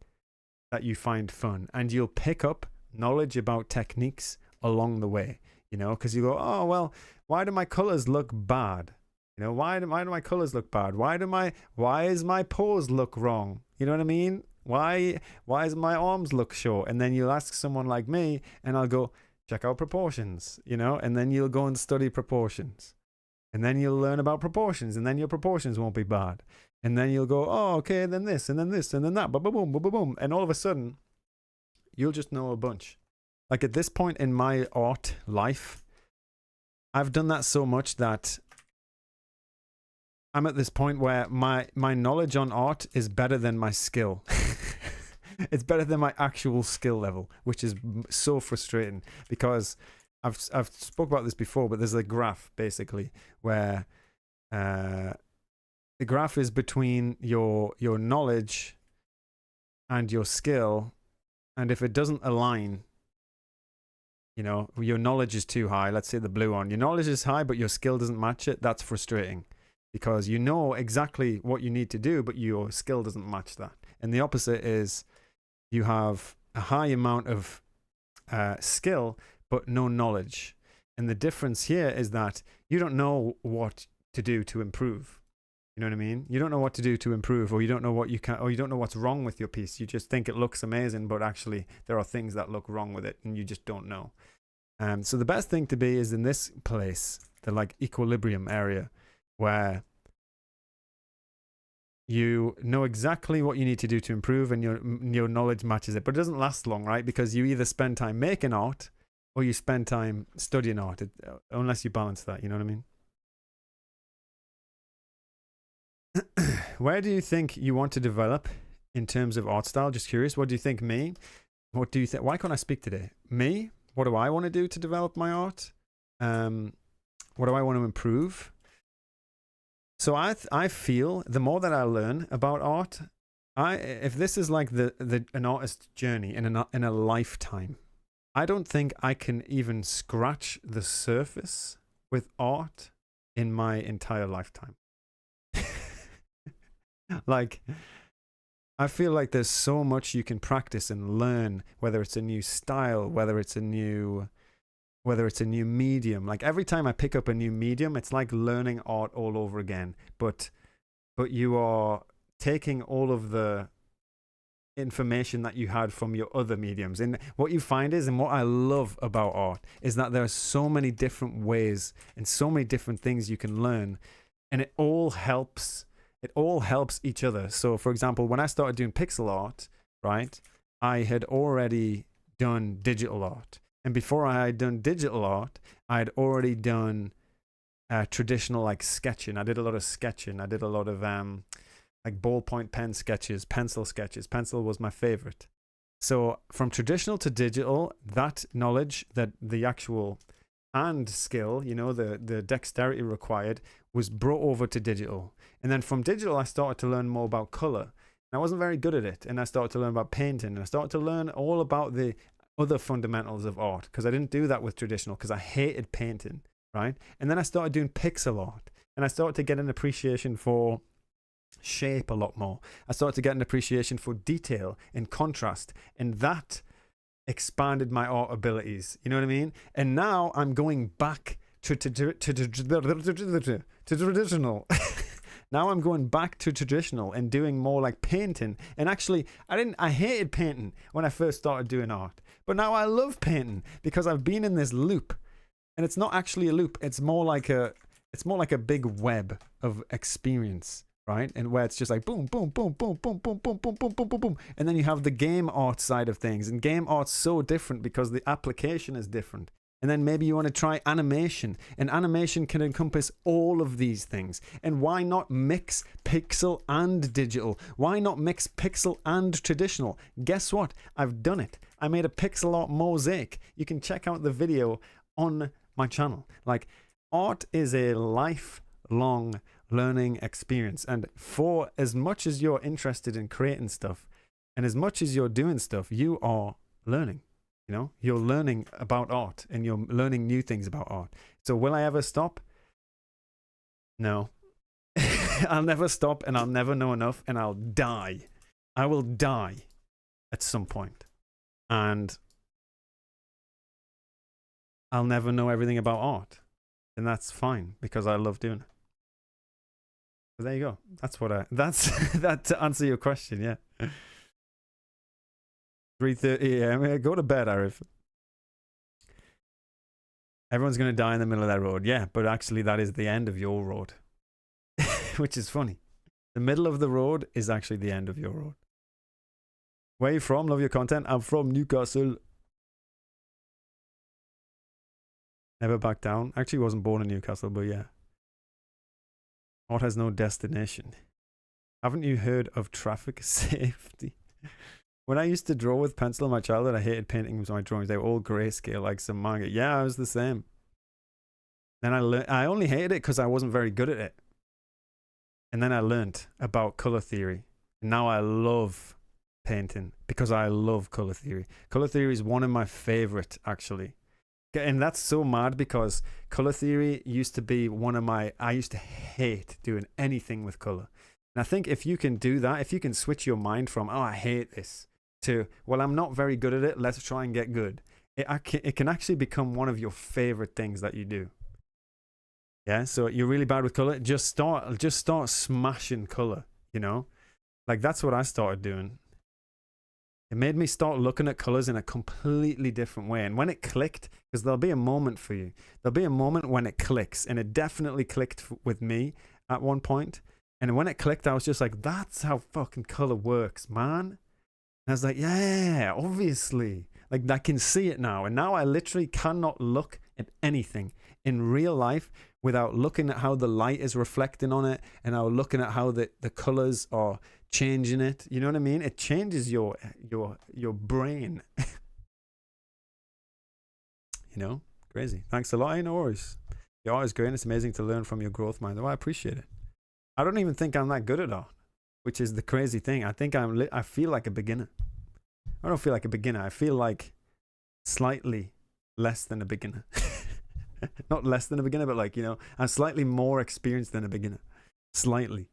that you find fun, and you'll pick up knowledge about techniques along the way, you know, because you go, oh, well, why do my colors look bad? You know, why do my colors look bad? Why is my pose look wrong? You know what I mean? Why does my arms look short? And then you'll ask someone like me, and I'll go, check out proportions, you know, and then you'll go and study proportions. And then you'll learn about proportions, and then your proportions won't be bad. And then you'll go, oh, okay, then this, and then this, and then that, boom, boom, boom, boom, boom. And all of a sudden, you'll just know a bunch. Like at this point in my art life, I've done that so much that I'm at this point where my knowledge on art is better than my skill. It's better than my actual skill level, which is so frustrating because I've spoke about this before, but there's a graph basically where the graph is between your knowledge and your skill, and if it doesn't align, you know, your knowledge is too high. Let's say the blue one, your knowledge is high, but your skill doesn't match it. That's frustrating because you know exactly what you need to do, but your skill doesn't match that. And the opposite is you have a high amount of skill, but no knowledge. And the difference here is that you don't know what to do to improve. You know what I mean? You don't know what to do to improve, or you don't know what you can, or you don't know what's wrong with your piece. You just think it looks amazing, but actually there are things that look wrong with it, and you just don't know. So the best thing to be is in this place, the like equilibrium area, where you know exactly what you need to do to improve, and your knowledge matches it. But it doesn't last long, right? Because you either spend time making art, or you spend time studying art, unless you balance that. You know what I mean? Where do you think you want to develop in terms of art style? Just curious. What do you think, me? What do you think? Why can't I speak today? Me? What do I want to do to develop my art? What do I want to improve? So I feel the more that I learn about art, if this is like an artist's journey in a lifetime, I don't think I can even scratch the surface with art in my entire lifetime. Like, I feel like there's so much you can practice and learn, whether it's a new style, whether it's a new medium. Like every time I pick up a new medium, it's like learning art all over again. But you are taking all of the information that you had from your other mediums. And what you find is, and what I love about art, is that there are so many different ways and so many different things you can learn, and it all helps each other. So for example, when I started doing pixel art, right, I had already done digital art. And before I had done digital art, I had already done traditional like sketching. I did a lot of sketching. I did a lot of like ballpoint pen sketches, pencil sketches. Pencil was my favorite. So from traditional to digital, that knowledge, that the actual and skill, you know, the dexterity required, was brought over to digital. And then from digital, I started to learn more about color. And I wasn't very good at it. And I started to learn about painting. And I started to learn all about the other fundamentals of art, because I didn't do that with traditional, because I hated painting, right? And then I started doing pixel art, and I started to get an appreciation for shape a lot more. I started to get an appreciation for detail and contrast, and that expanded my art abilities. You know what I mean? And now I'm going back to traditional. Now I'm going back to traditional and doing more like painting. And actually, I hated painting when I first started doing art. But now I love painting because I've been in this loop. And it's not actually a loop. It's more like a big web of experience, right? And where it's just like boom, boom, boom, boom, boom, boom, boom, boom, boom, boom, boom, boom. And then you have the game art side of things. And game art's so different because the application is different. And then maybe you want to try animation, and animation can encompass all of these things. And why not mix pixel and digital? Why not mix pixel and traditional? Guess what? I've done it. I made a pixel art mosaic. You can check out the video on my channel. Like, art is a lifelong learning experience. And for as much as you're interested in creating stuff, and as much as you're doing stuff, you are learning. You know, you're learning about art and you're learning new things about art. So will I ever stop? No. I'll never stop, and I'll never know enough, and I'll die. I will die at some point. And I'll never know everything about art. And that's fine, because I love doing it. So there you go. That's what that to answer your question, yeah. 3:30 a.m. Go to bed, Arif. Everyone's going to die in the middle of that road. Yeah, but actually that is the end of your road. Which is funny. The middle of the road is actually the end of your road. Where are you from? Love your content. I'm from Newcastle. Never back down. Actually wasn't born in Newcastle, but yeah. Art has no destination. Haven't you heard of traffic safety? When I used to draw with pencil in my childhood, I hated painting with my drawings. They were all grayscale, like some manga. Yeah, I was the same. Then I only hated it because I wasn't very good at it. And then I learned about color theory. And now I love painting because I love color theory. Color theory is one of my favorite, actually. And that's so mad because color theory used to be I used to hate doing anything with color. And I think if you can do that, if you can switch your mind from, oh, I hate this, to, well, I'm not very good at it, let's try and get good. It can actually become one of your favorite things that you do. Yeah, so you're really bad with color, just start smashing color, you know? Like, that's what I started doing. It made me start looking at colors in a completely different way. And when it clicked, because there'll be a moment for you, there'll be a moment when it clicks, and it definitely clicked with me at one point. And when it clicked, I was just like, that's how fucking color works, man. And I was like, yeah, obviously. Like, I can see it now. And now I literally cannot look at anything in real life without looking at how the light is reflecting on it, and now looking at how the colors are changing it. You know what I mean? It changes your brain. You know? Crazy. Thanks a lot. No worries. Your art is great. It's amazing to learn from your growth mind. Oh, I appreciate it. I don't even think I'm that good at art, which is the crazy thing. I think I feel like a beginner. I don't feel like a beginner. I feel like slightly less than a beginner. Not less than a beginner, but like, you know, I'm slightly more experienced than a beginner. Slightly.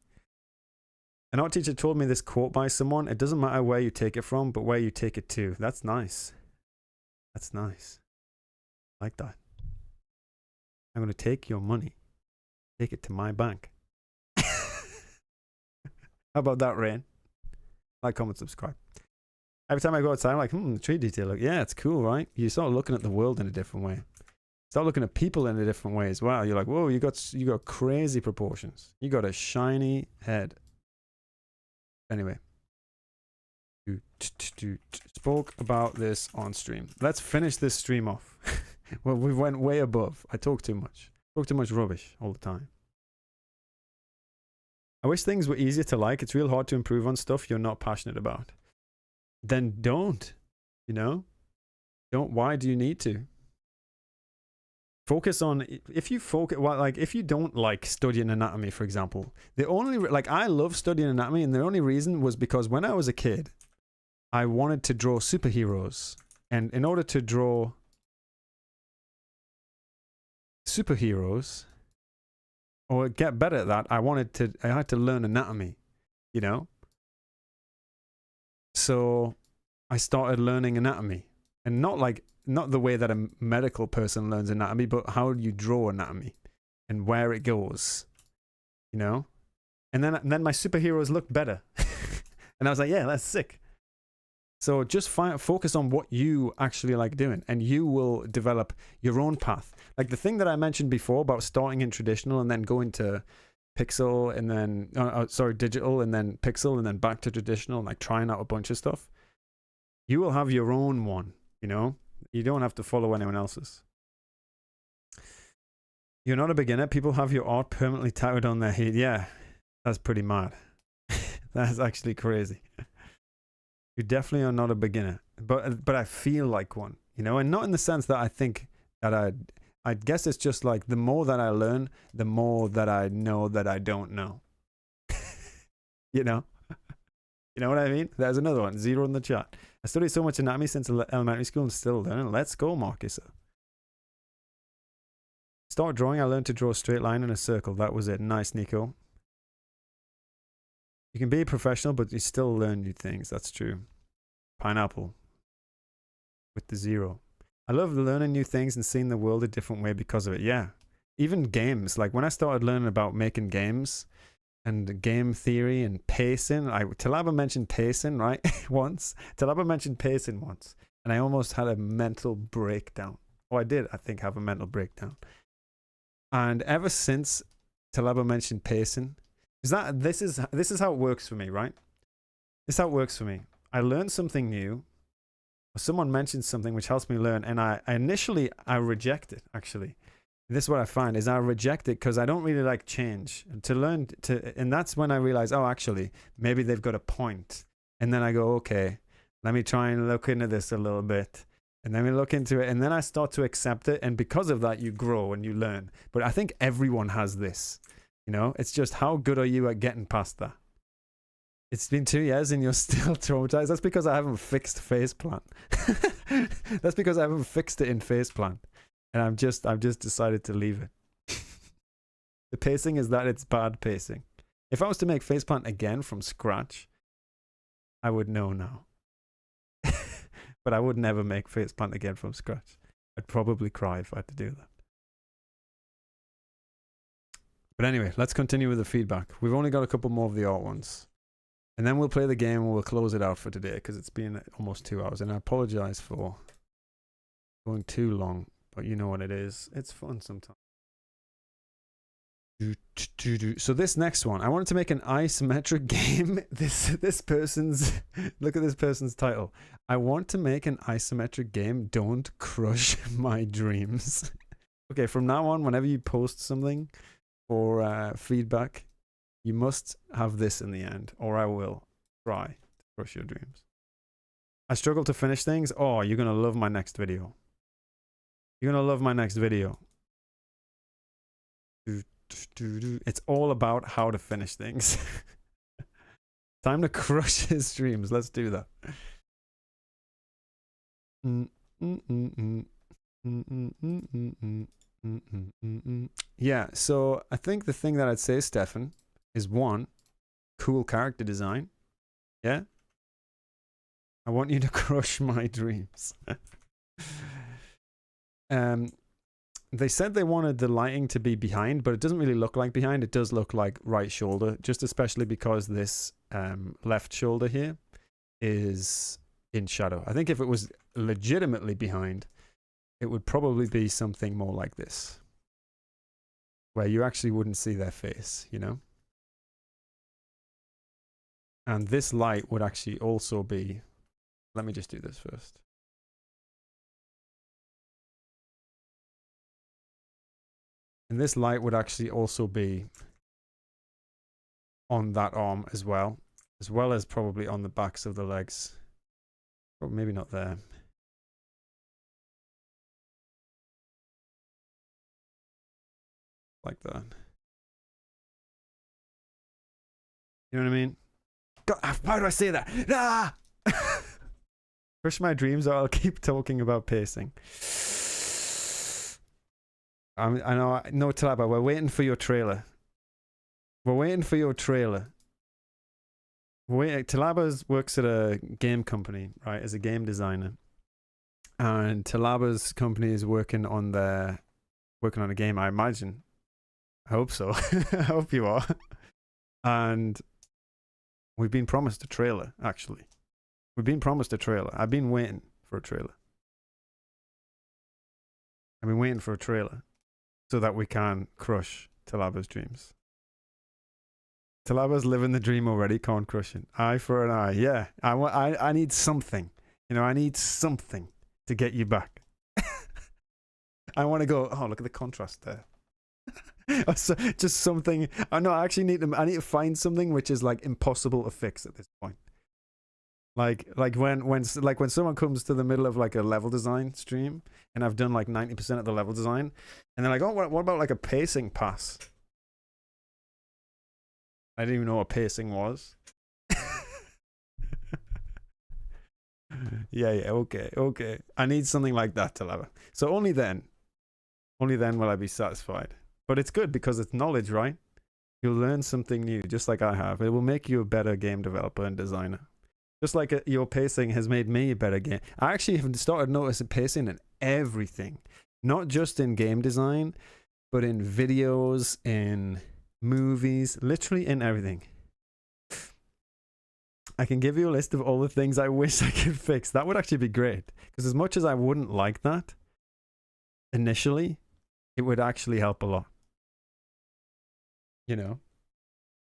An art teacher told me this quote by someone: it doesn't matter where you take it from, but where you take it to. That's nice. That's nice. I like that. I'm going to take your money. Take it to my bank. How about that, Rain? Like, comment, subscribe. Every time I go outside, I'm like, the tree detail. Look, yeah, it's cool, right? You start looking at the world in a different way. Start looking at people in a different way as well. You're like, whoa, you got crazy proportions. You got a shiny head. Anyway. Spoke about this on stream. Let's finish this stream off. Well, we went way above. I talk too much. Talk too much rubbish all the time. I wish things were easier to like. It's real hard to improve on stuff you're not passionate about. Then don't, you know? Don't. Why do you need to? Focus on, if you don't like studying anatomy, for example, I love studying anatomy, and the only reason was because when I was a kid, I wanted to draw superheroes. And in order to draw superheroes, or get better at that, I had to learn anatomy, you know? So I started learning anatomy, and not the way that a medical person learns anatomy, but how you draw anatomy and where it goes, you know? And then my superheroes looked better. And I was like, yeah, that's sick. So just focus on what you actually like doing, and you will develop your own path. Like the thing that I mentioned before about starting in traditional and then going to pixel and then, digital and then pixel and then back to traditional and like trying out a bunch of stuff. You will have your own one, you know? You don't have to follow anyone else's. You're not a beginner. People have your art permanently tattooed on their head. Yeah, that's pretty mad. That's actually crazy. You definitely are not a beginner, but I feel like one, you know, and not in the sense that I think that I guess it's just like the more that I learn, the more that I know that I don't know. You know? You know what I mean? There's another one. 0 in the chat. I studied so much anatomy since elementary school and still learning. Let's go, Marcus. Start drawing. I learned to draw a straight line and a circle. That was it. Nice, Nico. You can be a professional, but you still learn new things. That's true. Pineapple. With the 0. I love learning new things and seeing the world a different way because of it. Yeah. Even games. Like when I started learning about making games and game theory and pacing. Talaba mentioned pacing, right? once. Talaba mentioned pacing once. And I almost had a mental breakdown. Oh, I did, I think, have a mental breakdown. And ever since Talaba mentioned pacing, this is how it works for me, right? This is how it works for me. I learn something new, or someone mentions something which helps me learn, and I reject it, actually. This is what I find, is I reject it because I don't really like change. And that's when I realize, oh, actually, maybe they've got a point. And then I go, okay, let me try and look into this a little bit. And then we look into it, and then I start to accept it. And because of that, you grow and you learn. But I think everyone has this. You know, it's just how good are you at getting past that? It's been 2 years and you're still traumatized. That's because I haven't fixed Faceplant. That's because I haven't fixed it in Faceplant. And I've just decided to leave it. The pacing is that it's bad pacing. If I was to make Faceplant again from scratch, I would know now. But I would never make Faceplant again from scratch. I'd probably cry if I had to do that. But anyway, let's continue with the feedback. We've only got a couple more of the art ones. And then we'll play the game and we'll close it out for today because it's been almost 2 hours. And I apologize for going too long, but you know what it is. It's fun sometimes. So this next one, I wanted to make an isometric game. This person's, look at this person's title. I want to make an isometric game. Don't crush my dreams. Okay, from now on, whenever you post something for feedback, you must have this in the end, or I will try to crush your dreams. I struggle to finish things. Oh, you're going to love my next video. You're going to love my next video. It's all about how to finish things. Time to crush his dreams. Let's do that. Yeah, so I think the thing that I'd say, Stefan, is 1, cool character design. Yeah? I want you to crush my dreams. They said they wanted the lighting to be behind, but it doesn't really look like behind. It does look like right shoulder, just especially because this left shoulder here is in shadow. I think if it was legitimately behind, it would probably be something more like this, where you actually wouldn't see their face, you know? And this light would actually also be, let me just do this first. And this light would actually also be on that arm as well as probably on the backs of the legs. Or maybe not there. Like that. You know what I mean? God, why do I say that? Ah! Crush my dreams, or I'll keep talking about pacing. I know, Talaba, we're waiting for your trailer. We're waiting for your trailer. Talaba works at a game company, right, as a game designer. And Talaba's company is working on a game, I imagine. I hope so. I hope you are. And we've been promised a trailer, actually. We've been promised a trailer. I've been waiting for a trailer. I've been waiting for a trailer so that we can crush Talaba's dreams. Talaba's living the dream already, can't crush it. Eye for an eye. Yeah, I need something. You know, I need something to get you back. I want to go, oh, look at the contrast there. Just something. I know. I actually I need to find something which is like impossible to fix at this point. Like when someone comes to the middle of like a level design stream, and I've done like 90% of the level design, and they're like, "Oh, what about like a pacing pass?" I didn't even know what pacing was. Yeah, okay. I need something like that to love. So only then will I be satisfied. But it's good because it's knowledge, right? You'll learn something new, just like I have. It will make you a better game developer and designer. Just like your pacing has made me a better game. I actually have started noticing pacing in everything, not just in game design, but in videos, in movies, literally in everything. I can give you a list of all the things I wish I could fix. That would actually be great. Because as much as I wouldn't like that initially, it would actually help a lot. You know?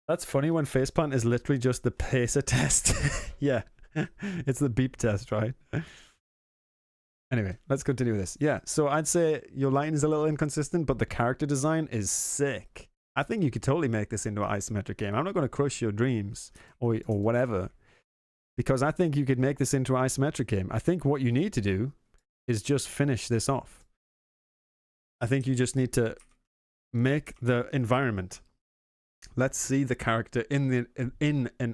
That's funny when faceplant is literally just the pacer test. Yeah. It's the beep test, right? Anyway, let's continue with this. Yeah, so I'd say your line is a little inconsistent, but the character design is sick. I think you could totally make this into an isometric game. I'm not going to crush your dreams or whatever, because I think you could make this into an isometric game. I think what you need to do is just finish this off. I think you just need to make the environment. Let's see the character in an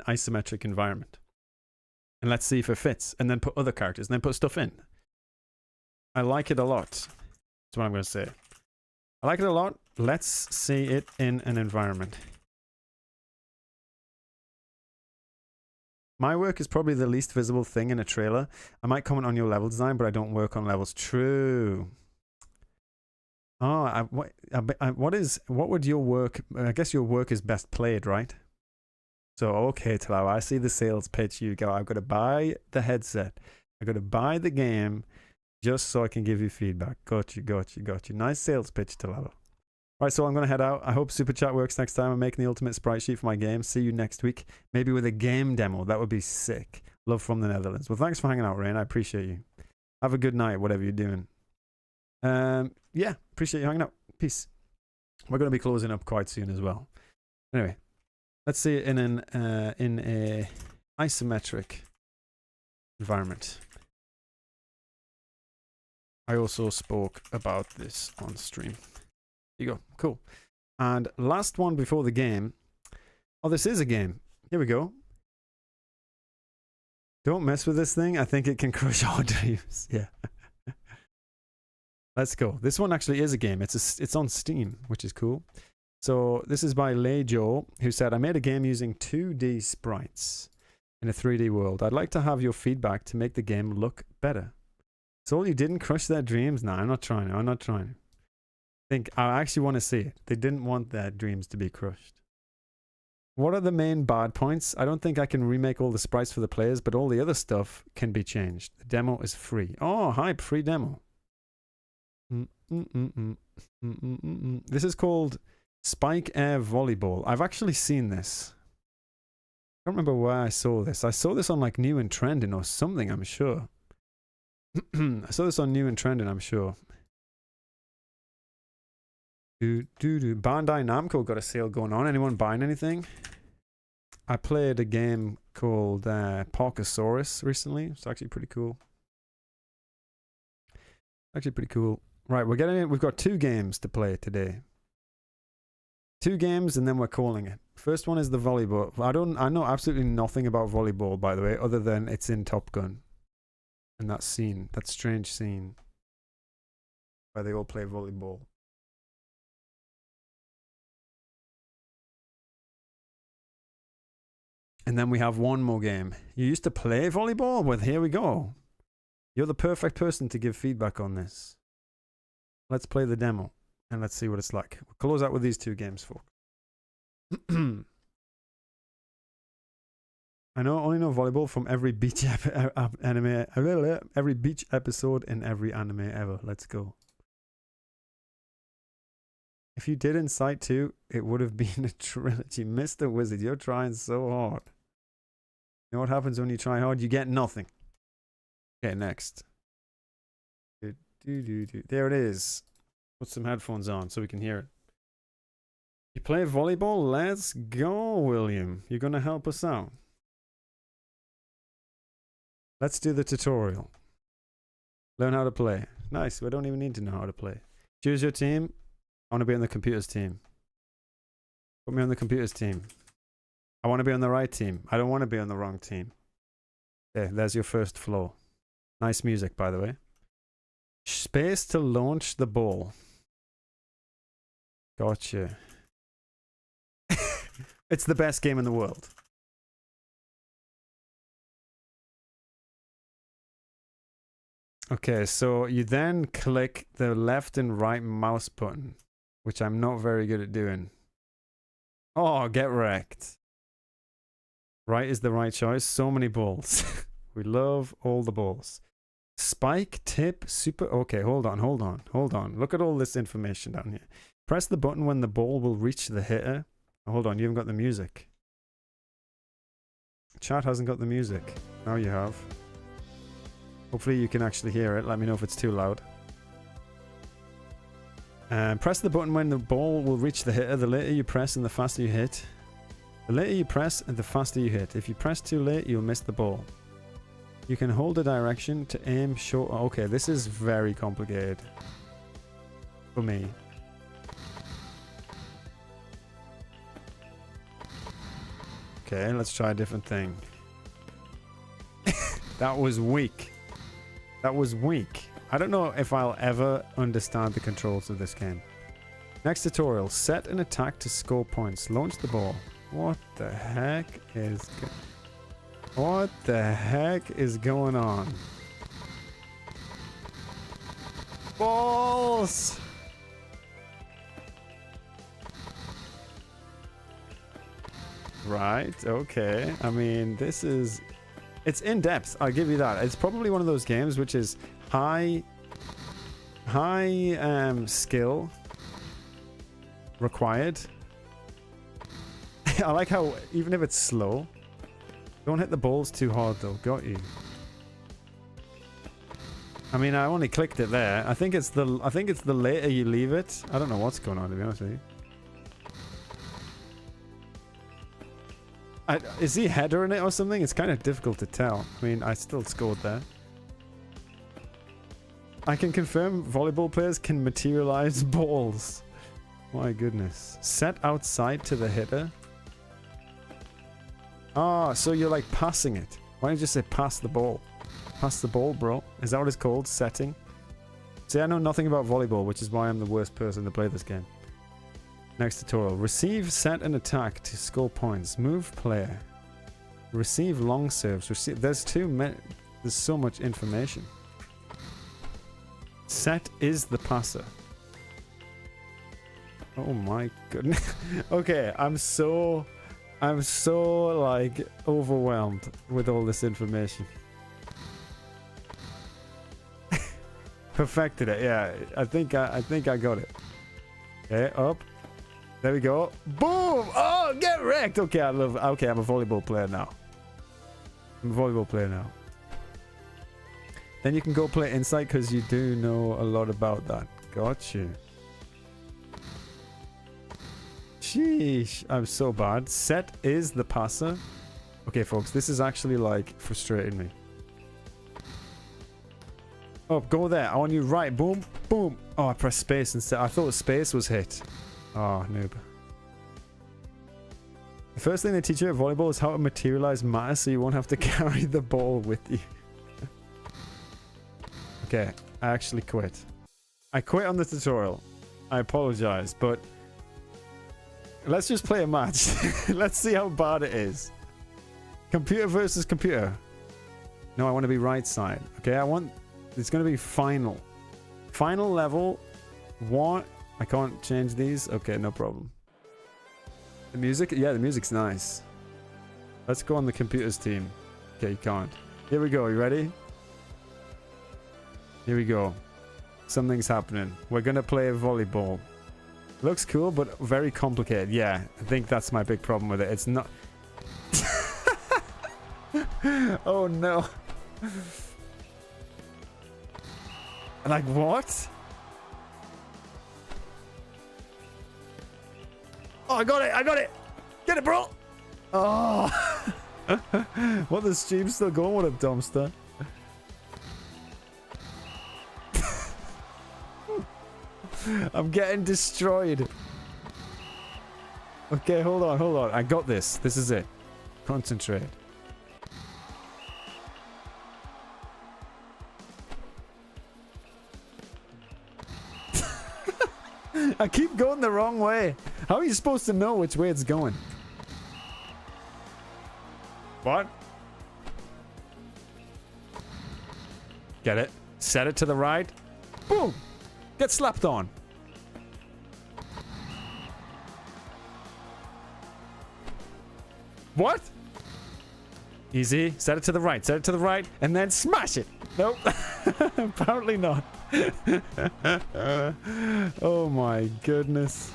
isometric environment. And let's see if it fits. And then put other characters and then put stuff in. I like it a lot. That's what I'm going to say. I like it a lot. Let's see it in an environment. My work is probably the least visible thing in a trailer. I might comment on your level design, but I don't work on levels. True. Oh, what would your work? I guess your work is best played, right? So okay, Talau, I see the sales pitch. You go. I've got to buy the headset. I've got to buy the game, just so I can give you feedback. Got you. Nice sales pitch, Talau. Right, so I'm going to head out. I hope Super Chat works next time. I'm making the ultimate sprite sheet for my game. See you next week. Maybe with a game demo. That would be sick. Love from the Netherlands. Well, thanks for hanging out, Rain. I appreciate you. Have a good night, whatever you're doing. Yeah, appreciate you hanging out. Peace. We're going to be closing up quite soon as well. Anyway, let's see it in a isometric environment. I also spoke about this on stream. There you go. Cool. And last one before the game. Oh, this is a game. Here we go. Don't mess with this thing. I think it can crush our dreams. Yeah. Let's go. This one actually is a game. It's on Steam, which is cool. So this is by Lejo, who said, I made a game using 2D sprites in a 3D world. I'd like to have your feedback to make the game look better. So you didn't crush their dreams? No, I'm not trying. I actually want to see it. They didn't want their dreams to be crushed. What are the main bad points? I don't think I can remake all the sprites for the players, but all the other stuff can be changed. The demo is free. Oh, hype, free demo. This is called Spike Air Volleyball. I've actually seen this. I don't remember where I saw this. I saw this on like New and Trending or something, I'm sure. I saw this on New and Trending, I'm sure. Bandai Namco got a sale going on. Anyone buying anything? I played a game called Parkosaurus recently. It's actually pretty cool. Right, we're getting it. We've got 2 games to play today. 2 games, and then we're calling it. First one is the volleyball. I know absolutely nothing about volleyball, by the way, other than it's in Top Gun. And that scene, that strange scene where they all play volleyball. And then we have one more game. You used to play volleyball? Well, here we go. You're the perfect person to give feedback on this. Let's play the demo and let's see what it's like. We'll close out with these 2 games, folks. I only know volleyball from every beach anime, every beach episode in every anime ever. Let's go. If you did Insight 2, it would have been a trilogy. Mr. Wizard, you're trying so hard. You know what happens when you try hard? You get nothing. Okay, next. There it is. Put some headphones on so we can hear it. You play volleyball? Let's go, William. You're going to help us out. Let's do the tutorial. Learn how to play. Nice. We don't even need to know how to play. Choose your team. I want to be on the computers team. Put me on the computers team. I want to be on the right team. I don't want to be on the wrong team. Okay, there's your first floor. Nice music, by the way. Space to launch the ball. Gotcha. It's the best game in the world. Okay, so you then click the left and right mouse button, which I'm not very good at doing. Oh, get wrecked. Right is the right choice. So many balls. We love all the balls. Spike, tip, super... Okay, hold on. Look at all this information down here. Press the button when the ball will reach the hitter. Oh, hold on, you haven't got the music. Chat hasn't got the music. Now you have. Hopefully you can actually hear it. Let me know if it's too loud. Press the button when the ball will reach the hitter. The later you press and the faster you hit. The later you press and the faster you hit. If you press too late, you'll miss the ball. You can hold a direction to aim short. Okay, this is very complicated for me. Okay, let's try a different thing. That was weak. That was weak. I don't know if I'll ever understand the controls of this game. Next tutorial. Set an attack to score points. Launch the ball. What the heck is... What the heck is going on? Balls! Right, okay. I mean, this is... It's in-depth, I'll give you that. It's probably one of those games which is high skill required. I like how, even if it's slow, don't hit the balls too hard though. Got you. I mean, I only clicked it there. I think it's the later you leave it. I don't know what's going on, to be honest with you. Is he header in it or something? It's kind of difficult to tell. I mean, I still scored there. I can confirm volleyball players can materialize balls. My goodness. Set outside to the hitter. Ah, so you're like passing it. Why don't you just say pass the ball? Pass the ball, bro. Is that what it's called? Setting? See, I know nothing about volleyball, which is why I'm the worst person to play this game. Next tutorial. Receive, set, and attack to score points. Move player. Receive long serves. Receive. There's so much information. Set is the passer. Oh my goodness. Okay, I'm so like overwhelmed with all this information. Perfected it. Yeah, I think I got it. Okay, up. There we go. Boom! Oh, get wrecked! Okay, okay, I'm a volleyball player now. I'm a volleyball player now. Then you can go play Insight because you do know a lot about that. Got you. Sheesh, I'm so bad. Set is the passer. Okay, folks, this is actually like frustrating me. Oh, go there. I want you right. Boom, boom. Oh, I pressed space instead. I thought space was hit. Oh, noob. The first thing they teach you at volleyball is how to materialize matter so you won't have to carry the ball with you. Okay, I actually quit. I quit on the tutorial. I apologize, but let's just play a match. Let's see how bad it is. Computer versus computer. No, I want to be right side. Okay, it's going to be final. Final level. What? I can't change these? Okay, no problem. The music? Yeah, the music's nice. Let's go on the computers team. Okay, you can't. Here we go. You ready? Here we go. Something's happening. We're going to play volleyball. Looks cool, but very complicated. Yeah, I think that's my big problem with it. It's not... Oh, no. Like, what? Oh, I got it. I got it. Get it, bro. Oh. What, the stream's still going? What a dumpster. I'm getting destroyed. Okay, hold on, hold on. I got this. This is it. Concentrate. I keep going the wrong way. How are you supposed to know which way it's going? What? Get it. Set it to the right. Boom. Get slapped on. What? Easy. Set it to the right. Set it to the right. And then smash it. Nope. Apparently not. Oh my goodness.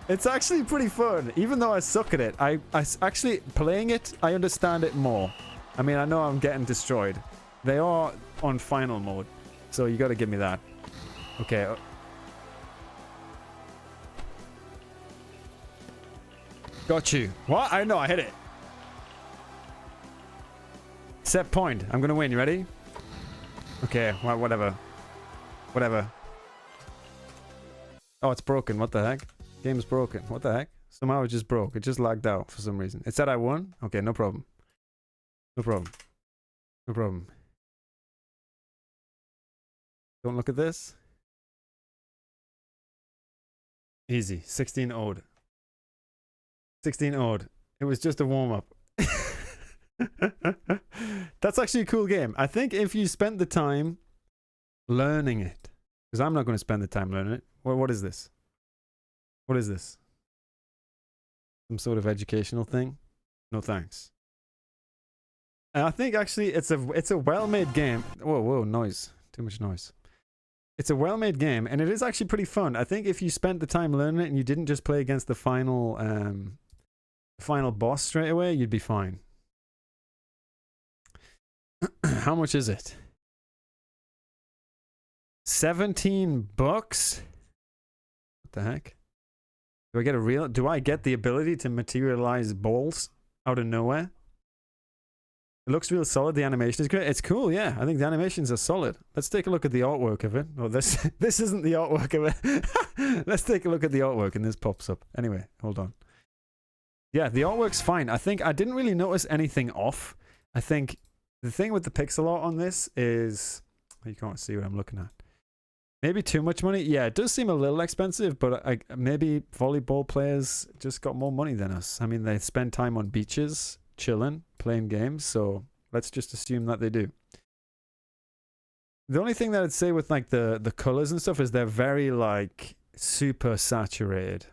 It's actually pretty fun. Even though I suck at it, I actually, playing it, I understand it more. I mean, I know I'm getting destroyed. They are on final mode. So you gotta give me that. Okay. Got you. What? I know, I hit it. Set point. I'm gonna win. You ready? Okay, well, whatever. Whatever. Oh, it's broken. What the heck? Game's broken. What the heck? Somehow it just broke. It just lagged out for some reason. It said I won? Okay, no problem. No problem. No problem. Don't look at this. Easy. 16 ode. 16 ode. It was just a warm-up. That's actually a cool game. I think if you spent the time learning it, because I'm not going to spend the time learning it. What is this? What is this? Some sort of educational thing? No thanks. And I think actually it's a well-made game. Whoa, whoa, noise. Too much noise. It's a well-made game, and it is actually pretty fun. I think if you spent the time learning it and you didn't just play against the final boss straight away, you'd be fine. How much is it? 17 bucks? What the heck? Do I get the ability to materialize balls out of nowhere? It looks real solid. The animation is great. It's cool, yeah. I think the animations are solid. Let's take a look at the artwork of it. Oh, this isn't the artwork of it. Let's take a look at the artwork and this pops up. Anyway, hold on. Yeah, the artwork's fine. I think I didn't really notice anything off. I think the thing with the pixel art on this is... You can't see what I'm looking at. Maybe too much money? Yeah, it does seem a little expensive, but maybe volleyball players just got more money than us. I mean, they spend time on beaches, chilling, playing games, so let's just assume that they do. The only thing that I'd say with like the colors and stuff is they're very like super saturated.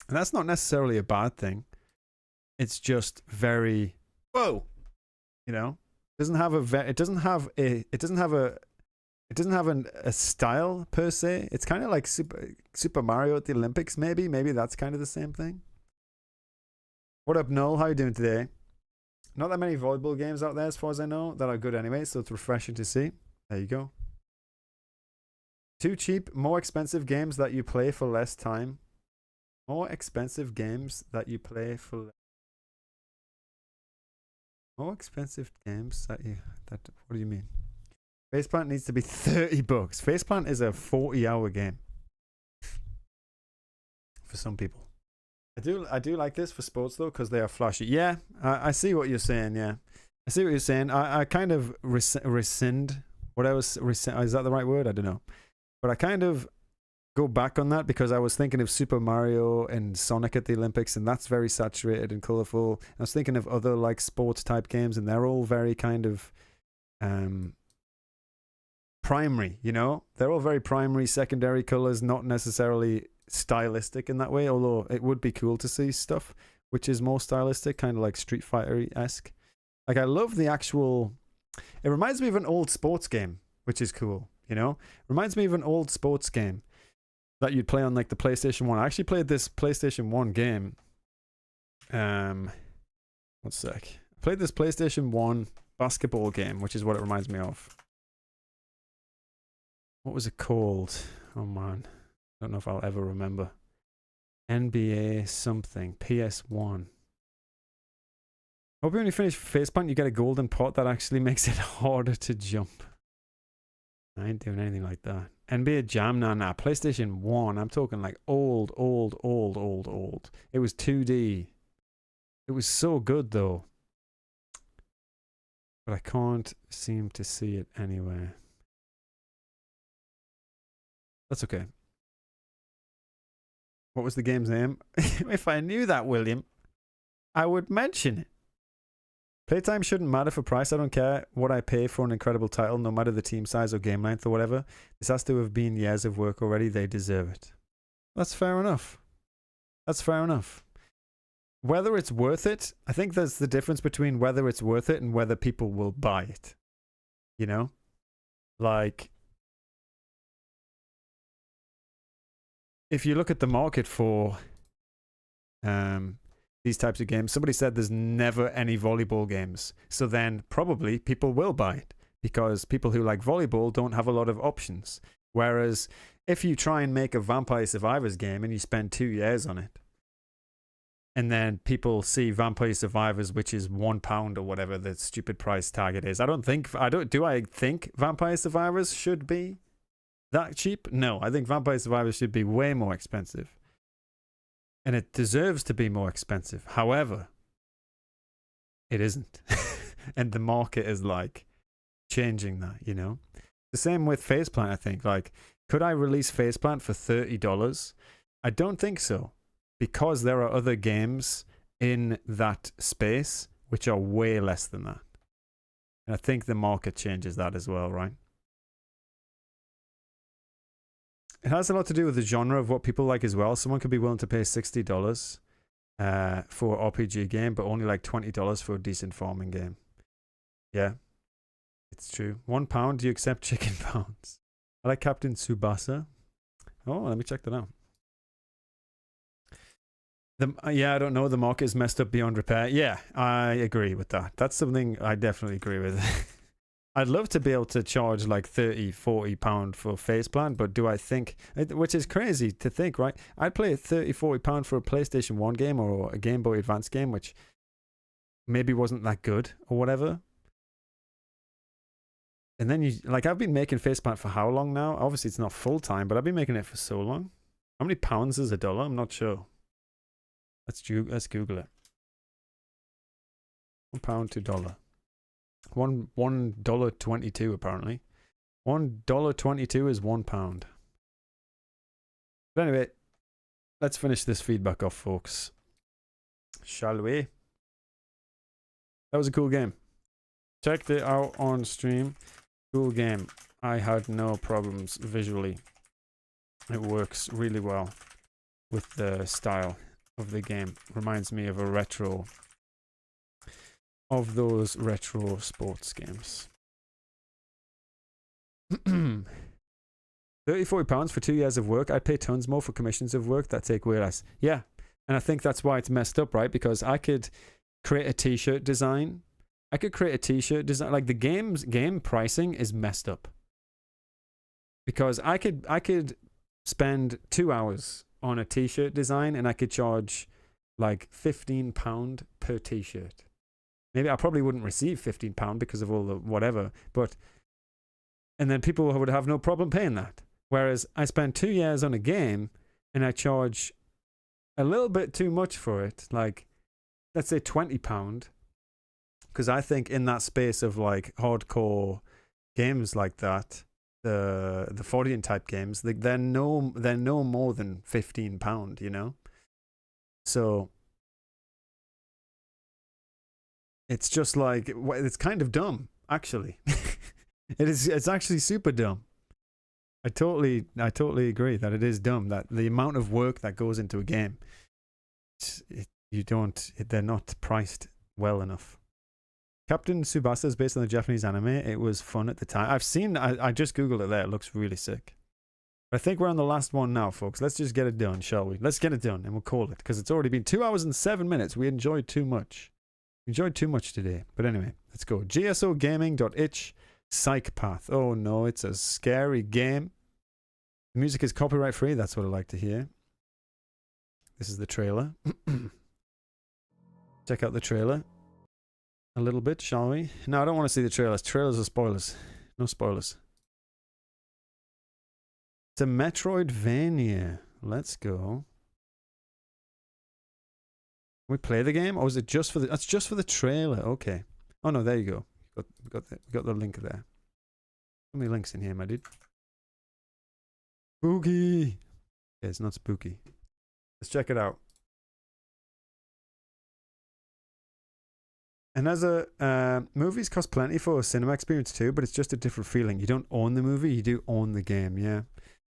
And that's not necessarily a bad thing. It's just very... Whoa! You know? It doesn't have a style per se. It's kind of like Super Mario at the Olympics, maybe. Maybe that's kind of the same thing. What up, Noel? How you doing today? Not that many volleyball games out there, as far as I know, that are good anyway, so it's refreshing to see. There you go. Too cheap, more expensive games that you play for less time. More expensive games that you play for... More expensive games that you... What do you mean? Faceplant needs to be 30 bucks. Faceplant is a 40-hour game. For some people. I do like this for sports though, because they are flashy. Yeah, I see what you're saying, yeah. I see what you're saying. I kind of rescind what I was... is that the right word? I don't know. But I kind of go back on that because I was thinking of Super Mario and Sonic at the Olympics, and that's very saturated and colorful. I was thinking of other like sports type games, and they're all very kind of primary, you know? They're all very primary, secondary colors, not necessarily stylistic in that way, although it would be cool to see stuff which is more stylistic, kind of like Street Fighter-esque. Like, I love the actual... It reminds me of an old sports game, which is cool, you know? Reminds me of an old sports game that you'd play on like the PlayStation 1. I actually played this PlayStation 1 game. One sec. I played this PlayStation 1 basketball game, which is what it reminds me of. What was it called? Oh man. I don't know if I'll ever remember. NBA something. PS1. Hope when you finish Faceplant, you get a golden pot that actually makes it harder to jump. I ain't doing anything like that. NBA Jam, nah. PlayStation 1. I'm talking like old. It was 2D. It was so good though. But I can't seem to see it anywhere. That's okay. What was the game's name? If I knew that, William, I would mention it. Playtime shouldn't matter for price. I don't care what I pay for an incredible title, no matter the team size or game length or whatever. This has to have been years of work already. They deserve it. That's fair enough. That's fair enough. Whether it's worth it, I think there's the difference between whether it's worth it and whether people will buy it. You know? Like, if you look at the market for these types of games, somebody said there's never any volleyball games. So then probably people will buy it because people who like volleyball don't have a lot of options. Whereas if you try and make a Vampire Survivors game and you spend 2 years on it, and then people see Vampire Survivors, which is £1 or whatever the stupid price target is. Do I think Vampire Survivors should be that cheap? No, I think Vampire Survivors should be way more expensive. And it deserves to be more expensive. However, it isn't. And the market is like changing that, you know? The same with Faceplant, I think. Like, could I release Faceplant for $30? I don't think so. Because there are other games in that space which are way less than that. And I think the market changes that as well, right? It has a lot to do with the genre of what people like as well. Someone could be willing to pay $60 for an RPG game, but only like $20 for a decent farming game. Yeah, it's true. £1, do you accept chicken pounds? I like Captain Tsubasa. Oh, let me check that out. Yeah, I don't know. The market is messed up beyond repair. Yeah, I agree with that. That's something I definitely agree with. I'd love to be able to charge like £30-40 for Faceplant, but do I think, which is crazy to think, right? I'd play £30-40 for a PlayStation 1 game or a Game Boy Advance game, which maybe wasn't that good or whatever. And then I've been making Faceplant for how long now? Obviously it's not full time, but I've been making it for so long. How many pounds is $1? I'm not sure. Let's Google it. £1 to $1. $1.22 apparently. $1.22 is £1. But anyway, let's finish this feedback off, folks. Shall we? That was a cool game. Checked it out on stream. Cool game. I had no problems visually. It works really well with the style of the game. Reminds me of a retro, of those retro sports games. £30-40 for 2 years of work. I'd pay tons more for commissions of work that take way less. Yeah, and I think that's why it's messed up, right? Because I could create a t-shirt design. Like the game pricing is messed up. Because I could spend 2 hours on a t-shirt design and I could charge like £15 per t-shirt. Maybe I probably wouldn't receive £15 because of all the whatever, and then people would have no problem paying that. Whereas I spend 2 years on a game and I charge a little bit too much for it, like let's say £20, because I think in that space of like hardcore games like that, the 40 type games, they're no more than £15, you know. So it's just like, it's kind of dumb, actually. It's actually super dumb. I totally agree that it is dumb, that the amount of work that goes into a game, they're not priced well enough. Captain Tsubasa is based on the Japanese anime. It was fun at the time. I just googled it there. It looks really sick. I think we're on the last one now, folks. Let's just get it done, shall we? Let's get it done and we'll call it, because it's already been 2 hours and 7 minutes. We enjoyed too much. Today. But anyway, let's go. gsogaming.itch Psychopath. Oh no, it's a scary game. The music is copyright free. That's what I like to hear. This is the trailer. Check out the trailer a little bit, shall we? No, I don't want to see the trailers. Trailers are spoilers. No spoilers. It's a Metroidvania. Let's go. Can we play the game, or is it just for the? That's just for the trailer. Okay. Oh no, there you go. We got the link there. How many links in here, my dude? Spooky. Yeah, it's not spooky. Let's check it out. And as a movies cost plenty for a cinema experience too, but it's just a different feeling. You don't own the movie, you do own the game. Yeah.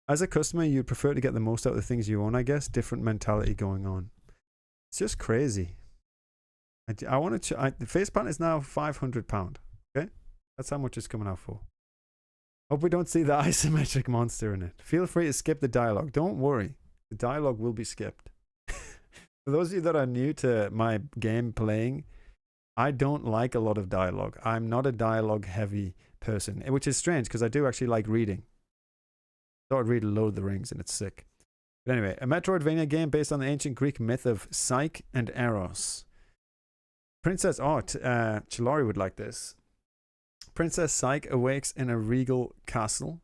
As a customer, you'd prefer to get the most out of the things you own, I guess. Different mentality going on. It's just crazy. I want to. The facepan is now £500. Okay, that's how much it's coming out for. Hope we don't see the isometric monster in it. Feel free to skip the dialogue. Don't worry, the dialogue will be skipped. For those of you that are new to my game playing, I don't like a lot of dialogue. I'm not a dialogue-heavy person, which is strange because I do actually like reading. I thought I'd read Lord of the Rings, and it's sick. But anyway, a Metroidvania game based on the ancient Greek myth of Psyche and Eros. Princess, Chilari would like this. Princess Psyche awakes in a regal castle,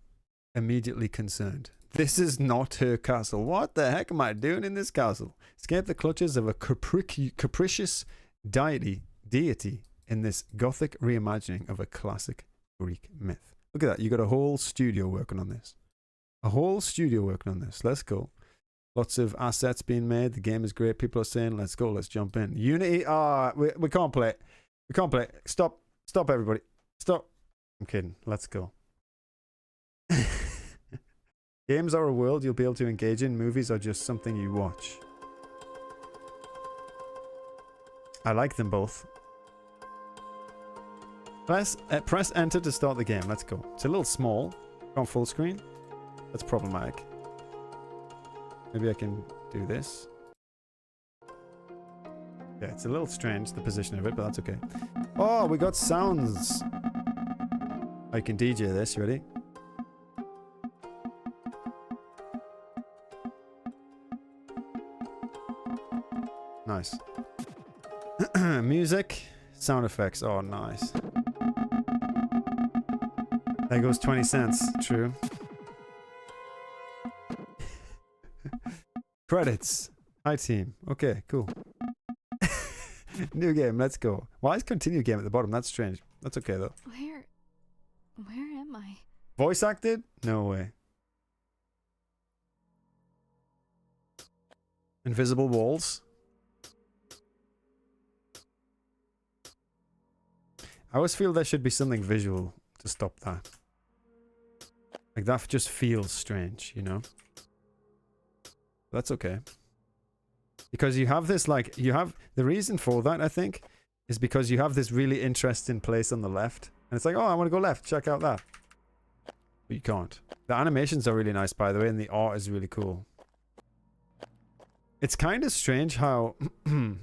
immediately concerned. This is not her castle. What the heck am I doing in this castle? Escape the clutches of a capricious deity in this gothic reimagining of a classic Greek myth. Look at that. You got a whole studio working on this. A whole studio working on this. Let's go. Lots of assets being made. The game is great. People are saying, let's go. Let's jump in. Unity. We can't play it. We can't play it. Stop. Stop, everybody. Stop. I'm kidding. Let's go. Games are a world you'll be able to engage in. Movies are just something you watch. I like them both. Press enter to start the game. Let's go. It's a little small. On full screen. That's problematic. Maybe I can do this. Yeah, it's a little strange, the position of it, but that's okay. Oh, we got sounds. I can DJ this. You ready? Nice. Music. Sound effects. Oh, nice. There goes 20 cents. True. Credits. Hi team. Okay, cool. New game, let's go. Why is continue game at the bottom? That's strange. That's okay though. Where am I? Voice acted? No way. Invisible walls. I always feel there should be something visual to stop that. Like that just feels strange, you know? That's okay. Because you have this, like, the reason for that, I think, is because you have this really interesting place on the left. And it's like, oh, I want to go left. Check out that. But you can't. The animations are really nice, by the way, and the art is really cool. It's kind of strange how... you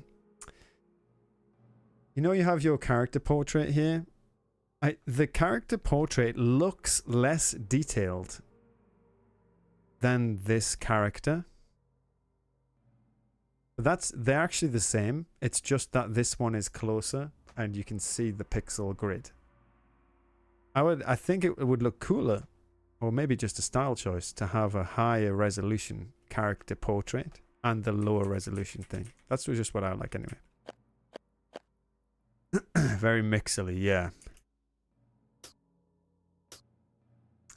know, you have your character portrait here. The character portrait looks less detailed than this character. But they're actually the same. It's just that this one is closer and you can see the pixel grid. I think it would look cooler, or maybe just a style choice, to have a higher resolution character portrait and the lower resolution thing. That's just what I like anyway. Very mixely, yeah.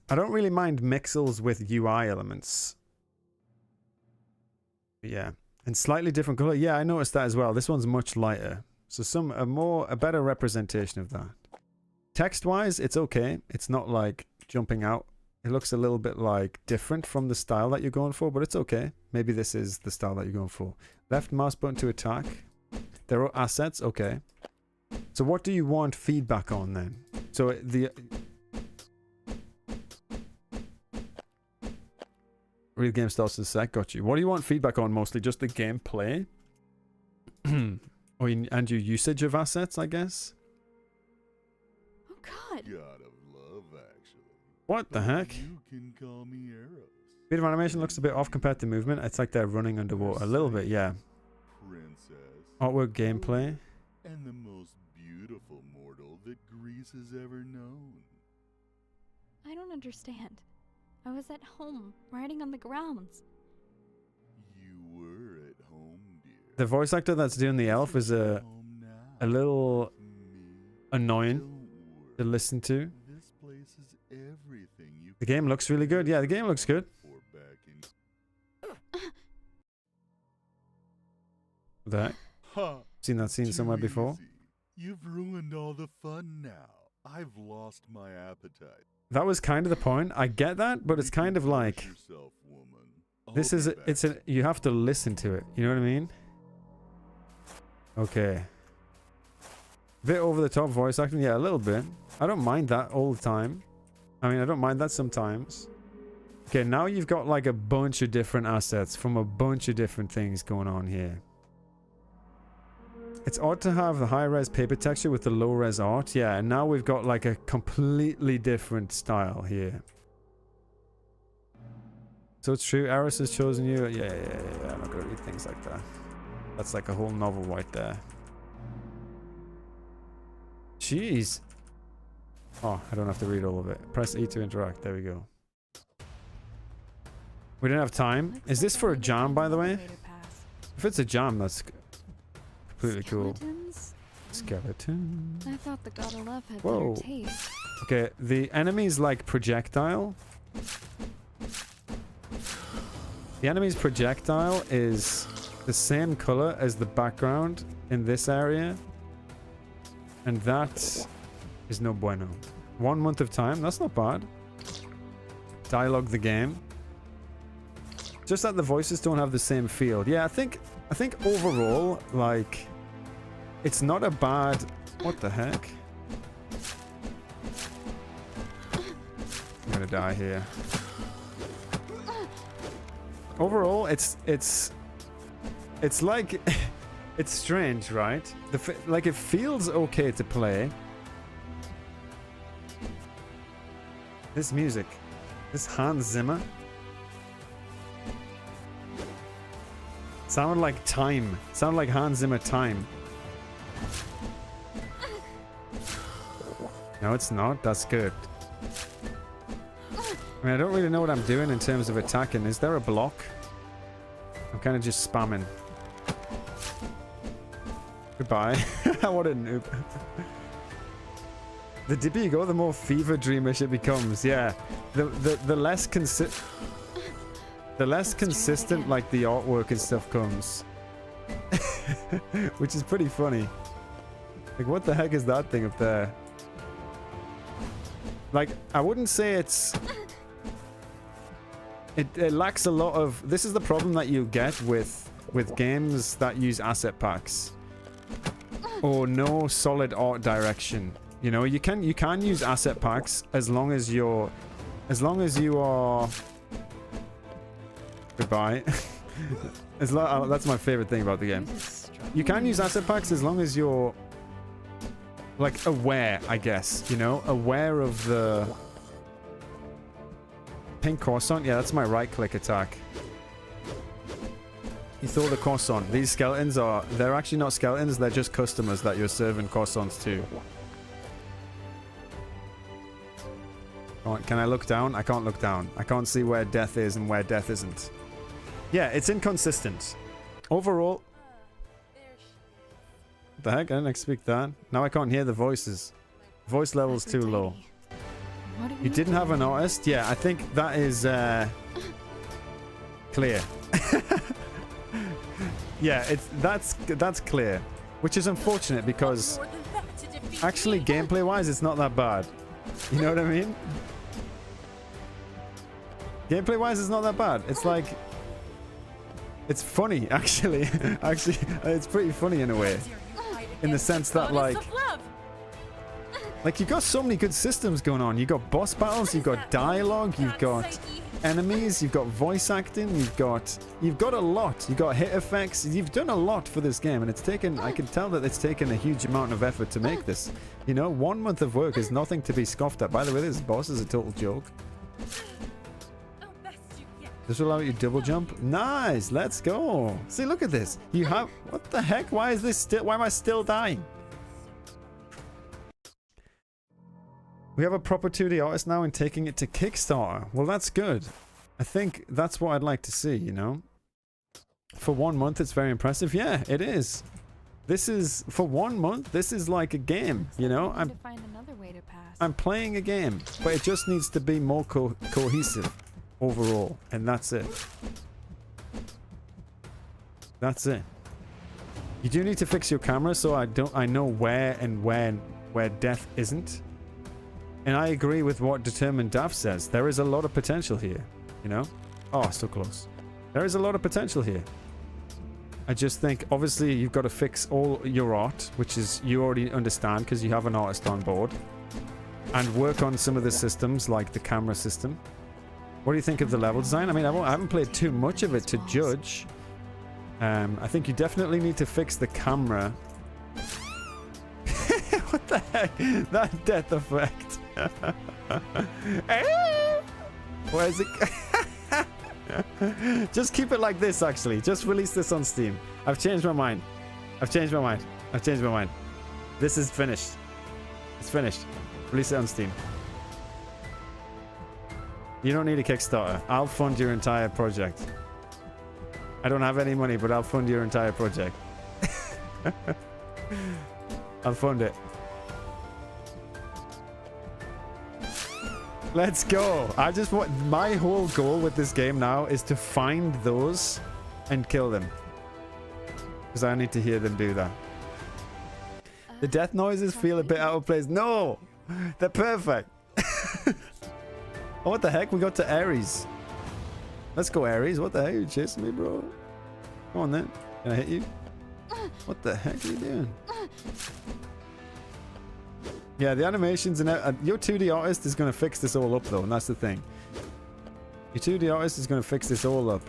I don't really mind mixels with UI elements. But yeah. And slightly different color. Yeah, I noticed that as well. This one's much lighter. So a better representation of that. Text-wise, it's okay. It's not like jumping out. It looks a little bit like different from the style that you're going for, but it's okay. Maybe this is the style that you're going for. Left mouse button to attack. There are assets. Okay. So what do you want feedback on then? So the... Real game starts in a sec. Got you. What do you want feedback on mostly? Just the gameplay? And your usage of assets, I guess? Oh, God. God of love, actually. What the heck? You can call me Eros. Bit of animation looks a bit off compared to movement. It's like they're running underwater a little bit, yeah. Princess. Artwork, gameplay. And the most beautiful mortal that Greece has ever known. I don't understand. I was at home, riding on the grounds. You were at home, dear. The voice actor that's doing the elf is a little annoying to listen to. This place is everything you The game looks really good. Yeah, the game looks good. for back in. That Ha! seen that scene Too somewhere before. easy. You've ruined all the fun now. I've lost my appetite. That was kind of the point. I get that, but it's kind of like Yourself, woman. this is it's a you have to listen to it. You know what I mean? Okay. Bit over the top voice acting, yeah, a little bit. I don't mind that all the time. I mean, I don't mind that sometimes. Okay, now you've got like a bunch of different assets from a bunch of different things going on here. It's odd to have the high-res paper texture with the low-res art. Yeah, and now we've got like a completely different style here. So it's true, Eris has chosen you. Yeah. I'm not gonna read things like that. That's like a whole novel right there. Jeez. Oh, I don't have to read all of it. Press E to interact. There we go. We didn't have time. Looks Is this like for a I need jam, an by the way? elevator pass. If it's a jam, that's completely cool. Skeletons? Skeleton. I thought the God of Love had Whoa. better taste. Okay, the enemy's like projectile. The enemy's projectile is the same color as the background in this area. And that is no bueno. 1 month of time, that's not bad. Dialogue the game. Just that the voices don't have the same feel. Yeah, I think overall, like, it's not a bad... What the heck? I'm gonna die here. Overall, it's like... It's strange, right? Like, it feels okay to play. This music. This Hans Zimmer. Sound like time. Sound like Hans Zimmer time. No, it's not. That's good. I mean, I don't really know what I'm doing in terms of attacking. Is there a block? I'm kind of just spamming. Goodbye. What a noob. The deeper you go, the more fever dreamish it becomes. Yeah. The less consistent like the artwork and stuff comes. Which is pretty funny. Like, what the heck is that thing up there? Like, I wouldn't say it's... It lacks a lot of... This is the problem that you get with games that use asset packs. Or no solid art direction. You know, you can use asset packs as long as you are... Goodbye. That's my favorite thing about the game. You can use asset packs as long as you're like aware, I guess, you know, aware of the pink croissant. Yeah, that's my right click attack. You throw the croissant. These skeletons they're actually not skeletons, they're just customers that you're serving croissants to. Can I look down? I can't look down. I can't see where death is and where death isn't. Yeah, it's inconsistent. Overall... What the heck? I didn't expect that. Now I can't hear the voices. Voice level's too low. You didn't have an artist? Yeah, I think that is clear. Yeah, that's clear. Which is unfortunate because actually gameplay-wise it's not that bad. You know what I mean? Gameplay-wise it's not that bad. It's like... It's funny, actually. Actually, it's pretty funny in a way. In the sense that, like you got so many good systems going on. You got boss battles, you've got dialogue, you've got enemies, you've got voice acting, you've got a lot. You've got hit effects. You've done a lot for this game, and it's taken, I can tell that it's taken a huge amount of effort to make this. You know, 1 month of work is nothing to be scoffed at. By the way, this boss is a total joke. This will allow you to double jump. Nice. Let's go. See, look at this. You have... What the heck? Why is this still... Why am I still dying? We have a proper 2D artist now and taking it to Kickstarter. Well, that's good. I think that's what I'd like to see, you know? For 1 month, it's very impressive. Yeah, it is. This is... For 1 month, this is like a game, you know? I'm playing a game, but it just needs to be more cohesive overall. And that's it. That's it. You do need to fix your camera so I know where and where death isn't. And I agree with what Determined Daft says. There is a lot of potential here, you know? Oh, so close. There is a lot of potential here. I just think, obviously, you've got to fix all your art, which is you already understand because you have an artist on board. And work on some of the systems, like the camera system. What do you think of the level design? I mean, I haven't played too much of it to judge. I think you definitely need to fix the camera. What the heck? That death effect. Where is it? Just keep it like this, actually. Just release this on Steam. I've changed my mind. I've changed my mind. I've changed my mind. This is finished. It's finished. Release it on Steam. You don't need a Kickstarter. I'll fund your entire project. I don't have any money, but I'll fund your entire project. I'll fund it. Let's go. I just want... My whole goal with this game now is to find those and kill them. Because I need to hear them do that. The death noises feel a bit out of place. No! They're perfect. Oh, what the heck? We got to Ares. Let's go, Ares. What the heck? Are you chasing me, bro? Come on, then. Can I hit you? What the heck are you doing? Yeah, the animations and your 2D artist is going to fix this all up, though, and that's the thing. Your 2D artist is going to fix this all up.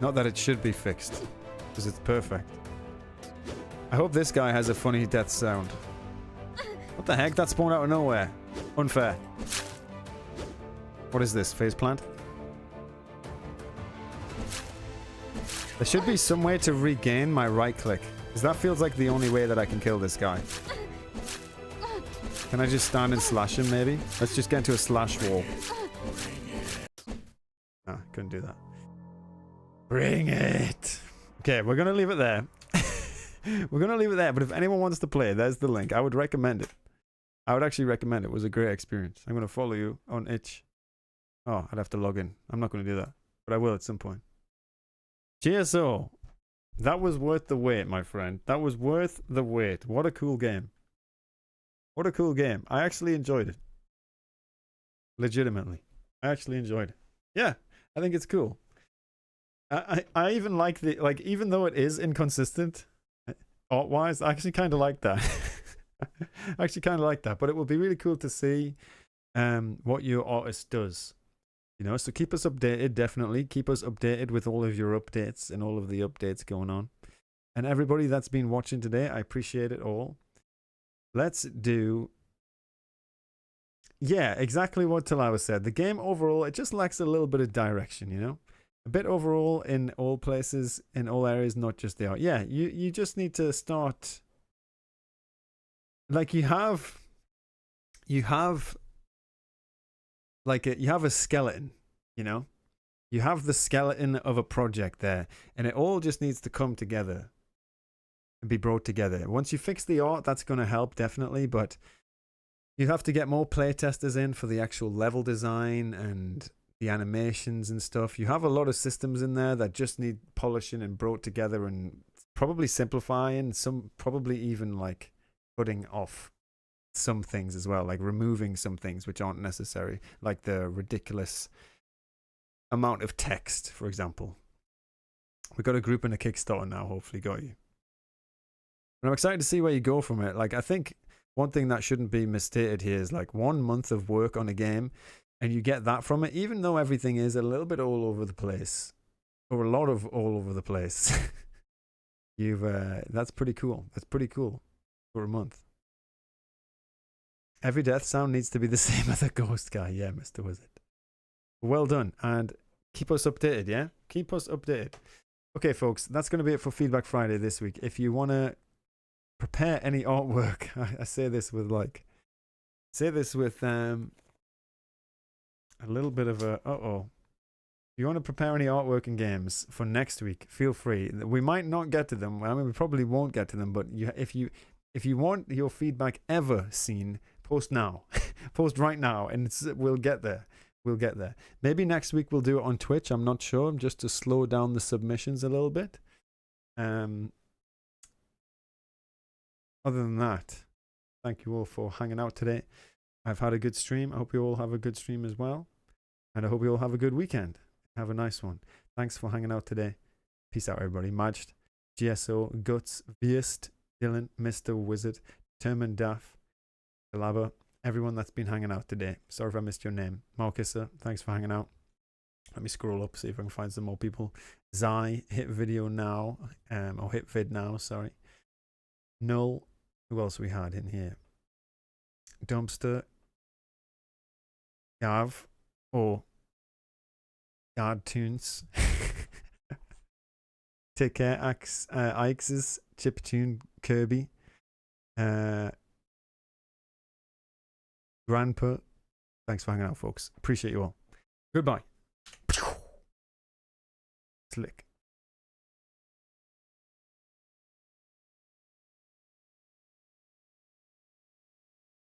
Not that it should be fixed, because it's perfect. I hope this guy has a funny death sound. What the heck? That spawned out of nowhere. Unfair. What is this? Phase plant? There should be some way to regain my right click. Because that feels like the only way that I can kill this guy. Can I just stand and slash him, maybe? Let's just get into a slash wall. Ah, couldn't do that. Bring it! Okay, we're going to leave it there. We're going to leave it there, but if anyone wants to play, there's the link. I would recommend it. I would actually recommend it. It was a great experience. I'm going to follow you on itch. Oh, I'd have to log in. I'm not going to do that, but I will at some point. GSO. That was worth the wait, my friend. That was worth the wait. What a cool game. What a cool game. I actually enjoyed it. Legitimately. I actually enjoyed it. Yeah, I think it's cool. I even like the, like, even though it is inconsistent, art-wise, I actually kind of like that. I actually kind of like that. But it will be really cool to see what your artist does. You know, so keep us updated, definitely. Keep us updated with all of your updates and all of the updates going on. And everybody that's been watching today, I appreciate it all. Let's do... Yeah, exactly what Talawa said. The game overall, it just lacks a little bit of direction, you know? A bit overall in all places, in all areas, not just the art. Yeah, you just need to start... Like, you have like you have a skeleton, you know? You have the skeleton of a project there, and it all just needs to come together and be brought together. Once you fix the art, that's going to help, definitely, but you have to get more playtesters in for the actual level design and the animations and stuff. You have a lot of systems in there that just need polishing and brought together and probably simplifying, some probably even like putting off some things as well, like removing some things which aren't necessary, like the ridiculous amount of text, for example. We got a group and a Kickstarter now, hopefully got you. And I'm excited to see where you go from it. Like, I think one thing that shouldn't be misstated here is like 1 month of work on a game and you get that from it, even though everything is a little bit all over the place, or a lot of all over the place. That's pretty cool. That's pretty cool for a month. Every death sound needs to be the same as a ghost guy. Yeah, Mr. Wizard. Well done. And keep us updated, yeah? Keep us updated. Okay, folks, that's going to be it for Feedback Friday this week. If you want to prepare any artwork, I say this with a little bit of a If you want to prepare any artwork and games for next week, feel free. We might not get to them. I mean, we probably won't get to them, but if you want your feedback ever seen, post now. Post right now, and we'll get there. We'll get there. Maybe next week we'll do it on Twitch. I'm not sure, just to slow down the submissions a little bit. Other than that, thank you all for hanging out today. I've had a good stream. I hope you all have a good stream as well. And I hope you all have a good weekend. Have a nice one. Thanks for hanging out today. Peace out, everybody. Majd, GSO, Guts, Viest, Dylan, Mr. Wizard, Determined Daff, Galaba, everyone that's been hanging out today. Sorry if I missed your name. Markissa, thanks for hanging out. Let me scroll up, see if I can find some more people. Zai, hit video now, or hit vid now, sorry. Null, who else we had in here? Dumpster, Gav, or Guard Tunes. Take care, Ixes, Chiptune, Kirby, Grandpa. Thanks for hanging out, folks. Appreciate you all. Goodbye. Slick.